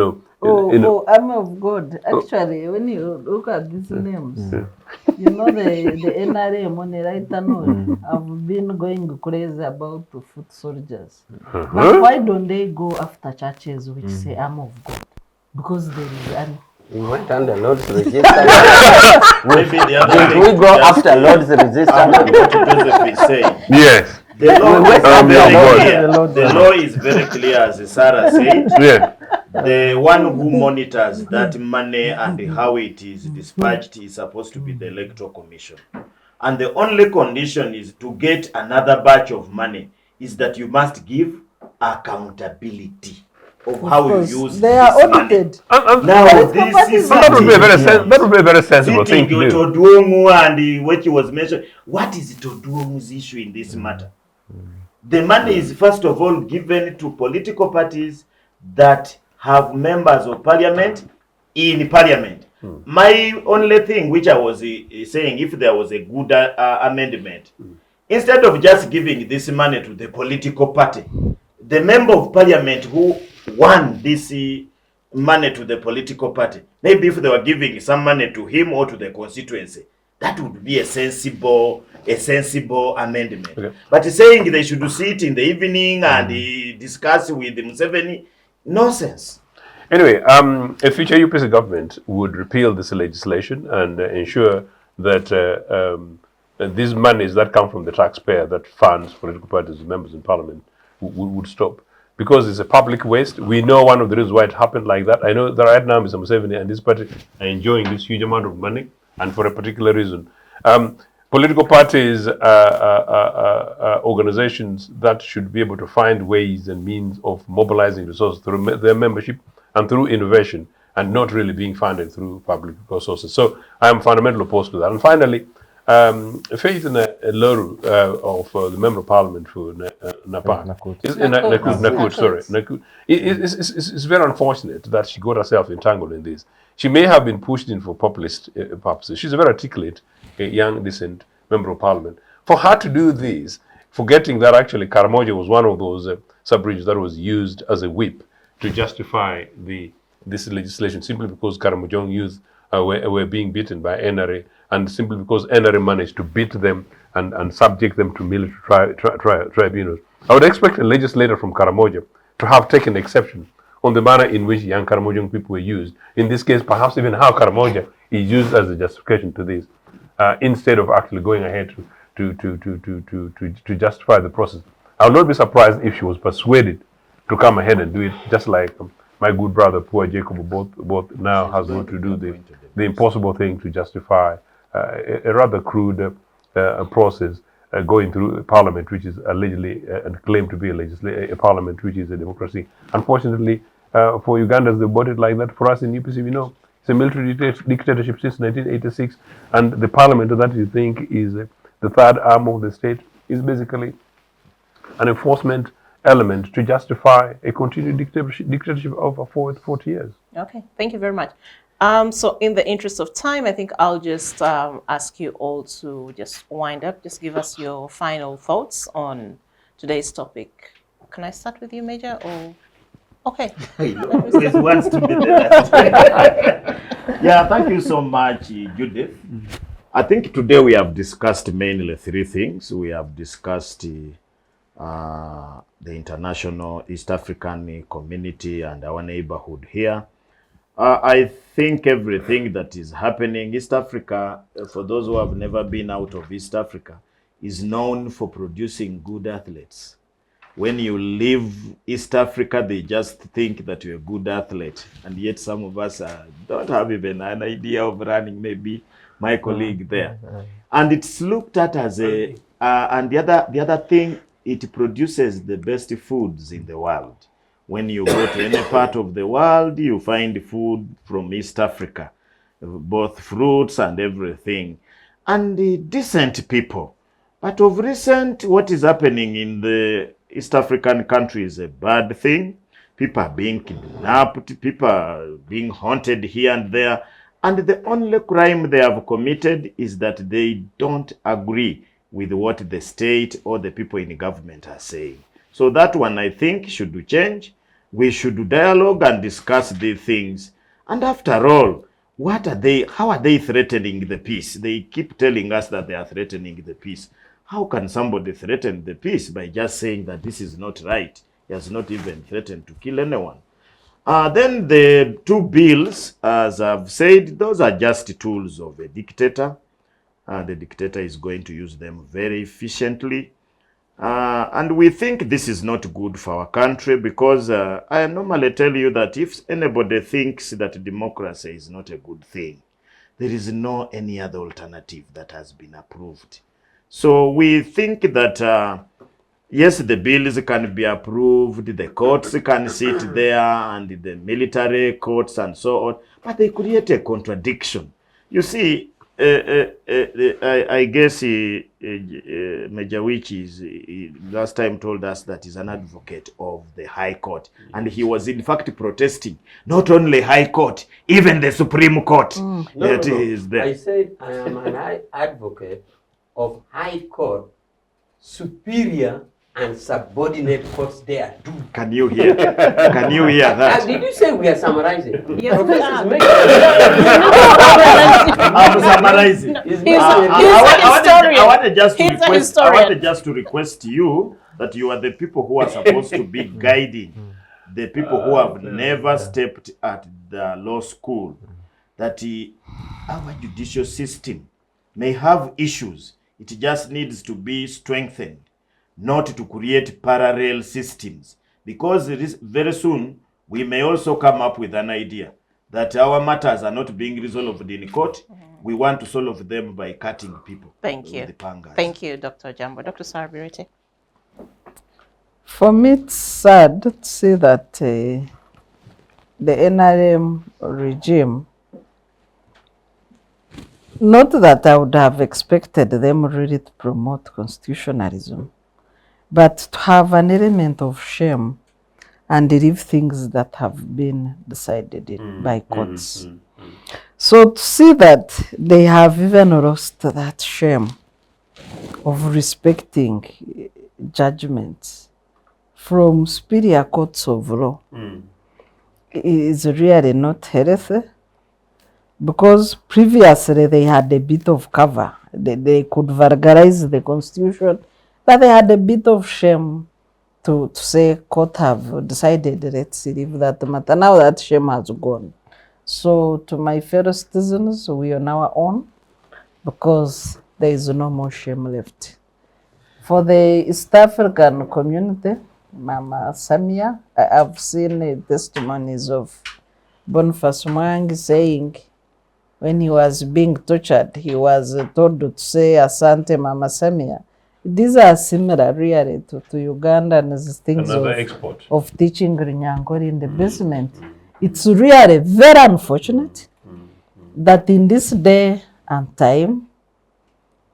[SPEAKER 3] of God. Actually, when you look at these names, the NRA money right now have been going crazy about the foot soldiers. But why don't they go after churches which say I'm of God? Because there is an...
[SPEAKER 6] We went under Lord's Register. Did we go after Lord's Register?
[SPEAKER 2] What Joseph is saying.
[SPEAKER 5] Yes.
[SPEAKER 2] The law is very clear, as Sarah said.
[SPEAKER 5] Yeah.
[SPEAKER 2] The one who monitors that money and how it is dispatched is supposed to be the Electoral Commission. And the only condition is to get another batch of money is that you must give accountability of how you use
[SPEAKER 3] they are audited.
[SPEAKER 2] Now this is
[SPEAKER 5] that would be a very sensible thing to do.
[SPEAKER 2] Toduomu and what you was mentioned. What is Toduomu's issue in this matter? The money is first of all given to political parties that have members of parliament in parliament. My only thing which I was saying, if there was a good amendment, instead of just giving this money to the political party, the member of parliament who won this money to the political party, maybe if they were giving some money to him or to the constituency, that would be a sensible amendment. Okay. But saying they should sit in the evening and discuss with Museveni, nonsense.
[SPEAKER 5] Anyway, a future UPC government would repeal this legislation and ensure that these monies that come from the taxpayer that funds political parties, members in parliament, would stop. Because it's a public waste. We know one of the reasons why it happened like that. I know that right now Mr. Museveni and this party are enjoying this huge amount of money, and for a particular reason. Political parties are organizations that should be able to find ways and means of mobilizing resources through their membership and through innovation, and not really being funded through public resources. So I am fundamentally opposed to that. And finally, Faith in Loru of the Member of Parliament for Napa. Nakut, sorry. Nakut. It's very unfortunate that she got herself entangled in this. She may have been pushed in for populist purposes. She's a very articulate, young, decent Member of Parliament. For her to do this, forgetting that actually Karamoja was one of those sub-regions that was used as a whip to justify this legislation, simply because Karamojong youth were being beaten by NRA, and simply because NRA managed to beat them and subject them to military tribunals. I would expect a legislator from Karamoja to have taken exception on the manner in which young Karamojong people were used. In this case, perhaps even how Karamoja is used as a justification to this, instead of actually going ahead to justify the process. I would not be surprised if she was persuaded to come ahead and do it, just like my good brother, poor Jacob, both now has got to do the impossible thing to justify a rather crude process going through Parliament, which is allegedly and claimed to be a Parliament which is a democracy. Unfortunately, for Ugandans, they bought it like that. For us in UPC, we know it's a military dictatorship since 1986, and the Parliament that you think is the third arm of the state is basically an enforcement element to justify a continued dictatorship over 40 years.
[SPEAKER 1] Okay, thank you very much. So in the interest of time, I think I'll just ask you all to just wind up, just give us your final thoughts on today's topic. Can I start with you, Major, or? Okay.
[SPEAKER 2] Always wants to be the last. Yeah, thank you so much, Judith. I think today we have discussed mainly three things. We have discussed the international East African community and our neighborhood here. I think everything that is happening, East Africa, for those who have never been out of East Africa, is known for producing good athletes. When you leave East Africa, they just think that you're a good athlete. And yet some of us don't have even an idea of running, maybe my colleague there. And it's looked at as a, and the other thing, it produces the best foods in the world. When you go to any part of the world, you find food from East Africa, both fruits and everything, and decent people. But of recent, what is happening in the East African countries is a bad thing. People are being kidnapped, people are being haunted here and there, and the only crime they have committed is that they don't agree with what the state or the people in government are saying. So that one, I think, should change. We should dialogue and discuss these things. And after all, what are they? How are they threatening the peace? They keep telling us that they are threatening the peace. How can somebody threaten the peace by just saying that this is not right? He has not even threatened to kill anyone. Then the two bills, as I've said, those are just tools of a dictator. The dictator is going to use them very efficiently. And we think this is not good for our country because I normally tell you that if anybody thinks that democracy is not a good thing, there is no any other alternative that has been approved. So we think that, yes, the bills can be approved, the courts can sit there, and the military courts and so on, but they create a contradiction. You see, I guess Major Awich last time told us that he's an advocate of the High Court, and he was in fact protesting not only High Court, even the Supreme Court. Is there.
[SPEAKER 6] I said I am an advocate of High Court, superior and subordinate courts there too.
[SPEAKER 2] Can you hear? Can you hear that?
[SPEAKER 6] Did you say we are summarizing?
[SPEAKER 1] Yes, we are.
[SPEAKER 2] I'm summarizing. I wanted just to request you that you are the people who are supposed to be guiding the people who have never stepped at the law school, that our judicial system may have issues It just needs to be strengthened, not to create parallel systems. Because very soon, we may also come up with an idea that our matters are not being resolved in court. We want to solve them by cutting people.
[SPEAKER 1] Thank you.
[SPEAKER 2] With the pangas.
[SPEAKER 1] Thank you, Dr. Ojambo. Dr. Bireete.
[SPEAKER 3] For me, it's sad to see that the NRM regime, not that I would have expected them really to promote constitutionalism, but to have an element of shame and leave things that have been decided by courts. So to see that they have even lost that shame of respecting judgments from superior courts of law is really not healthy, because previously they had a bit of cover. They could vulgarize the constitution, but they had a bit of shame to say court have decided, let's leave that matter. Now that shame has gone. So to my fellow citizens, we are on our own, because there is no more shame left. For the East African community, Mama Samia, I've seen testimonies of Boniface Mwangi saying when he was being tortured, he was told to say Asante Mama Samia. These are similar really to Uganda and things of teaching Rinyankore in the basement. It's really very unfortunate that in this day and time,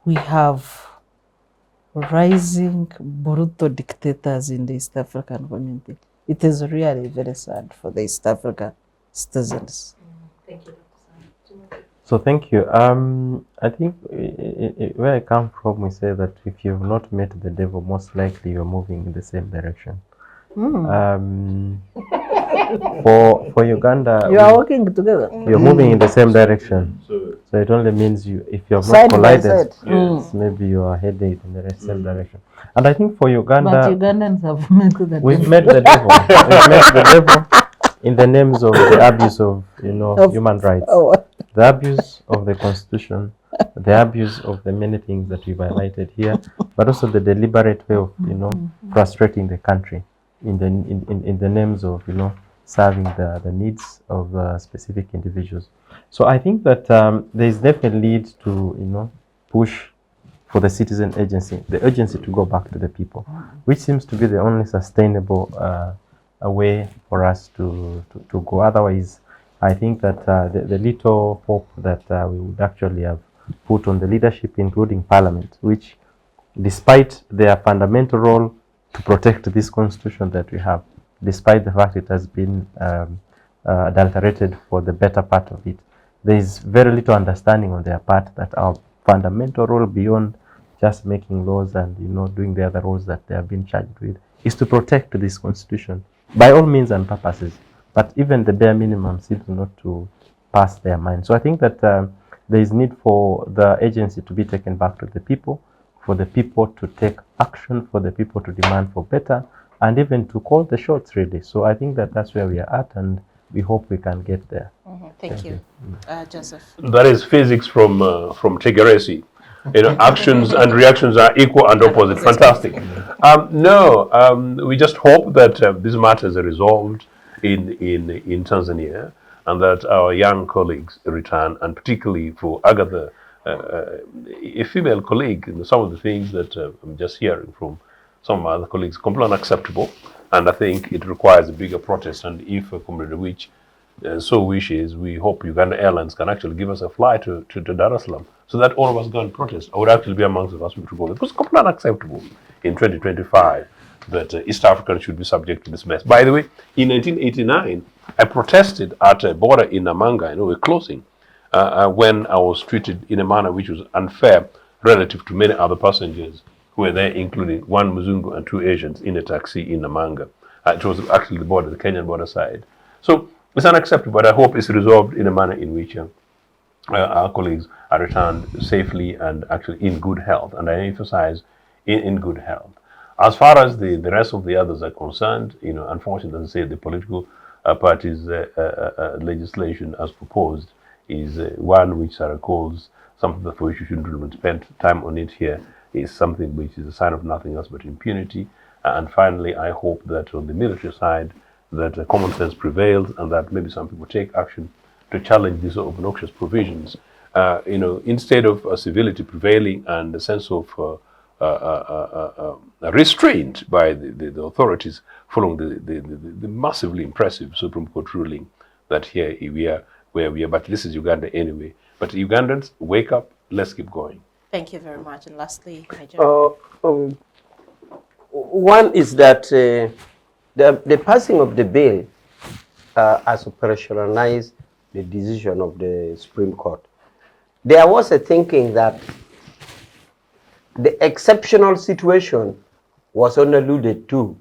[SPEAKER 3] we have rising brutal dictators in the East African community. It is really very sad for the East African citizens.
[SPEAKER 1] Thank you, Dr.
[SPEAKER 4] So thank you. I think where I come from, we say that if you've not met the devil, most likely you're moving in the same direction. For Uganda,
[SPEAKER 3] you are working together.
[SPEAKER 4] You're moving in the same direction. So it only means if you have not collided, maybe you are headed in the same direction. And I think for Uganda,
[SPEAKER 3] but Ugandans have met the devil.
[SPEAKER 4] We've met the devil. We've met the devil in the names of the abuse of human rights, the abuse of the constitution, the abuse of the many things that we've highlighted here, but also the deliberate way of frustrating the country in the names of serving the needs of specific individuals. So I think that there is definitely need to push for the citizen agency, the agency to go back to the people, which seems to be the only sustainable a way for us to go. Otherwise, I think that the little hope that we would actually have put on the leadership, including Parliament, which, despite their fundamental role to protect this constitution that we have, despite the fact it has been adulterated for the better part of it, there is very little understanding on their part that our fundamental role, beyond just making laws and doing the other roles that they have been charged with, is to protect this constitution by all means and purposes. But even the bare minimum seems not to pass their mind. So I think that there is need for the agency to be taken back to the people, for the people to take action, for the people to demand for better, and even to call the shots, really. So I think that that's where we are at, and we hope we can get there.
[SPEAKER 1] Thank you. Joseph.
[SPEAKER 5] That is physics from Tegeresi. Actions and reactions are equal and opposite. Fantastic. We just hope that these matters are resolved in Tanzania, and that our young colleagues return, and particularly for Agatha, a female colleague, some of the things that I'm just hearing from some of my other colleagues, completely unacceptable, and I think it requires a bigger protest. And if Comrade Awich so wishes, we hope Uganda Airlines can actually give us a flight to Dar es Salaam, so that all of us go and protest. I would actually be amongst the first people to go. It was completely unacceptable in 2025 that East Africans should be subject to this mess. By the way, in 1989, I protested at a border in Namanga, a closing, when I was treated in a manner which was unfair relative to many other passengers who were there, including one Muzungu and two Asians in a taxi in Namanga. It was actually the border, the Kenyan border side. So it's unacceptable, but I hope it's resolved in a manner in which our colleagues are returned safely and actually in good health. And I emphasize in good health. As far as the rest of the others are concerned, unfortunately, as I say, the political parties' legislation as proposed is one which recalls something for which you shouldn't even spend time on it here, is something which is a sign of nothing else but impunity. And finally, I hope that on the military side, that common sense prevails and that maybe some people take action to challenge these sort of obnoxious provisions. Instead of civility prevailing and a sense of restraint by the authorities following the massively impressive Supreme Court ruling that here we are where we are. But this is Uganda anyway. But Ugandans, wake up, let's keep going.
[SPEAKER 1] Thank you very much. And lastly, Major.
[SPEAKER 6] One is that the passing of the bill has operationalized the decision of the Supreme Court. There was a thinking that the exceptional situation was only alluded to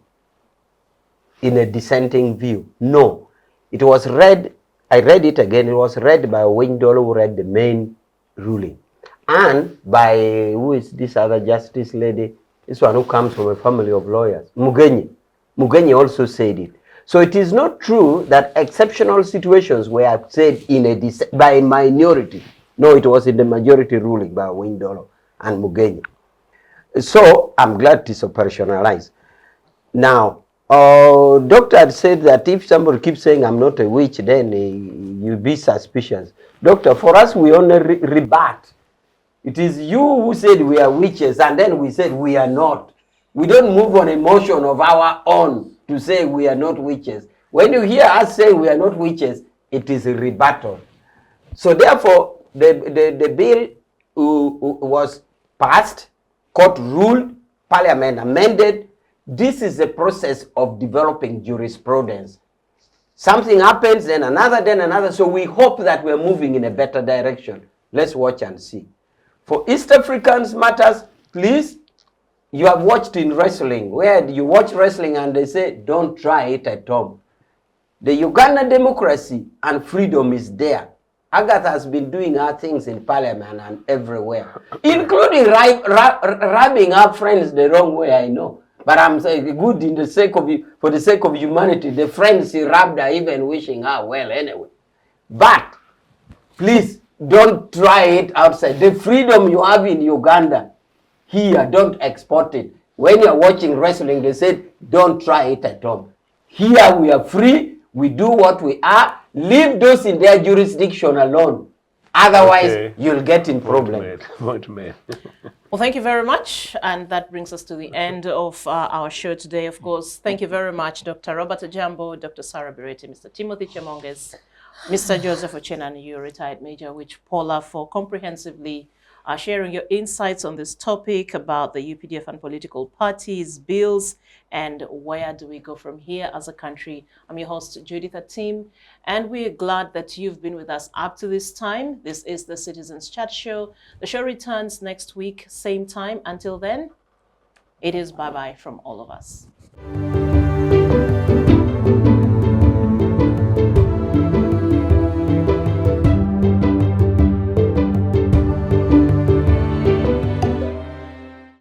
[SPEAKER 6] in a dissenting view. No, it was read, I read it again, it was read by Windolo, who read the main ruling, and by, who is this other justice lady, this one who comes from a family of lawyers, Mugenyi. Mugenyi also said it. So it is not true that exceptional situations were said in a by a minority. No, it was in the majority ruling by Windolo and Mugenyi. So I'm glad it is operationalized. Now, doctor had said that if somebody keeps saying I'm not a witch, then you'll be suspicious. Doctor, for us, we only rebut. It is you who said we are witches, and then we said we are not. We don't move on emotion of our own to say we are not witches. When you hear us say we are not witches, it is a rebuttal. So therefore, the bill was passed, court ruled, parliament amended. This is a process of developing jurisprudence. Something happens, then another. So we hope that we're moving in a better direction. Let's watch and see. For East Africans matters, please, you have watched in wrestling, where you watch wrestling and they say, don't try it at home. The Uganda democracy and freedom is there. Agatha has been doing her things in parliament and everywhere, including rubbing her friends the wrong way, I know. But I'm saying good in the sake of, for the sake of humanity, the friends he rubbed her, even wishing her well anyway. But please don't try it outside. The freedom you have in Uganda, here, don't export it. When you're watching wrestling, they said, don't try it at home. Here we are free, we do what we are, leave those in their jurisdiction alone. Otherwise, okay, you'll get in problem.
[SPEAKER 5] Point made.
[SPEAKER 1] Well, thank you very much. And that brings us to the end of our show today. Of course, thank you very much, Dr. Robert Ojambo, Dr. Sarah Bireete, Mr. Timothy Chemonges, Mr. Joseph Ochieno, and you, retired Major Awich, Pollar, for comprehensively sharing your insights on this topic about the UPDF and political parties, bills, and where do we go from here as a country. I'm your host, Judith Atim, and we're glad that you've been with us up to this time. This is the Citizens Chat Show. The show returns next week, same time. Until then, it is bye-bye from all of us.